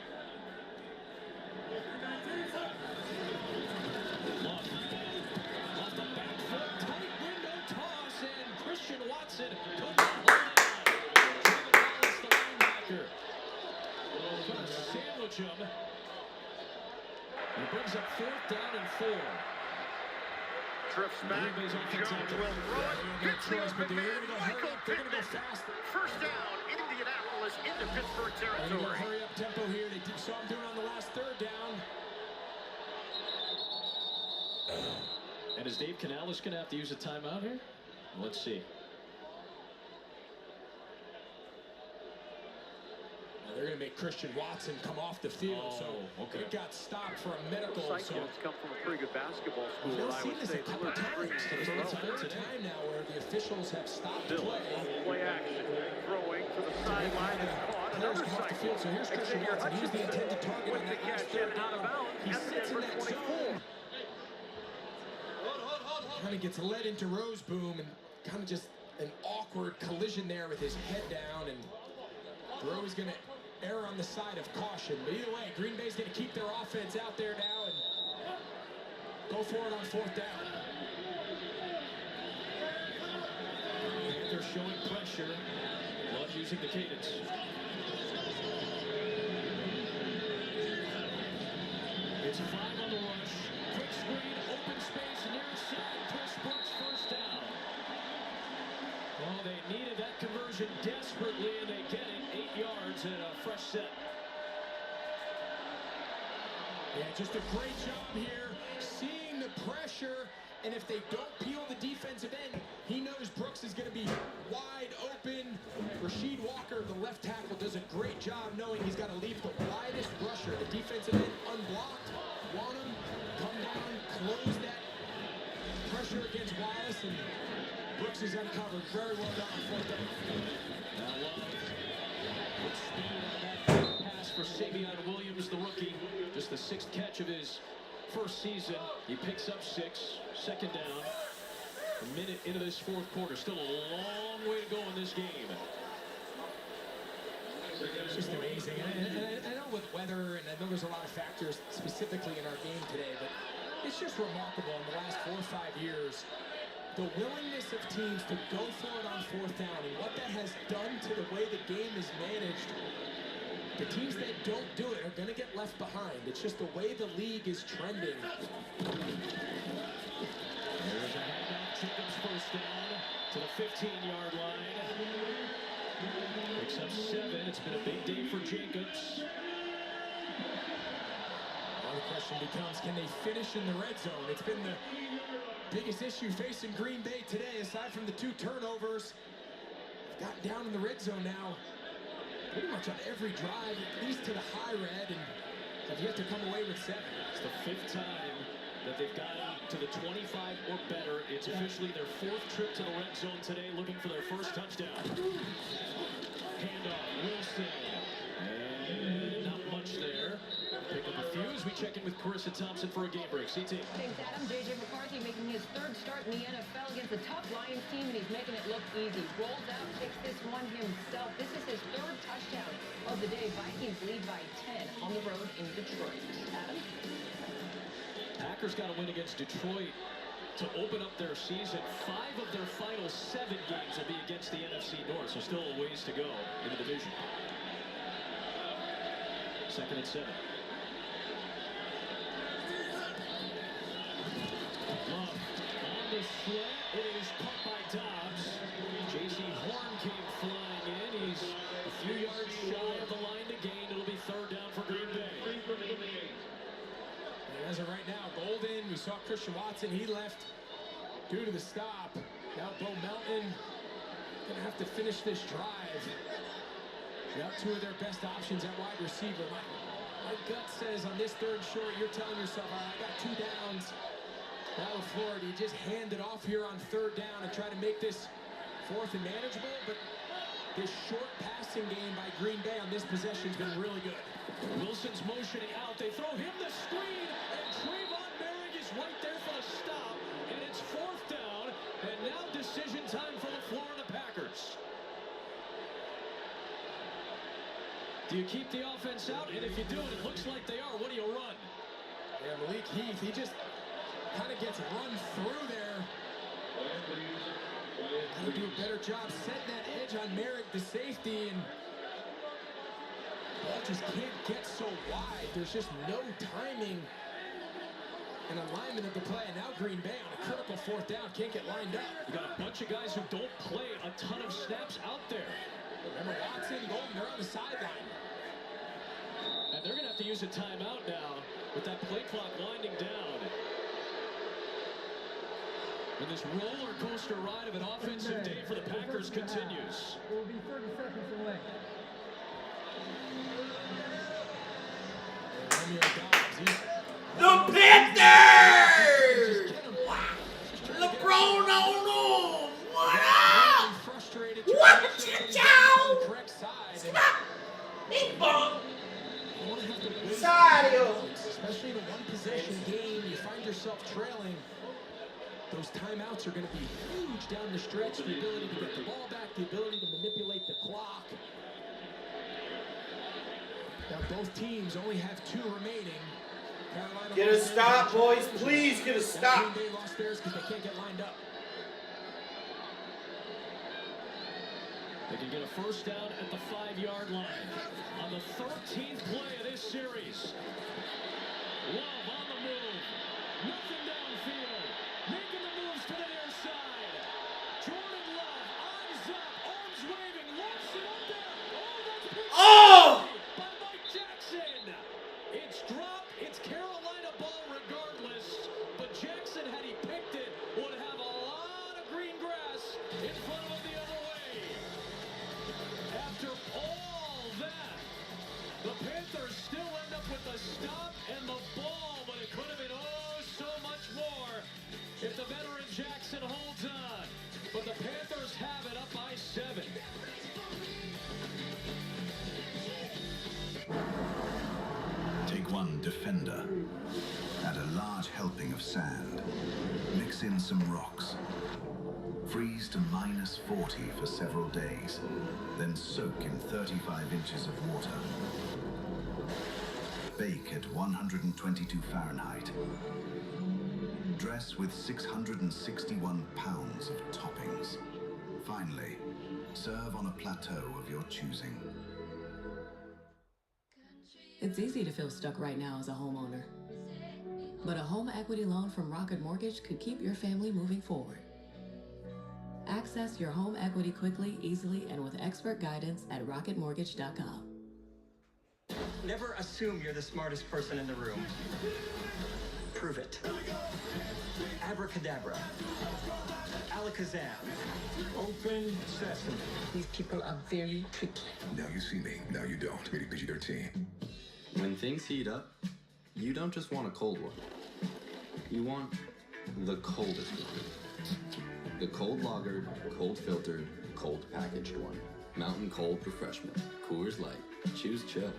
S3: Off the back foot, tight window toss, and Christian Watson could not hold on. David Wallace, the linebacker, trying to sandwich him. He brings up 4th down and 4.
S11: Drifts back. Jones will throw it. Hits the open man. Michael Pittman. First down, Indianapolis into Pittsburgh territory.
S6: Hurry up tempo here. They saw him doing on the last 3rd down.
S3: And is Dave Canales going to have to use a timeout here? Let's see.
S6: They're going to make Christian Watson come off the field, so it got stopped for a medical.
S11: So come from a pretty good basketball school.
S6: We've
S11: I
S6: seen
S11: would
S6: this
S11: say
S6: a couple times. It's the 3rd time now where the officials have stopped play.
S11: Play action, throwing to the sideline is caught. Another side.
S6: So here's Christian Watson. He's the intended target on that last 3rd down. He sits in that zone. Kind of gets led into Rose Boom and kind of just an awkward collision there with his head down, and Rose going to err on the side of caution. But either way, Green Bay's going to keep their offense out there now and go for it on 4th down.
S3: Panthers showing pressure. Love using the cadence. It's 5 on the rush. Quick screen, open space, near side. Chris Brooks, 1st down. Well, they needed that conversion desperately, and they get it. 8 yards and a fresh set.
S6: Yeah, just a great job here, seeing the pressure, and if they don't peel the defensive end, he knows Brooks is going to be wide open. Rasheed Walker, the left tackle, does a great job knowing he's got to leave the widest rusher, the defensive end, unblocked. Want him, come down, close that pressure against Wallace, and Brooks is uncovered. Very well done on 4th down.
S3: Now Love with speed on that pass for Savion Williams, the rookie. Just the 6th catch of his 1st season. He picks up 6. 2nd down. A minute into this 4th quarter. Still a long way to go in this game.
S6: It's just amazing. And I know with weather, and I know there's a lot of factors specifically in our game today, but it's just remarkable in the last 4 or 5 years, the willingness of teams to go for it on 4th down and what that has done to the way the game is managed. The teams that don't do it are going to get left behind. It's just the way the league is trending.
S3: There's a handoff. Jacobs 1st down to the 15-yard line. Picks up 7. It's been a big day for Jacobs.
S6: Well, the question becomes, can they finish in the red zone? It's been the biggest issue facing Green Bay today, aside from the 2 turnovers. They've gotten down in the red zone now, pretty much on every drive, at least to the high red, and have yet to come away with 7.
S3: It's the 5th time that they've gotten to the 25 or better. It's officially their 4th trip to the red zone today, looking for their 1st touchdown. Handoff, Wilson. And not much there. Pick up a few as we check in with Carissa Thompson for a game break. CT.
S4: Thanks, Adam. J.J. McCarthy making his third start in the NFL against a tough Lions team, and he's making it look easy. Rolls out, takes this one himself. This is his third touchdown of the day. Vikings lead by 10 on the road in Detroit. Adam?
S3: Packers got a win against Detroit to open up their season. 5 of their final 7 games will be against the NFC North, so still a ways to go in the division. 2nd and 7. Love on the slant. It is caught by Dobbs. J.C. Horn came flying in. He's a few yards shy of the line to gain. It'll be 3rd down for Green Bay.
S6: As of right now, Golden, we saw Christian Watson, he left due to the stop. Now Bo Melton gonna have to finish this drive. Without 2 of their best options at wide receiver. My gut says on this 3rd short, you're telling yourself, all right, I got 2 downs. Now Florida, you just hand it off here on 3rd down and try to make this 4th and manageable, but this short passing game by Green Bay on this possession has been really good.
S3: Wilson's motioning out. They throw him the screen, and Trayvon Merrick is right there for the stop, and it's 4th down, and now decision time for the Florida Packers. Do you keep the offense out? And if you do, and it looks like they are, what do you run?
S6: Yeah, Malik Heath, he just kind of gets run through there. Got to do a better job setting that edge on Merrick, the safety, and ball just can't get so wide. There's just no timing and alignment of the play. And now Green Bay on a critical 4th down can't get lined up.
S3: You got a bunch of guys who don't play a ton of snaps out there.
S6: Remember Watson, Golden, they're on the sideline.
S3: And they're going to have to use a timeout now with that play clock winding down. And this roller coaster ride of an offensive day for the Packers continues.
S15: It will be 30 seconds away.
S13: The Panthers! LeBron on them! What up? What you do? Stop! Big bong!
S6: Especially in a 1-possession game, you find yourself trailing. Those timeouts are going to be huge down the stretch. The ability to get the ball back, the ability to manipulate the clock. Now both teams only have 2 remaining. Carolina
S13: get a stop, boys. Please get a stop.
S6: Green Bay lost theirs because they can't get lined up.
S3: They can get a 1st down at the 5-yard line. On the 13th play of this series. Love on the move. Nothing downfield. Making the moves to the near side. Jordan Love, eyes up, arms waving, lofts it up there. Oh, that's by Mike Jackson. It's dropped. It's Carolina ball regardless. But Jackson, had he picked it, would have a lot of green grass in front of him the other way. After all that, the Panthers still end up with the stop and the ball, but it could have been oh so much more if the veteran Jackson holds on. But the Panthers have it up by 7.
S20: Take 1 defender. Add a large helping of sand. Mix in some rocks. Freeze to -40 for several days. Then soak in 35 inches of water. Bake at 122 Fahrenheit. Dress with 661 pounds of toppings. Finally, serve on a plateau of your choosing.
S12: It's easy to feel stuck right now as a homeowner. But a home equity loan from Rocket Mortgage could keep your family moving forward. Access your home equity quickly, easily, and with expert guidance at rocketmortgage.com.
S7: Never assume you're the smartest person in the room. Prove it. Abracadabra. Alakazam. Open sesame.
S18: These people are very tricky.
S9: Now you see me, now you don't. Rated PG-13.
S14: When things heat up, you don't just want a cold one. You want the coldest one. The cold lagered, cold filtered, cold packaged one. Mountain Cold Refreshment. Coors Light. Choose chill.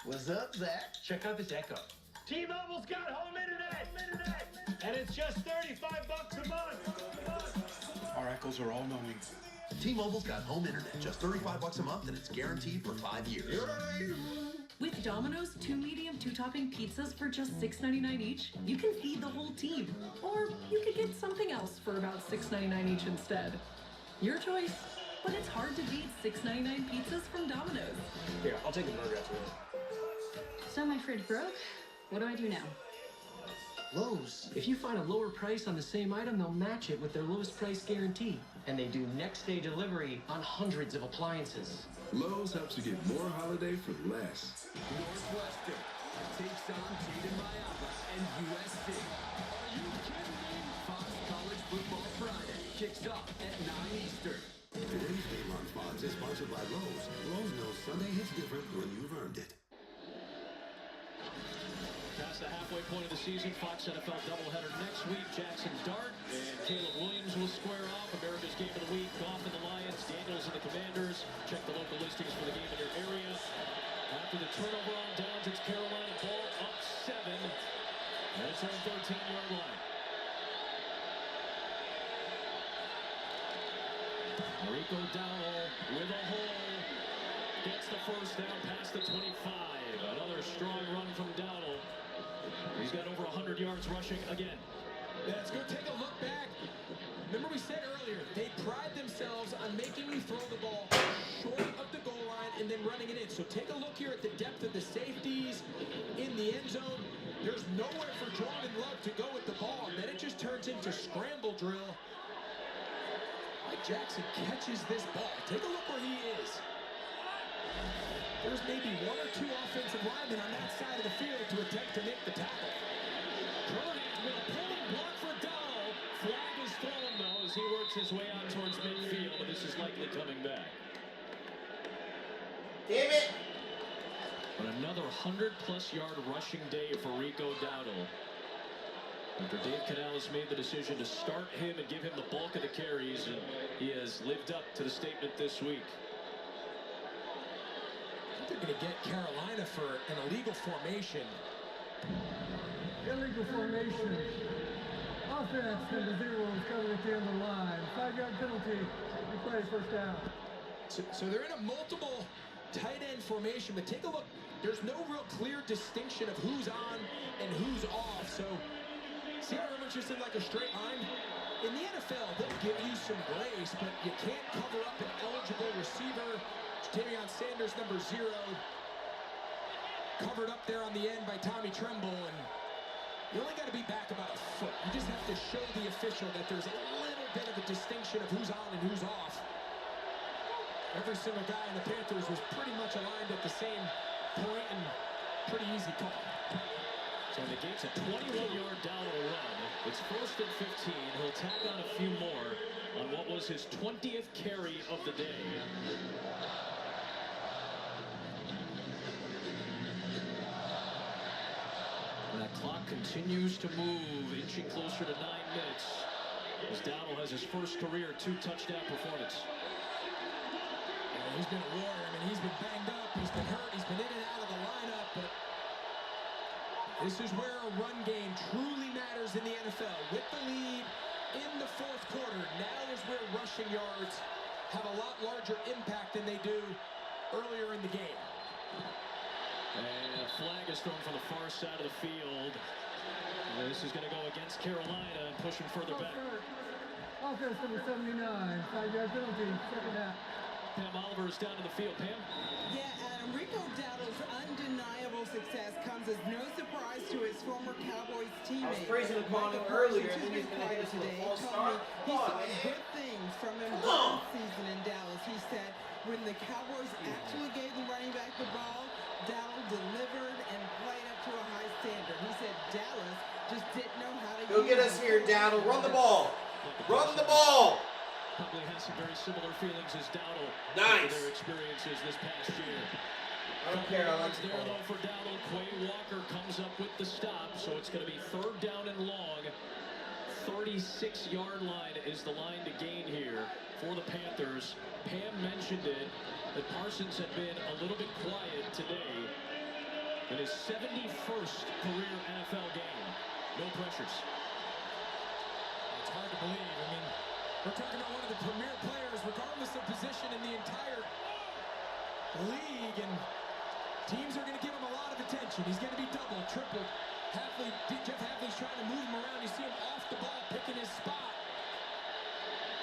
S7: What's up, Zach? Check out this Echo.
S8: T-Mobile's got home internet. And it's just $35 a month.
S10: Our echoes are all knowing.
S16: T-Mobile's got home internet, just $35 a month, and it's guaranteed for 5 years.
S18: With Domino's 2 medium, 2 topping pizzas for just $6.99 each, you can feed the whole team. Or you could get something else for about $6.99 each instead. Your choice, but it's hard to beat $6.99 pizzas from Domino's.
S13: Here, I'll take the burger after that.
S26: So my fridge broke. What do I do now?
S7: Lowe's. If you find a lower price on the same item, they'll match it with their lowest price guarantee. And they do next day delivery on hundreds of appliances.
S9: Lowe's helps you get more holiday for less.
S17: Northwestern takes on Tatum Mayaba and USC. Are you kidding me? Fox College Football Friday kicks off at 9 Eastern.
S19: Today's Game on Fox is sponsored by Lowe's. Lowe's knows Sunday hits different when you've earned it.
S3: Past the halfway point of the season, Fox NFL doubleheader next week. Jackson Dart and Caleb Williams will square off. America's Game of the Week, Goff and the Lions, Daniels and the Commanders. Check the local listings for the game in your area. After the turnover on downs, it's Carolina ball up 7. And it's on 13-yard line. Rico Dowell with a hole. Gets the first down past the 25. Another strong run from Dowell. He's got over 100 yards rushing again.
S6: Let's go take a look back. Remember we said earlier, they pride themselves on making you throw the ball short of the goal line and then running it in. So take a look here at the depth of the safeties in the end zone. There's nowhere for Jordan Love to go with the ball. And then it just turns into scramble drill. Mike Jackson catches this ball. Take a look where he is. There's maybe 1 or 2 offensive linemen on that side of the field to attempt to make the tackle.
S3: Jordan with a pulling block for Dowell. Flag is thrown, though, as he works his way out towards midfield, but this is likely coming back.
S13: Damn it!
S3: But another 100-plus yard rushing day for Rico Dowdle. After Dave Canales made the decision to start him and give him the bulk of the carries, and he has lived up to the statement this week.
S6: They're going to get Carolina for an illegal formation.
S15: Illegal formation. Offense, number 0 is covered at the end of the line. 5-yard penalty. You play first down.
S6: So they're in a multiple tight end formation, but take a look. There's no real clear distinction of who's on and who's off. So see how everyone's just in like a straight line? In the NFL, they'll give you some grace, but you can't cover up an eligible receiver. Ja'Tavion Sanders, number 0, covered up there on the end by Tommy Tremble, and you only got to be back about a foot. You just have to show the official that there's a little bit of a distinction of who's on and who's off. Every single guy in the Panthers was pretty much aligned at the same point, and pretty easy call.
S3: So he negates a 21-yard Dowdle run. It's 1st and 15. He'll tack on a few more on what was his 20th carry of the day. And that clock continues to move, inching closer to 9 minutes, as Dowdle has his first career 2-touchdown performance.
S6: Yeah, he's been a warrior. I mean, he's been banged up, he's been hurt, he's been in and out of the lineup, but this is where a run game truly matters in the NFL. With the lead in the 4th quarter, now is where rushing yards have a lot larger impact than they do earlier in the game.
S3: And a flag is thrown from the far side of the field. This is going to go against Carolina and push him further back.
S15: Offense number 79, 5-yard penalty, second half.
S3: Pam Oliver is down to the field. Pam?
S21: Yeah, Adam, Rico Dowdle's undeniable success comes as no surprise to his former Cowboys teammate.
S13: I was praising him on him earlier, and then he's going to hit us with a false start.
S21: He saw good things from him last season in Dallas. He said when the Cowboys actually gave the running back the ball, Dowdle delivered and played up to a high standard. He said Dallas just didn't know how to
S13: Go get us here, Dowdle. Run the ball. Run the ball.
S3: Probably has some very similar feelings as Dowdle.
S13: Nice.
S3: Their experiences this past year.
S13: I don't care. I like the
S3: there
S13: ball.
S3: though for Dowdle. Quay Walker comes up with the stop, so it's going to be 3rd down and long. 36-yard line is the line to gain here for the Panthers. Pam mentioned it, that Parsons had been a little bit quiet today. in his 71st career NFL game. No pressures.
S6: It's hard to believe. I mean, we're talking about one of the premier players, regardless of position in the entire league, and teams are going to give him a lot of attention. He's going to be doubled, tripled. Jeff Hafley's trying to move him around. You see him off the ball, picking his spot.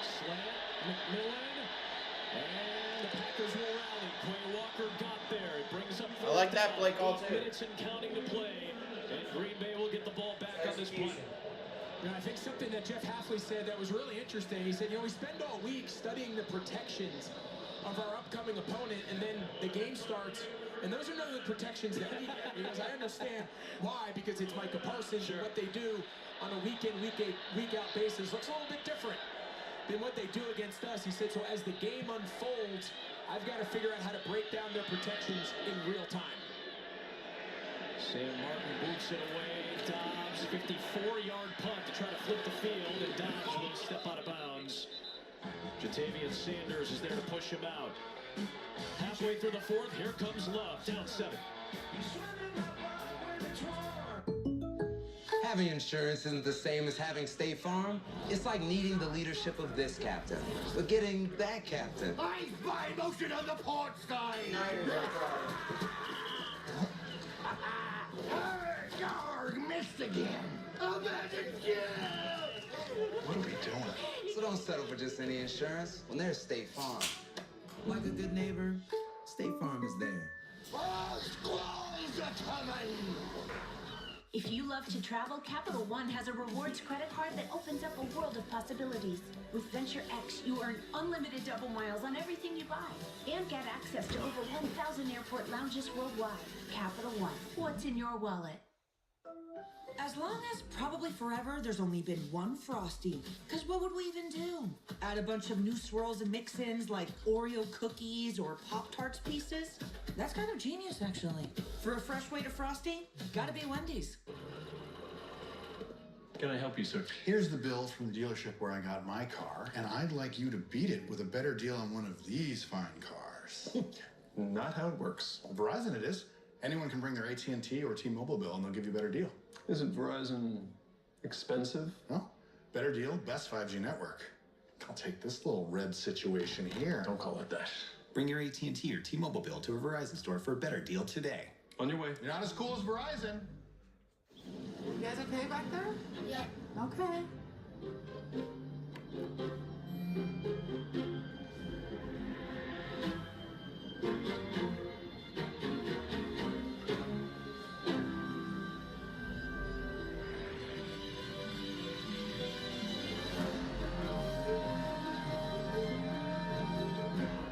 S3: Slant, McMillan, and the Packers will rally. Quay Walker got there. It brings up
S13: I like that play call,
S3: 8
S13: too.
S3: minutes and counting to play, and Green Bay will get the ball back on this punt.
S6: And I think something that Jeff Hafley said that was really interesting. He said, we spend all week studying the protections of our upcoming opponent, and then the game starts, and those are none of the protections that we get. Because I understand why, because it's Micah Parsons, and what they do on a week-in, week-out basis looks a little bit different than what they do against us. He said, so as the game unfolds, I've got to figure out how to break down their protections in real time.
S3: Sam Martin boots it away. Dobbs, 54-yard punt to try to flip the field, and Dobbs will step out of bounds. Jatavian Sanders is there to push him out. Halfway through the fourth, here comes Love, down 7.
S2: Having insurance isn't the same as having State Farm. It's like needing the leadership of this captain, but getting that captain.
S11: Ice by motion on the port side. Garg missed again. Imagine
S2: What are we doing? So don't settle for just any insurance when there's State Farm. Like a good neighbor, State Farm is there.
S11: squalls are coming.
S10: If you love to travel, Capital One has a rewards credit card that opens up a world of possibilities. With Venture X, you earn unlimited double miles on everything you buy and get access to over 1,000 airport lounges worldwide. Capital One, what's in your wallet?
S22: As long as probably forever there's only been one Frosty. Because what would we even do? Add a bunch of new swirls and mix-ins like Oreo cookies or Pop-Tarts pieces? That's kind of genius, actually. For a fresh way to Frosty, gotta be Wendy's.
S23: Can I help you, sir? Here's the bill from the dealership where I got my car, and I'd like you to beat it with a better deal on one of these fine cars. Not how it works. Verizon it is. Anyone can bring their AT&T or T-Mobile bill and they'll give you a better deal. Isn't Verizon expensive? No. Better deal, best 5G network. I'll take this little red situation here. Don't call it that.
S24: Bring your AT&T or T-Mobile bill to a Verizon store for a better deal today.
S23: On your way. You're not as cool as Verizon.
S22: You guys okay back there?
S11: Yeah.
S22: Okay.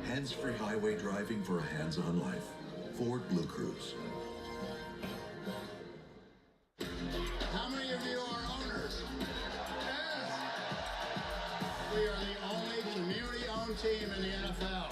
S25: Hands-free highway driving for a hands-on life. Ford Blue Cruise.
S23: How many of you are owners? Yes. We are the only community-owned team in the NFL.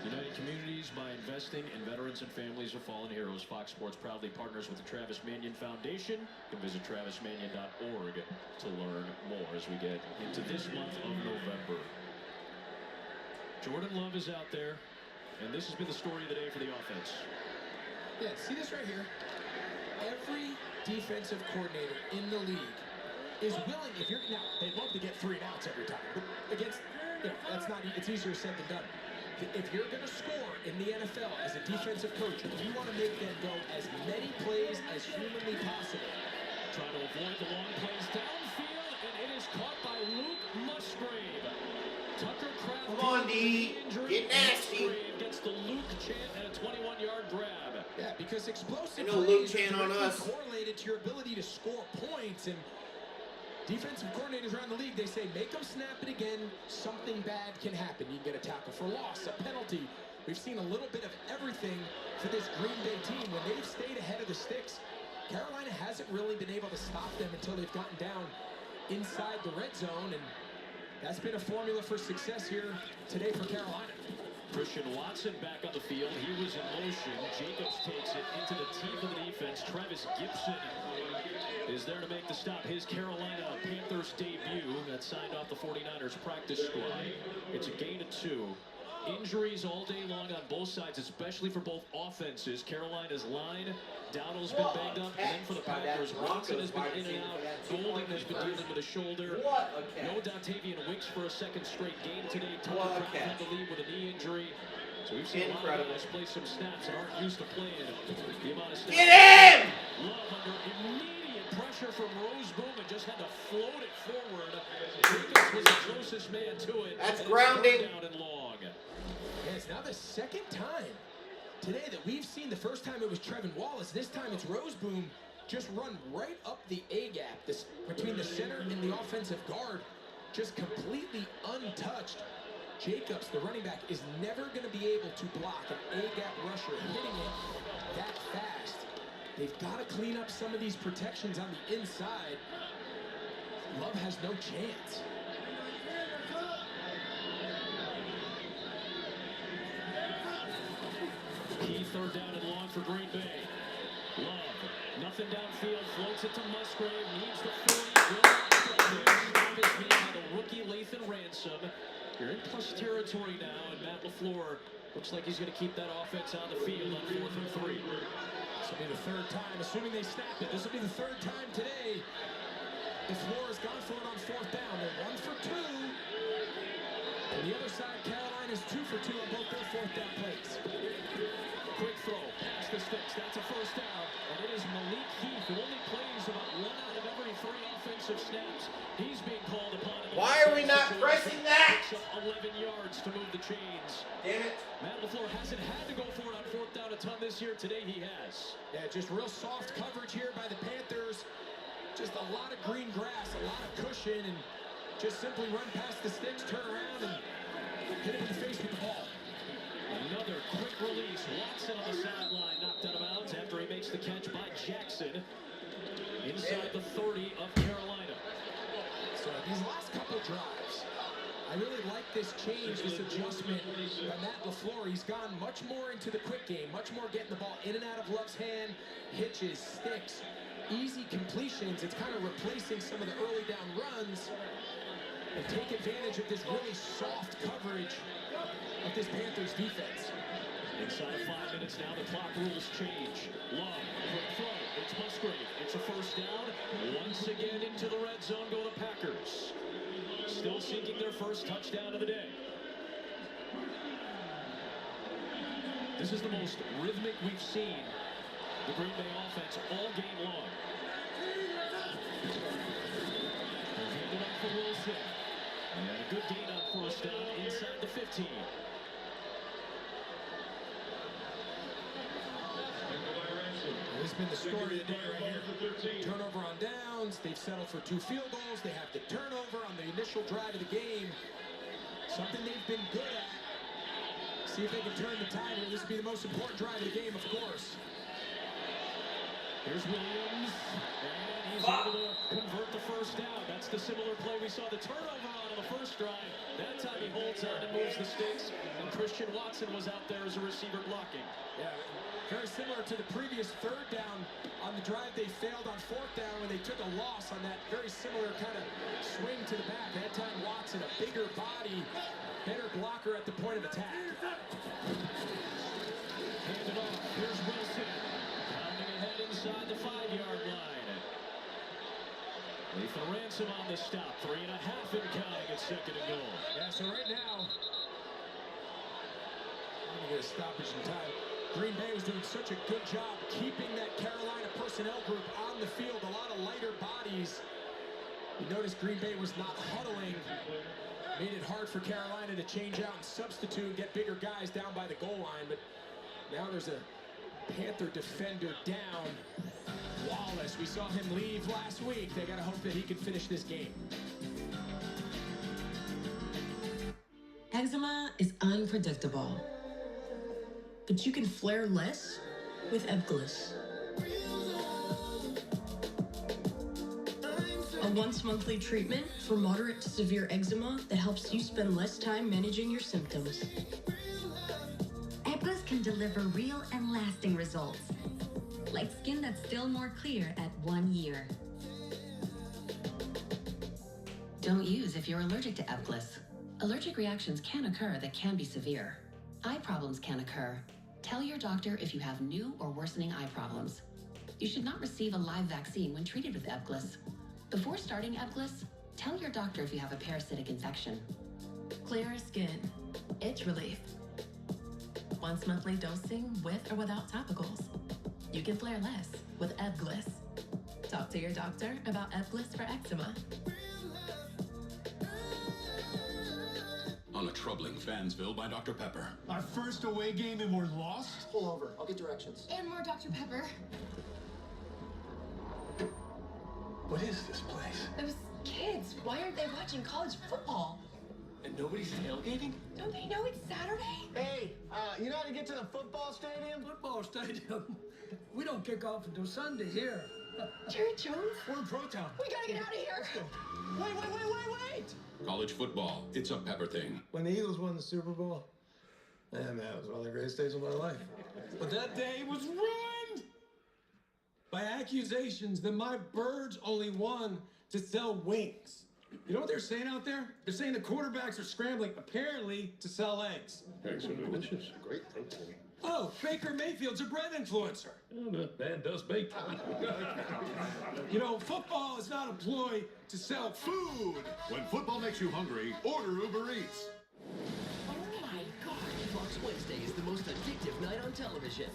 S3: United Communities by investing in veterans and families of fallen heroes. Fox Sports proudly partners with the Travis Manion Foundation. You can visit travismanion.org to learn more as we get into this month of November. Jordan Love is out there, and this has been the story of the day for the offense.
S6: Yeah, see this right here? Every defensive coordinator in the league is willing, if you're, now, they'd love to get 3 and outs every time, but against, that's not, it's easier said than done. If you're going to score in the NFL as a defensive coach, you want to make them go as many plays as humanly possible.
S3: Trying to avoid the long plays downfield, and it is caught by Luke Musgrave. Tucker Craft.
S13: Come on, D. Get nasty.
S3: Gets the Luke chant at a 21-yard grab.
S6: Yeah, because explosive
S13: I know Luke
S6: plays
S13: chant on
S6: directly
S13: us.
S6: correlated to your ability to score points, and defensive coordinators around the league, they say, make them snap it again, something bad can happen. You can get a tackle for loss, a penalty. We've seen a little bit of everything for this Green Bay team. When they've stayed ahead of the sticks, Carolina hasn't really been able to stop them until they've gotten down inside the red zone, and that's been a formula for success here today for Carolina.
S3: Christian Watson back on the field. He was in motion. Jacobs takes it into the teeth of the defense. Travis Gibson is there to make the stop. His Carolina Panthers debut that signed off the 49ers practice squad. It's a gain of 2. Injuries all day long on both sides, especially for both offenses. Carolina's line, Dowdle's been banged up, and then for the Packers, Watson has been in and out. Golding has been dealing with a shoulder. No Dontavian Wicks for a second straight game today. Tucker Kraft had to leave with a knee injury. So we've seen a lot of guys play some snaps and aren't used to playing the amount of snaps.
S13: Get him!
S3: Love under immediate pressure from Roseboom and just had to float it forward. Jacobs was the closest man to it.
S13: That's grounding.
S3: Down and long.
S6: Yeah, it's now the second time today that we've seen. The first time it was Trevin Wallace. This time it's Roseboom just run right up the A-gap between the center and the offensive guard, just completely untouched. Jacobs, the running back, is never going to be able to block an A-gap rusher hitting it that fast. They've got to clean up some of these protections on the inside. Love has no chance.
S3: Key third down and long for Green Bay. Love, nothing downfield, floats it to Musgrave, needs the 40, will stop his knee by the rookie Lathan Ransom. You're in plus territory now, and Matt LaFleur looks like he's going to keep that offense on the field on 4th and 3.
S6: This will be the third time, assuming they snap it. This will be the third time today. LaFleur has gone for it on 4th down. They're 1 for 2. On the other side, Carolina's 2 for 2 on both their 4th down plays.
S3: Quick throw, past the sticks, that's a first down, and it is Malik Heath, who only plays about 1 out of every 3 offensive snaps. He's being called upon.
S13: Why are we not pressing that?
S3: 11 yards to move the chains.
S13: Damn it.
S3: Matt LaFleur hasn't had to go for it on 4th down a ton this year. Today he has.
S6: Yeah, just real soft coverage here by the Panthers. Just a lot of green grass, a lot of cushion, and just simply run past the sticks, turn around, and hit him in the face with the ball.
S3: Another quick release. Watson on the sideline, knocked out of bounds after he makes the catch by Jackson inside the 30 of Carolina.
S6: So these last couple drives, I really like this change, this adjustment by Matt LaFleur. He's gone much more into the quick game, much more getting the ball in and out of Love's hand, hitches, sticks, easy completions. It's kind of replacing some of the early down runs and take advantage of this really soft coverage of this Panthers defense.
S3: Inside of 5 minutes now, the clock rules change. Long, quick throw, it's Musgrave, it's a first down. Once again into the red zone go the Packers. Still seeking their first touchdown of the day. This is the most rhythmic we've seen the Green Bay offense all game long. Handed off for Wilson. And a good gain on first down inside the 15.
S6: This has been the story of the day right here. Turnover on downs. They've settled for 2 field goals. They have the turnover on the initial drive of the game. Something they've been good at. See if they can turn the tide here. This will be the most important drive of the game, of course.
S3: Here's Williams, and he's able to convert the first down. That's the similar play we saw the turnover on the first drive. That time he holds on and moves the sticks, and Christian Watson was out there as a receiver blocking.
S6: Yeah, very similar to the previous 3rd down on the drive they failed on 4th down when they took a loss on that very similar kind of swing to the back. That time Watson, a bigger body, better blocker at the point of attack.
S3: Handed off, here's Wilson. Ahead inside the 5-yard line. Lathan Ransom on the stop. 3.5 and counting at 2nd and goal.
S6: Yeah, so right now, I'm going to get a stoppage in time. Green Bay was doing such a good job keeping that Carolina personnel group on the field. A lot of lighter bodies. You notice Green Bay was not huddling. Made it hard for Carolina to change out and substitute and get bigger guys down by the goal line. But now there's a Panther defender down. Wallace, we saw him leave last week. They got to hope that he can finish this game.
S18: Eczema is unpredictable, but you can flare less with Ebglyss. A once-monthly treatment for moderate to severe eczema that helps you spend less time managing your symptoms.
S10: Ebglyss can deliver real and lasting results.
S1: like skin that's still more clear at 1 year. Don't use if you're allergic to Ebglyss. Allergic reactions can occur that can be severe. Eye problems can occur. Tell your doctor if you have new or worsening eye problems. You should not receive a live vaccine when treated with Ebglyss. Before starting Ebglyss, tell your doctor if you have a parasitic infection.
S18: Clearer skin, itch relief. Once monthly dosing with or without topicals. You can flare less with Ebglyss. Talk to your doctor about Ebglyss for eczema.
S4: On a troubling Fansville by Dr. Pepper.
S5: Our first away game and we're lost?
S12: Pull over. I'll get directions.
S14: And more Dr. Pepper.
S5: What is this place?
S14: Those kids, why aren't they watching college football?
S5: And nobody's tailgating?
S14: Don't they know it's Saturday?
S15: Hey, you know how to get to the football stadium?
S20: Football stadium? We don't kick off until Sunday here.
S14: Jerry Jones?
S5: We're in Pro-Town.
S14: We gotta get out of here.
S15: Wait!
S4: College football, it's a Pepper thing.
S20: When the Eagles won the Super Bowl, man, that was one of the greatest days of my life. But that day was ruined by accusations that my birds only won to sell wings. You know what they're saying out there? They're saying the quarterbacks are scrambling, apparently, to sell eggs.
S5: Eggs are delicious. Great protein.
S20: Oh, Baker Mayfield's a bread influencer.
S5: Oh, that man does bake.
S20: You know, football is not a ploy to sell food.
S4: When football makes you hungry, order Uber Eats.
S17: Oh my God! Fox Wednesday is the most addictive night on television.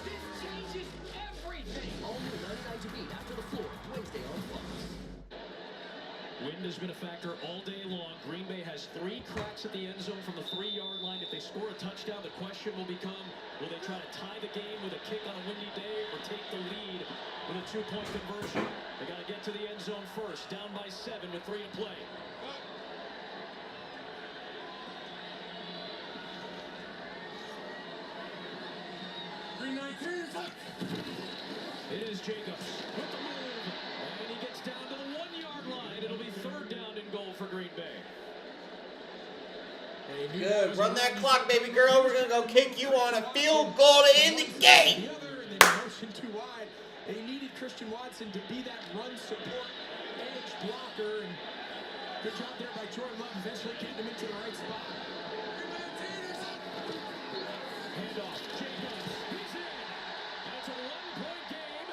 S17: This changes everything! All new 99 to beat after the floor, Wednesday on Fox.
S3: Wind has been a factor all day long. Green Bay has 3 cracks at the end zone from the 3-yard line. If they score a touchdown, the question will become, will they try to tie the game with a kick on a windy day or take the lead with a 2-point conversion? They got to get to the end zone first. Down by 7 with 3 to play. It is Jacobs with the move, and he gets down to the 1-yard line. It'll be 3rd down and goal for Green Bay.
S13: Good. Run that clock, baby girl. We're going to go kick you on a field goal to end the game.
S6: And they motion too wide. They needed Christian Watson to be that run support edge blocker. And good job there by Jordan Love, eventually getting him into the right spot. Handoff. Jacobs. He's in. And it's a 1-point game.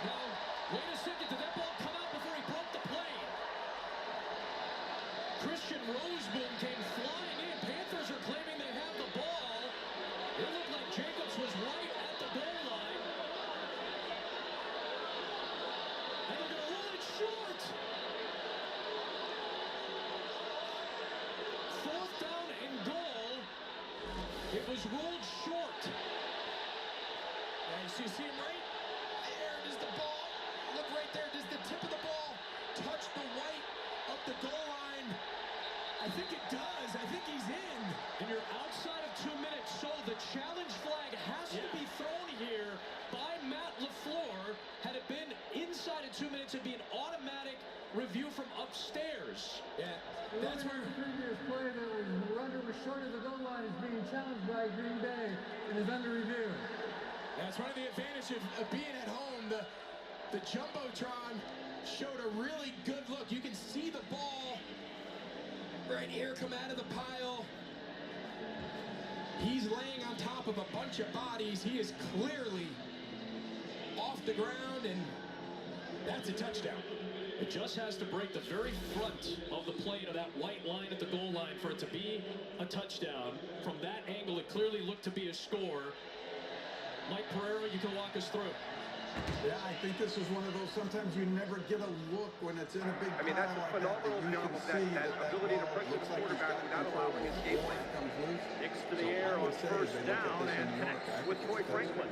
S6: Now, wait a second. Did that ball come out before he broke the plane? Christian Roseboom came flying in. Panthers are claiming they have the ball. It looked like Jacobs was right at the goal line. And they're going to roll it short. 4th down and goal. It was ruled short. And you see him right there. Does the ball look right there? Does the tip of the ball touch the white of the goal line? I think it does. I think he's in. And you're outside of 2 minutes, so the challenge flag has to be thrown here by Matt LaFleur. Had it been inside of 2 minutes, it'd be an automatic review from upstairs. Yeah,
S15: That's where the previous play that was runner was short of the goal line is being challenged by Green Bay and is under review.
S6: That's one of the advantages of being at home. The Jumbotron showed a really good look. You can see the ball right here come out of the pile. He's laying on top of a bunch of bodies. He is clearly off the ground, and that's a touchdown.
S3: It just has to break the very front of the plane of that white line at the goal line for it to be a touchdown. From that angle, it clearly looked to be a score. Mike Pereira, you can walk us through.
S27: Yeah, I think this is one of those, sometimes you never get a look when it's in a big
S11: I mean, that's a phenomenal job of that ability to pressure the quarterback without allowing his game plan. Kicks to the air on 1st down and connects with Troy Franklin.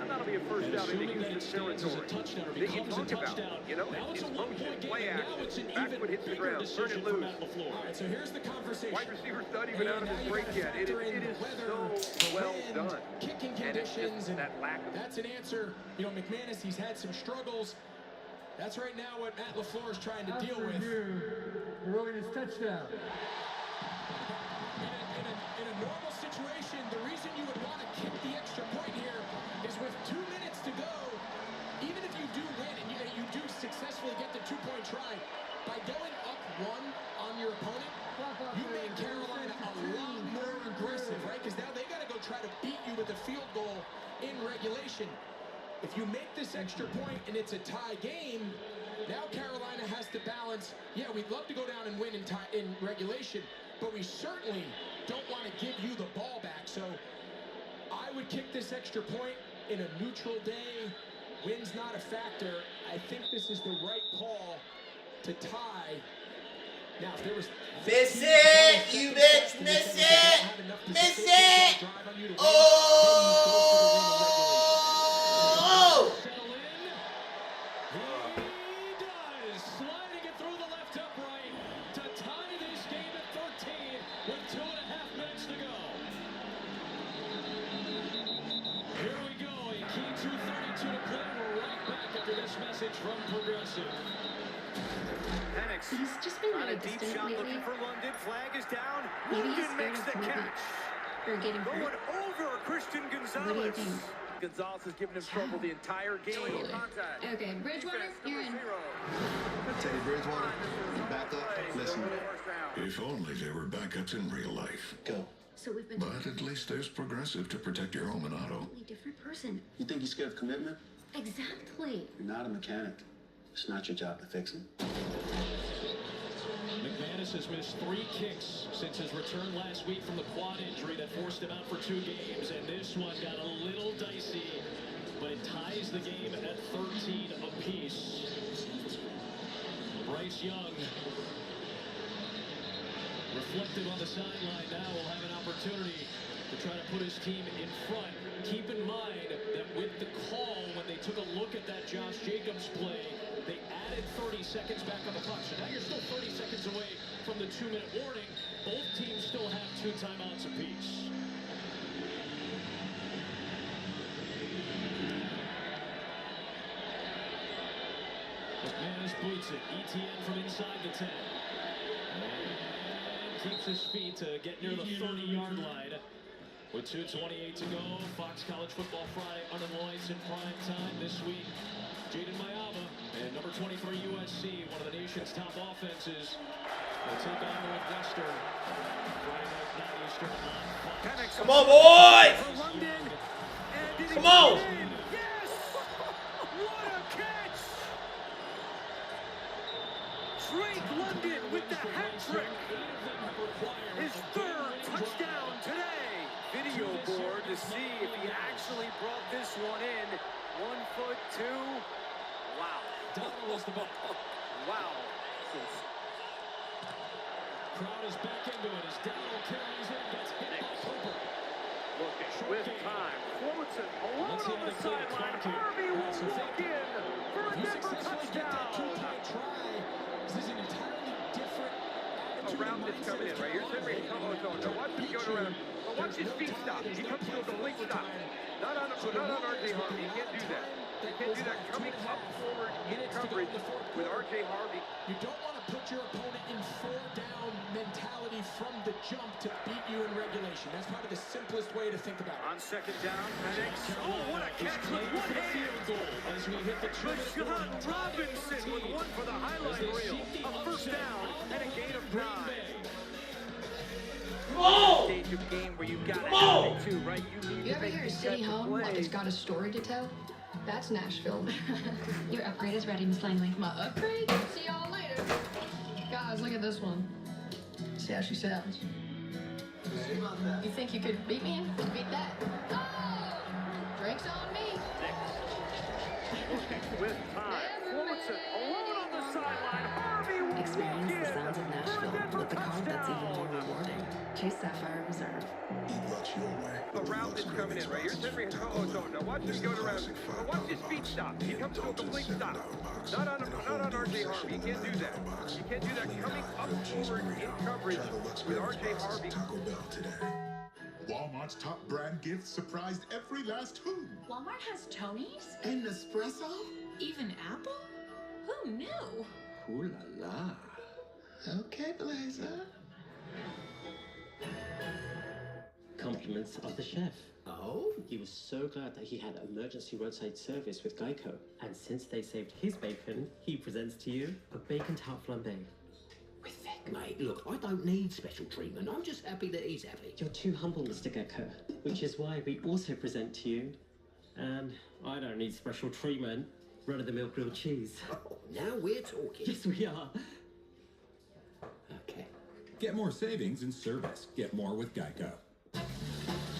S11: And that'll be a 1st down into Houston territory. Then you talk about, you know, it's motion, play action, backward hits the ground, turn and loose.
S6: All right, so here's the conversation.
S11: Wide receiver's not even out of his break yet. It is so well done.
S6: Kicking conditions, and that's an answer. You know, McManus, he's had some struggles. That's right now what Matt LaFleur is trying to deal with.
S15: The ruling is touchdown.
S6: In In a normal situation, the reason you would want to kick the extra point here is with 2 minutes to go. Even if you do win and you do successfully get the 2-point try, by going up 1 on your opponent, you make Carolina a lot more aggressive, right? Because now they got to go try to beat you with a field goal in regulation. If you make this extra point and it's a tie game, now Carolina has to balance, yeah, we'd love to go down and win in regulation, but we certainly don't want to give you the ball back. So I would kick this extra point in a neutral day. Win's not a factor. I think this is the right call to tie. Now, if there was...
S7: Miss it! You bitch! Miss it! Miss it! Oh!
S3: He does! Sliding it through the left upright to tie this game at 13 with 2.5 minutes to go. Here we go. A key 2:32 to play. We're right back after this message from Progressive.
S14: He's just been really
S11: deep
S14: distant
S11: shot
S14: lately.
S11: looking for London. Flag is down.
S14: Maybe he's
S11: London
S14: scared
S11: makes
S14: of
S11: the
S14: movement
S11: catch.
S14: or getting
S11: Going
S14: hurt.
S11: over Christian
S14: What do you
S11: Gonzalez.
S14: think?
S11: Gonzalez has given him trouble the entire game.
S14: Okay, Bridgewater, you're in.
S23: Teddy Bridgewater, back up, listen.
S25: If only there were backups in real life.
S23: Go.
S14: So we've been
S25: But at least there's Progressive to protect your home and auto.
S14: totally different person.
S23: You think you're scared of commitment?
S14: Exactly.
S23: You're not a mechanic. It's not your job to fix them.
S3: McManus has missed 3 kicks since his return last week from the quad injury that forced him out for 2 games, and this one got a little dicey, but it ties the game at 13 apiece. Bryce Young, reflective on the sideline now, will have an opportunity to try to put his team in front. Keep in mind that with the call, when they took a look at that Josh Jacobs play, they added 30 seconds back on the clock. So now you're still 30 seconds away from the 2-minute warning. Both teams still have 2 timeouts apiece. McManus boots it. ETN from inside the 10. And keeps his feet to get near the 30-yard line. With 2:28 to go, Fox College Football Friday under the lights in prime time this week. Jaden Mayava and number 23 USC, one of the nation's top offenses, will take on Northwestern. Friday night, 9 Eastern on Fox.
S7: Come on, boys! Come on!
S11: Yes! What a catch! Drake London with the hat trick. His 3rd touchdown today. Video board to see if he actually brought this one in. 1 foot 2. Wow.
S3: Donald was the ball.
S11: Wow.
S3: Crowd is back into it as Donald carries it, gets hit by Cooper.
S11: Looking with time. Floats it alone on the sideline. Harvey will walk in for a Denver touchdown.
S6: This is an entirely different
S11: A route that's coming in right here. Henry Camo's on. Now watch him go around. But watch his feet stop. He comes to a complete stop. Not on R.J. Harvey. You can't do that. You can't do that coming up forward in coverage with R.J. Harvey.
S6: You don't want to put your opponent in 4-down mentality from the jump to beat you in regulation. That's probably the simplest way to think about it.
S11: On 2nd down, Penix. Oh, what a catch with one hand.
S3: As we hit the
S11: Rashawn Robinson with one for the highlight reel. A 1st down and a gain of 9. Stage of game where you've got to have it too, right?
S14: You ever hear a city home like it's got a story to tell? That's Nashville. Your upgrade is ready, Miss Langley. My upgrade? See y'all later. Guys, look at this one. See how she sounds. You think you could beat me? Beat that. Oh! Drinks on me.
S11: With time. Floats it alone on the sideline. Harvey will
S1: Experience the sounds of Nashville with the card that's even more rewarding. Chase Sapphire Reserve.
S11: A route that's coming in right here. Henry Camo's on. Now watch him go around. Now watch his feet stop. He comes to a complete stop. Not on R.J. Harvey. You can't do that. You can't do that. Coming up forward in coverage with R.J. Harvey.
S4: Walmart's top brand gifts surprised every last who.
S10: Walmart has Tony's?
S23: And Nespresso?
S10: Even Apple? Who knew?
S23: Ooh la la. Okay, Blazer.
S8: compliments of the chef. Oh? He was so glad that he had emergency roadside service with Geico. And since they saved his bacon, he presents to you a bacon tart flambe. With Vic.
S9: Mate, look, I don't need special treatment. I'm just happy that he's happy.
S8: You're too humble, Mr. Gecko, which is why we also present to you, and I don't need special treatment, run-of-the-mill grilled cheese.
S9: Oh, now we're talking.
S8: Yes, we are.
S9: Okay.
S12: Get more savings in service. Get more with Geico.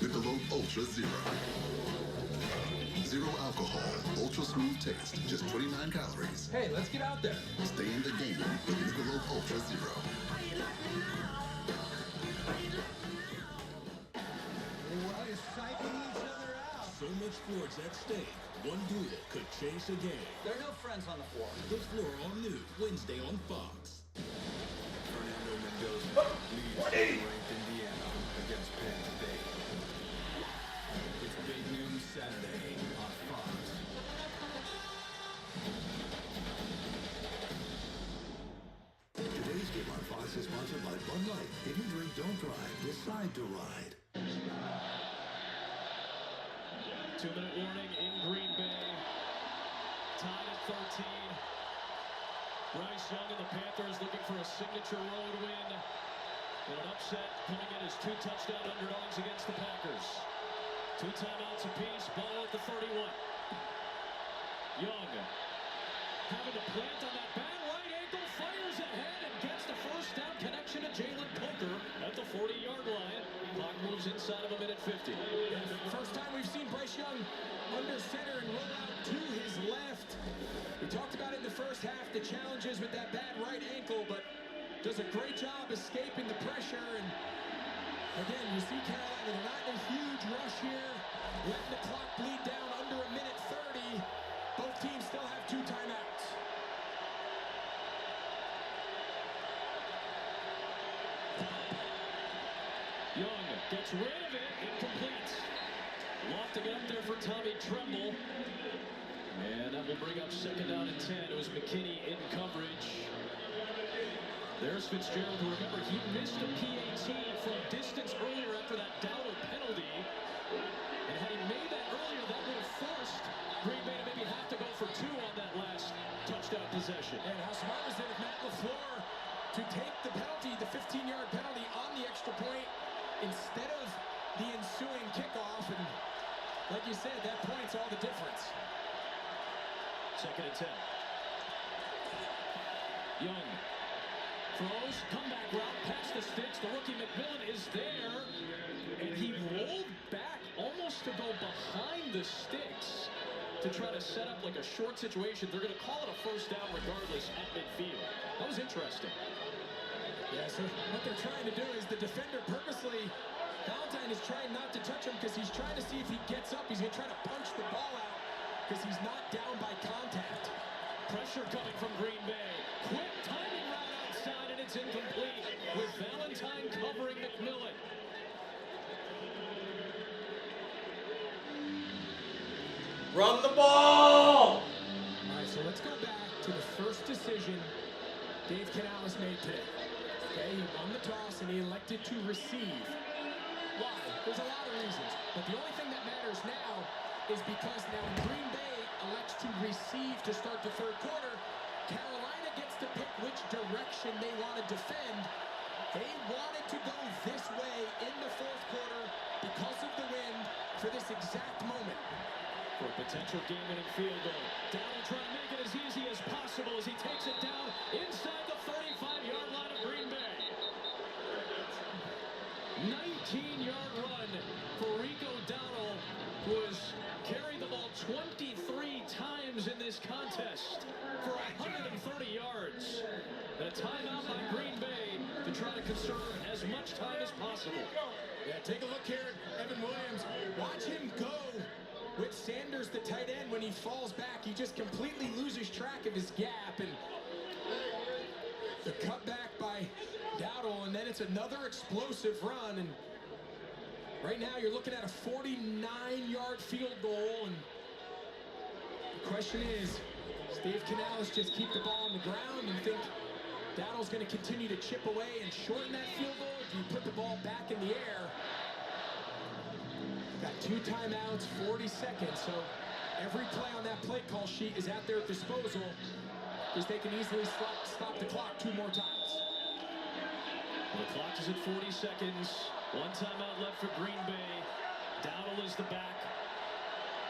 S25: Michelob Ultra Zero. Zero alcohol, ultra smooth taste, just 29 calories.
S20: Hey, let's get out there.
S25: Stay in the game with Michelob Ultra Zero.
S20: Why is psyching each other out?
S3: So much force at stake. One duel could change the game.
S16: There are no friends on the floor.
S3: The floor all new, Wednesday on Fox.
S19: Fernando Mendoza leads ranked Indiana against Penn State. It's Big Noon Saturday on Fox.
S25: Today's game on Fox is sponsored by Bud Light. If you drink, don't drive. Decide to ride.
S3: 2-minute warning in Green Bay. Tied at 13. Bryce Young and the Panthers looking for a signature road win. And an upset coming in as 2 touchdown underdogs against the Packers. 2 timeouts apiece. Ball at the 31. Young having to plant on that bad right ankle. Fires ahead and gets the first down connection to Jalen Panther at the 40-yard line. Clock moves inside of a minute 50.
S6: First time we've seen Bryce Young under center and roll out to his left. We talked about it in the first half, the challenges with that bad right ankle, but does a great job escaping the pressure. And again, you see Carolina, they're not in a huge rush here, letting the clock bleed down under a minute 30. Both teams still have 2 timeouts.
S3: Young gets rid of it, incomplete. Lofting it up there for Tommy Tremble. And that will bring up 2nd down and 10. It was McKinney in coverage. There's Fitzgerald, who, remember, he missed a PAT from distance earlier after that Dowdle penalty. And had he made that earlier, that would have forced Green Bay to maybe have to go for 2 on that last touchdown possession.
S6: And how smart was it of Matt LaFleur to take the penalty, the 15-yard penalty on the extra point, instead of the ensuing kickoff. And like you said, that point's all the difference.
S3: 2nd and 10. Young throws, comeback route past the sticks. The rookie McMillan is there, and he rolled back almost to go behind the sticks to try to set up like a short situation. They're going to call it a first down regardless at midfield. That was interesting.
S6: Yeah, so what they're trying to do is the defender purposely, Valentine is trying not to touch him because he's trying to see if he gets up. He's going to try to punch the ball out because he's not down by contact.
S3: Pressure coming from Green Bay. Quick timing route outside, and it's incomplete with Valentine covering McMillan.
S13: Run the ball!
S6: All right, so let's go back to the first decision Dave Canales made today. Okay, he won the toss and he elected to receive. Why? There's a lot of reasons, but the only thing that matters now is because now Green Bay elects to receive to start the 3rd quarter. Carolina gets to pick which direction they want to defend. They wanted to go this way in the 4th quarter because of the wind for this exact moment.
S3: For a potential game-winning field goal. Dowdle trying to make it as easy as possible as he takes it down inside the 35-yard line of Green Bay. 19-yard run for Rico Dowdle, who has carried the ball 23 times in this contest for 130 yards. And a timeout by Green Bay to try to conserve as much time as possible.
S6: Yeah, take a look here at Evan Williams. Watch him go with Sanders, the tight end. When he falls back, he just completely loses track of his gap. And the cutback by Dowdle, and then it's another explosive run. And right now you're looking at a 49-yard field goal. And the question is, does Dave Canales just keep the ball on the ground and think Dowdle's going to continue to chip away and shorten that field goal? Or do you put the ball back in the air? Got 2 timeouts, 40 seconds, so every play on that play call sheet is at their disposal because they can easily stop the clock 2 more times.
S3: The clock is at 40 seconds. 1 timeout left for Green Bay. Dowdle is the back.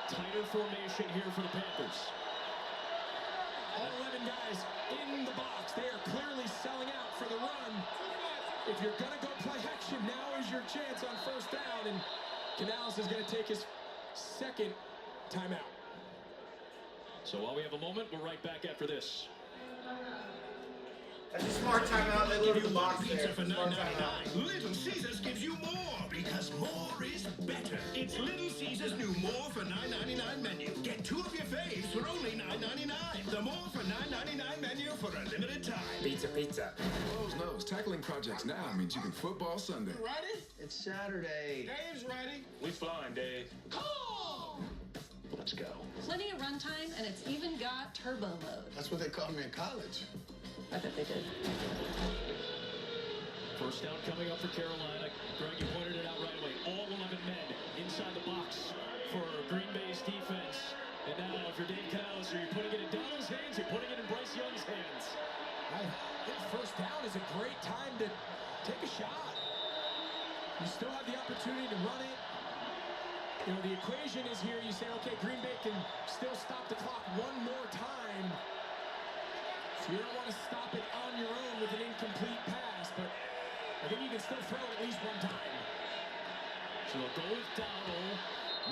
S3: Tighter formation here for the Panthers.
S6: All 11 guys in the box. They are clearly selling out for the run. If you're going to go play action, now is your chance on first down. And Canales is going to take his 2nd timeout.
S3: So while we have a moment, we're right back after this.
S13: That's a smart timeout. They leave the box there.
S17: For
S13: Smart timeout.
S17: Little Caesars gives you more because more is better. It's Little Caesars' new More for $9.99 menu. Get 2 of your faves for only $9.99. The More for $9.99 menu for a limited time.
S19: Pizza. Lowe's knows tackling projects now means you can football Sunday.
S5: Ready?
S7: It's Saturday.
S5: Dave's ready. We flying, Dave. Call!
S3: Let's go.
S14: Plenty of runtime, and it's even got turbo mode.
S27: That's what they called me in college.
S14: I bet they did.
S3: First down coming up for Carolina. Greg, you pointed it out right away. All 11 men inside the box for Green Bay's defense. And now, if you're Dave Canales, are you putting it in Donald's hands? You're putting it in Bryce Young's hands.
S6: I think first down is a great time to take a shot. You still have the opportunity to run it. You know, the equation is here. You say, okay, Green Bay can still stop the clock 1 more time. So you don't want to stop it on your own with an incomplete pass, but I think you can still throw it at least 1 time.
S3: So they'll go with Dowdle.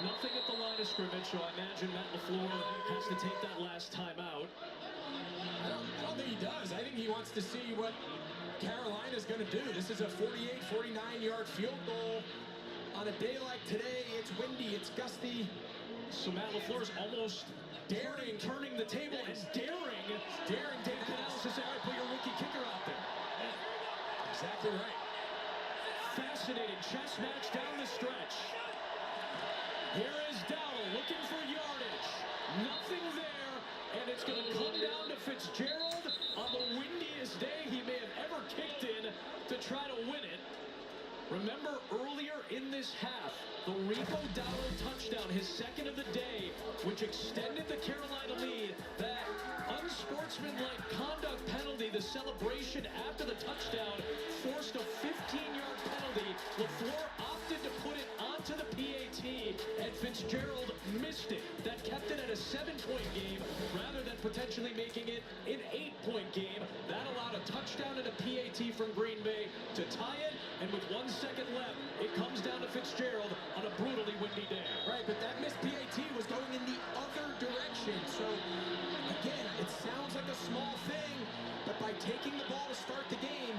S3: Nothing at the line of scrimmage, so I imagine Matt LaFleur has to take that last time out.
S6: I don't think he does. I think he wants to see what Carolina's going to do. This is a 48, 49-yard field goal. On a day like today, it's windy, it's gusty.
S3: So Matt LaFleur's almost turning the table and daring Dave Canales to say, all right, put your rookie kicker out there.
S6: Exactly right.
S3: Fascinating chess match down the stretch. Here is Dowdle looking for yardage. Nothing there, and it's going to come down to Fitzgerald on the windiest day he may have ever kicked in to try to win it. Remember earlier in this half, the Rico Dowdle touchdown, his 2nd of the day, which extended the Carolina lead, that unsportsmanlike conduct penalty, the celebration after the touchdown, forced a 15-yard penalty. LaFleur opted to put it onto the PAT, and Fitzgerald missed it. That kept it at a 7-point game, rather than potentially making it an 8-point game. That allowed a touchdown and a PAT from Green Bay to tie it, and with 1 second left, it comes down to Fitzgerald on a brutally windy day.
S6: Right, but that missed PAT was going in the other direction. So, again, it sounds like a small thing, but by taking the ball to start the game,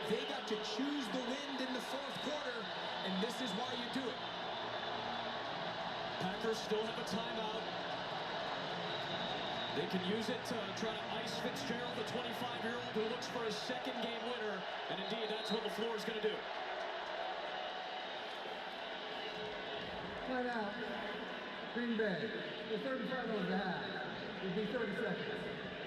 S6: they got to choose the wind in the 4th quarter, and this is why you do it.
S3: Packers still have a timeout. They can use it to try to ice Fitzgerald, the 25-year-old who looks for his 2nd game winner, and indeed, that's what LaFleur is going to do.
S15: Time out. Green Bay. The 35 over the half. It'll be 30 seconds.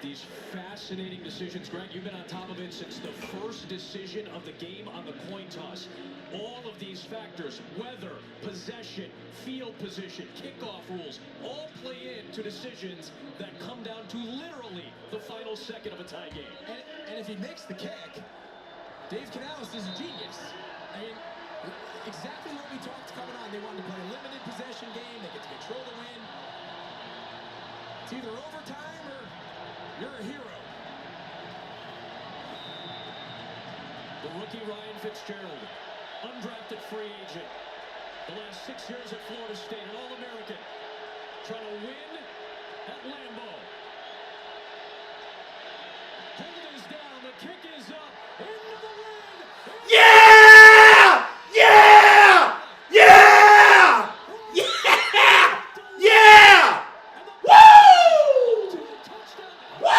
S3: These fascinating decisions. Greg, you've been on top of it since the first decision of the game on the coin toss. All of these factors, weather, possession, field position, kickoff rules, all play into decisions that come down to literally the final second of a tie game.
S6: And if he makes the kick, Dave Canales is a genius. I mean, exactly what we talked coming on. They wanted to play a limited possession game. They get to control the win. It's either overtime or you're a hero.
S3: The rookie Ryan Fitzgerald, undrafted free agent. The last 6 years at Florida State, an All-American. Trying to win at Lambeau. Hold is down, the kick is up, into the wind.
S7: Yeah! Yeah! Yeah! Yeah! Yeah! Woo! Woo!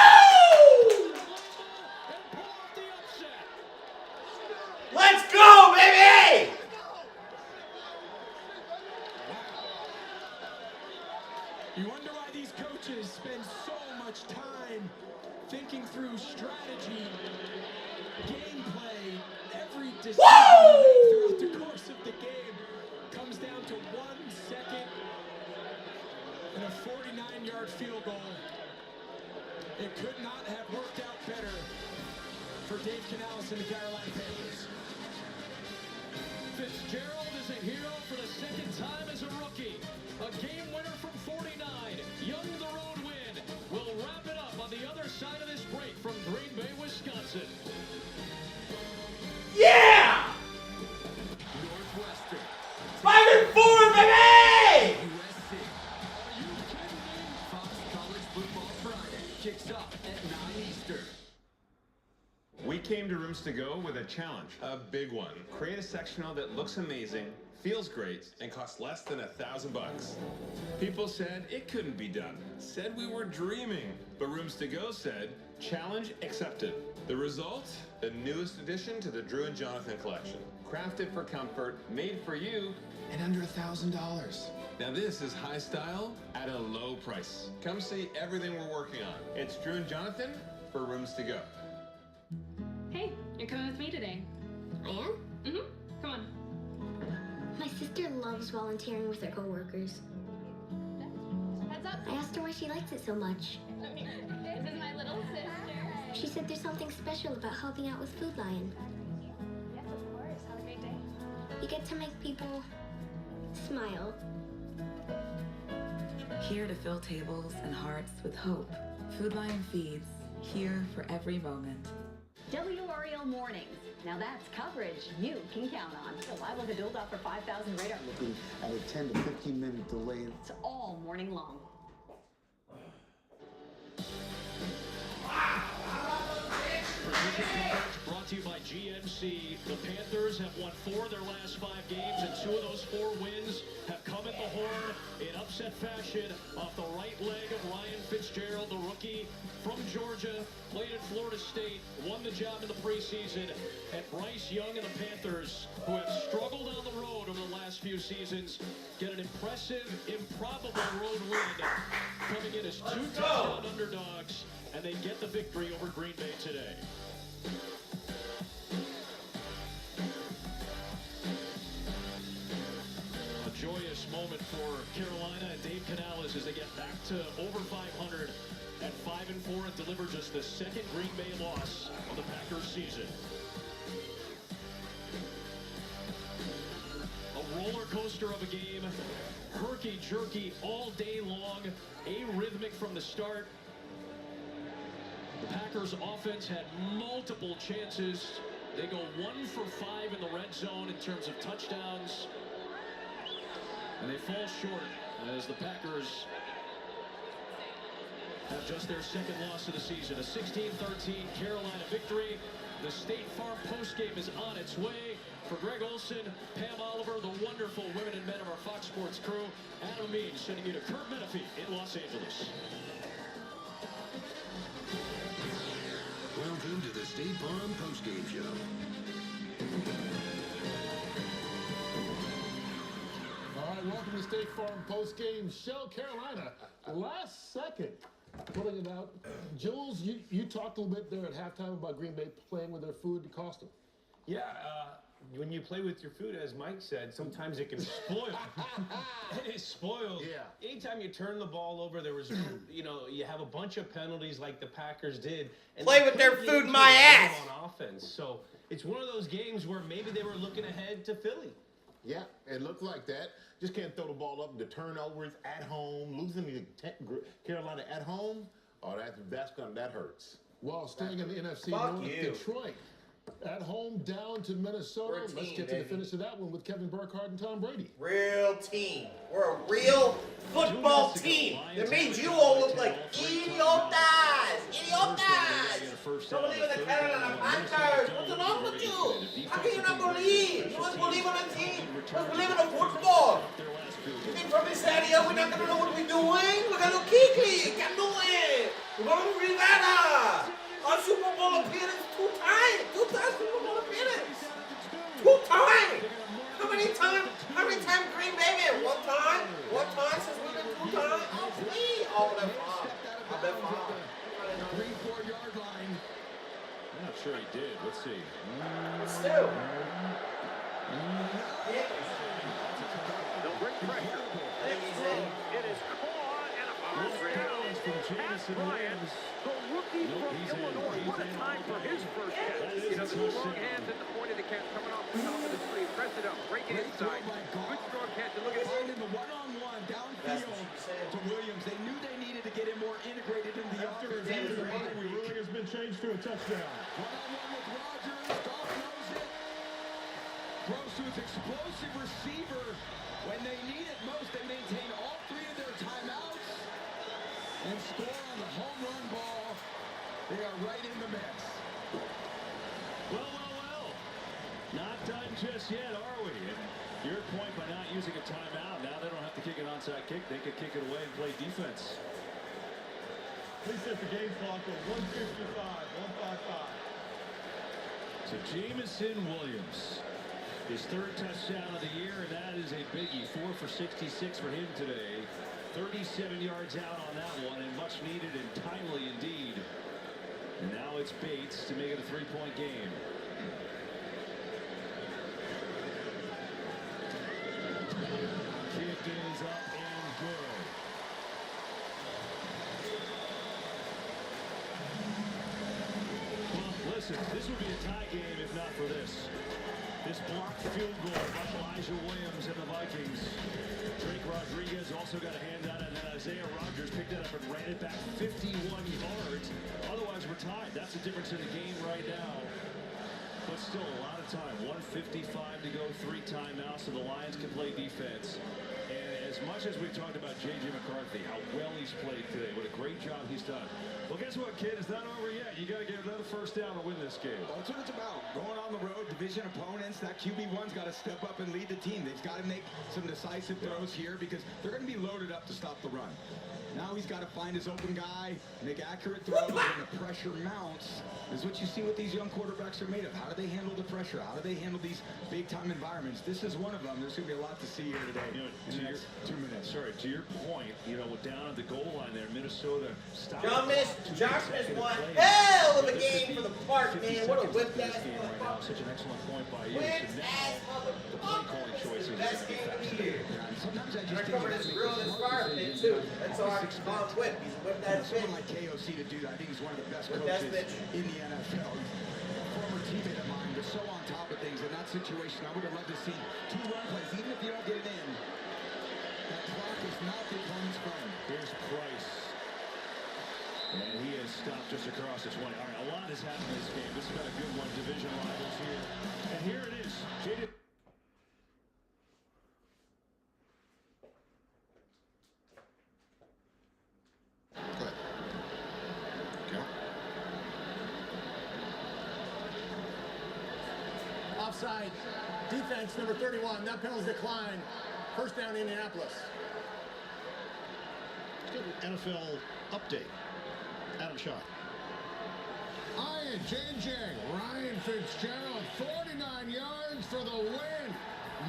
S7: Let's go, baby!
S6: You wonder why these coaches spend so much time thinking through strategy, gameplay, every decision throughout the course of the game. Comes down to 1 second and a 49-yard field goal. It could not have worked out better for Dave Canales and the Carolina Panthers.
S3: Fitzgerald is a hero for the second time as a rookie. A game winner from 49. Young the road win. We'll wrap it up on the other side of this break from Green Bay, Wisconsin.
S7: Yeah!
S3: Northwestern.
S7: 5-4, baby!
S3: USC. Are you kidding me? Fox College Football Friday kicks off at 9 Eastern.
S5: We came to Rooms to Go with a challenge, a big one. Create a sectional that looks amazing, feels great, and costs less than $1,000. People said it couldn't be done, said we were dreaming, but Rooms to Go said, challenge accepted. The result? The newest addition to the Drew and Jonathan collection. Crafted for comfort, made for you, and under $1,000. Now this is high style at a low price. Come see everything we're working on. It's Drew and Jonathan for Rooms to Go.
S14: Hey, you're coming with me today.
S2: I am?
S14: Mm-hmm. Come on.
S2: My sister loves volunteering with her coworkers.
S14: Heads up.
S2: I asked her why she likes it so much.
S14: This is my little sister.
S2: She said there's something special about helping out with Food Lion.
S14: Yes, of course. Have a great day.
S2: You get to make people smile.
S16: Here to fill tables and hearts with hope. Food Lion feeds, here for every moment.
S18: WREL Mornings. Now that's coverage you can count on. Live on the build-up for 5,000 radar.
S21: Looking at a 10 to 15 minute delay.
S18: It's all morning long.
S3: Precision coverage brought to you by GMC. The Panthers have won 4 of their last 5 games, and 2 of those 4 wins have come at the horn in upset fashion off the right leg of Ryan Fitzgerald, the rookie from Georgia, played at Florida State, won the job in the preseason, and Bryce Young and the Panthers, who have struggled on the road over the last few seasons, get an impressive, improbable road win, coming in as 2 touchdown underdogs, and they get the victory over Green Bay today. A joyous moment for Carolina and Dave Canales as they get back to over 500 at 5-4 and deliver just the second Green Bay loss of the Packers season. A roller coaster of a game, herky-jerky all day long, arrhythmic from the start. The Packers offense had multiple chances. They go 1 for 5 in the red zone in terms of touchdowns. And they fall short as the Packers have just their second loss of the season. A 16-13 Carolina victory. The State Farm postgame is on its way. For Greg Olson, Pam Oliver, the wonderful women and men of our Fox Sports crew, Adam Amin sending you to Kurt Menefee in Los Angeles.
S17: Welcome to the State Farm postgame show.
S22: All right, welcome to State Farm postgame show. Carolina, last second, pulling it out. Jules, you talked a little bit there at halftime about Green Bay playing with their food to cost them.
S24: Yeah, when you play with your food, as Mike said, sometimes it can spoil. It spoils. Yeah. Anytime you turn the ball over, there was, you have a bunch of penalties like the Packers did. And
S7: play with their food, my ass.
S24: On offense, so it's one of those games where maybe they were looking ahead to Philly.
S26: Yeah, it looked like that. Just can't throw the ball up. The turnovers at home, losing to Carolina at home. Oh, that hurts.
S22: Well, staying in the NFC
S7: Fuck
S22: North,
S7: you.
S22: Detroit. At home, down to Minnesota. Let's get to the finish of that one with Kevin Burkhardt and Tom Brady.
S7: Real team. We're a real football team. That means you all look like idiotas. Idiotas. Don't believe in the Carolina Panthers. What's wrong with you? How can you not believe? You must believe in a team. You must believe in a football. You think from this area we're not going to know what we're doing? We're going to Kikli. Can't do it. We're going to Rivera. Our Super Bowl appearance 2 times. 2 times Super Bowl appearance. 2 times. How many times Green Bay been? 1 time? 1 time since we've been 2 times? Oh, please. Oh, they're fine. Oh, they're fine.
S6: 3-4-yard line.
S3: I'm not sure he did. Let's see.
S7: But still.
S1: They'll bring pressure. It is caught and a first down. Pat Bryant, the rookie from Illinois. What a time for his first catch. You know, the strong hands at the point of the catch coming off the top of the sleeve. Press it up, break it inside. Good strong catch. And look at
S4: finding the one-on-one downfield to Williams. They knew they needed to get him more integrated into the offense.
S22: The ruling has been changed to a touchdown.
S4: One-on-one with Rodgers. Goff knows it. Throws to his explosive receiver. When they need it most, they maintain all three of their timeouts and score on the home run ball. They are right in the mix.
S3: Well. Not done just yet, are we? And your point, by not using a timeout, now they don't have to kick an onside kick. They could kick it away and play defense.
S22: Please set the game clock at 1:55.
S3: So Jamison Williams, his third touchdown of the year, and that is a biggie. 4 for 66 for him today. 37 yards out on that one, and much needed and timely indeed. And now it's Bates to make it a 3-point game. Kick is up and good. Well, listen, this would be a tie game if not for this. This blocked field goal by Elijah Williams and the Vikings. Drake Rodriguez also got a hand on it, and then Isaiah Rodgers picked it up and ran it back 51 yards. Otherwise, we're tied. That's the difference in the game right now. But still a lot of time. 1:55 to go, 3 timeouts, so the Lions can play defense. And as much as we talked about J.J. McCarthy, how well he's played today, what a great job he's done. Well, guess what, kid? It's not over yet. You got to get another first down to win this game.
S4: That's what it's about. Going on the road, division opponents, that QB1's got to step up and lead the team. They've got to make some decisive throws here because they're going to be loaded up to stop the run. Now he's got to find his open guy, make accurate throws when the pressure mounts. This is what you see what these young quarterbacks are made of. How do they handle the pressure? How do they handle these big-time environments? This is one of them. There's going to be a lot to see here today in the next 2 minutes.
S3: Sorry, to your point, you know, down at the goal line there, Minnesota stopped.
S7: Josh missed one hell of a game for the Park, man. What a whip-ass
S3: motherfucker. Such an excellent point by you.
S7: Whip-ass
S3: The play calling choices.
S7: Best game of the year.
S4: Sometimes I
S7: I
S4: just
S7: covered his grill and his fire pit, too. That's our Mom's whip. He's a whip-ass bitch.
S4: Someone like KOC to do that, I think he's one of the best
S7: Whip-ass
S4: coaches
S7: bitch.
S4: in the NFL. Former teammate of mine, but so on top of things. In that situation, I would have loved to see 2 run plays, even if you don't get it in. That clock is not the opponent's friend.
S3: Here's Price. And he has stopped just across the 20. All right, a lot has happened in this game. This has been a good one. Division rivals here. And here it is. J.J.
S15: Offside. Defense, number 31. That penalty decline. First down, Indianapolis.
S8: Let's get an NFL update. Adam Shaw.
S22: Ian changing. Ryan Fitzgerald, 49 yards for the win.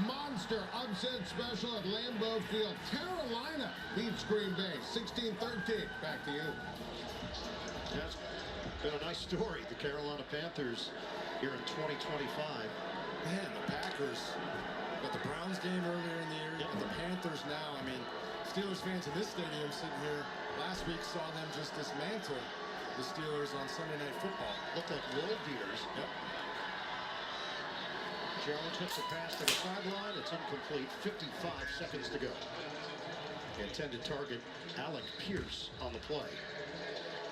S22: Monster upset special at Lambeau Field. Carolina beats Green Bay, 16-13. Back to you.
S8: That's been a nice story. The Carolina Panthers here in 2025.
S9: Man, the Packers got the Browns game earlier in the year, and the Panthers now. I mean, Steelers fans in this stadium sitting here last week saw them just dismantle the Steelers on Sunday Night Football.
S8: Looked like little deers.
S9: Yep.
S8: Jones hits the pass to the sideline. It's incomplete. 55 seconds to go. The intended target, Alec Pierce, on the play.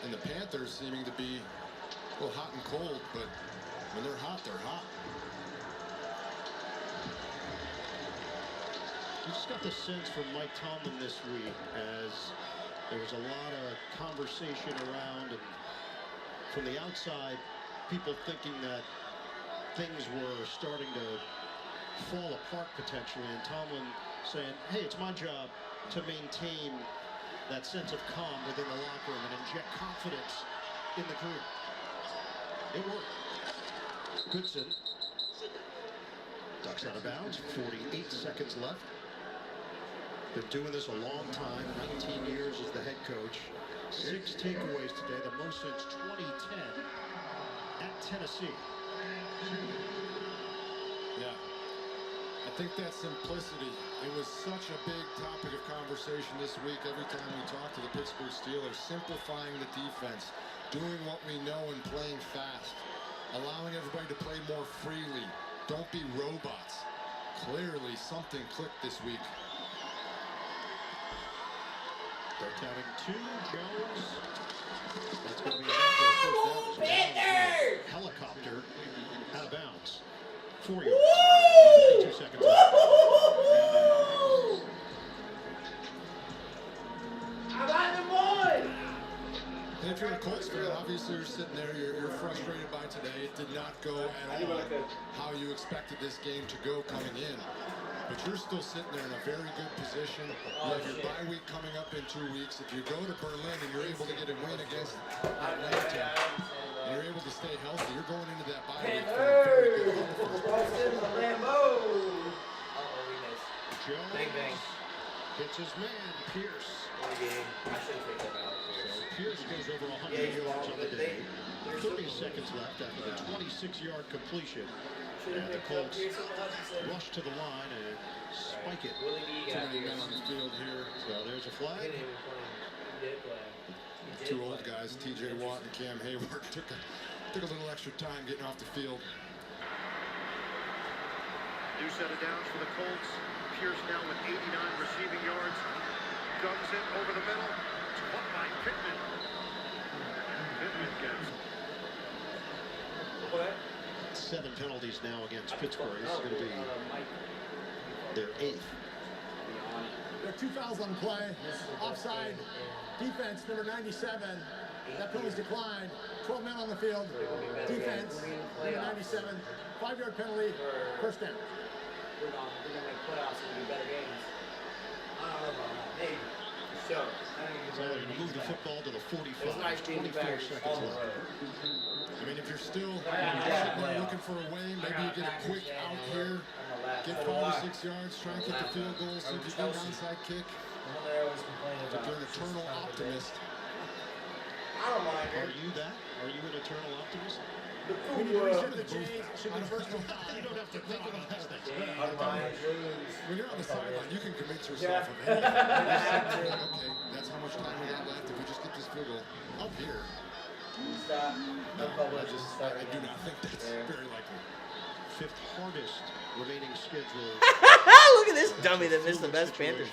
S9: And the Panthers seeming to be a little hot and cold, but when they're hot, they're hot.
S8: You just got the sense from Mike Tomlin this week as there was a lot of conversation around and from the outside, people thinking that things were starting to fall apart potentially, and Tomlin saying, hey, it's my job to maintain that sense of calm within the locker room and inject confidence in the group. It worked. Goodson ducks out of bounds, 48 seconds left. Been doing this a long time, 19 years as the head coach. 6 takeaways today, the most since 2010 at Tennessee.
S9: Yeah. I think that simplicity, it was such a big topic of conversation this week every time we talk to the Pittsburgh Steelers. Simplifying the defense, doing what we know and playing fast, allowing everybody to play more freely. Don't be robots. Clearly something clicked this week.
S8: They're counting 2. Jones. That's going to be enough for a first down. Helicopter out of bounds. 4 yards. 2 seconds left.
S7: I like the boy.
S9: And if you're a Colts fan, obviously you're sitting there, you're frustrated by today. It did not go at all how you expected this game to go coming in. But you're still sitting there in a very good position. You have your bye week coming up in 2 weeks. If you go to Berlin and you're able to get a win against Atlanta, and you're able to stay healthy, you're going into that bye week for a very good
S8: Jones
S7: bang, bang.
S8: hits his man, Pierce.
S7: I should have picked that out.
S8: So Pierce goes over 100 yards on the day. 30 seconds left after the 26-yard completion. And the Colts rush to the line and spike it.
S9: Too many men on the field here.
S8: So there's a flag.
S9: Two old guys, T.J. Watt and Cam Hayward, took a little extra time getting off the field.
S10: New set of downs for the Colts. Pierce now with 89 receiving yards. Guns it over the middle. It's caught by Pittman. Pittman gets.
S7: What?
S8: 7 penalties now against Pittsburgh. This is going to be their 8th.
S15: There are 2 fouls on the play. Offside. Defense, number 97. That penalty's declined. 12 men on the field. Defense, number 97. 5-yard penalty. First down.
S7: We're going to make playoffs and be better games. I don't know about that. Maybe. Sure.
S8: So they're going to move the football to the 45.
S7: It's nice being
S8: 24
S7: back
S8: seconds
S7: on the
S8: left.
S7: road.
S9: I mean, if you're still looking for a way, maybe you get a quick out here, get 5 or 6 yards, try and get the field goal, see if you get an onside kick. If you're an eternal optimist.
S7: I don't mind
S8: Are you that? Are you an eternal optimist?
S15: When you reset the Jays, should be first and
S8: You don't have to think about these things.
S9: When you're on the sideline, you can convince yourself of anything. Okay, that's how much time we got left. If we just get this field goal up here. I do not think that's very likely.
S8: 5th hardest remaining schedule.
S7: Look at this dummy that missed the best Panthers.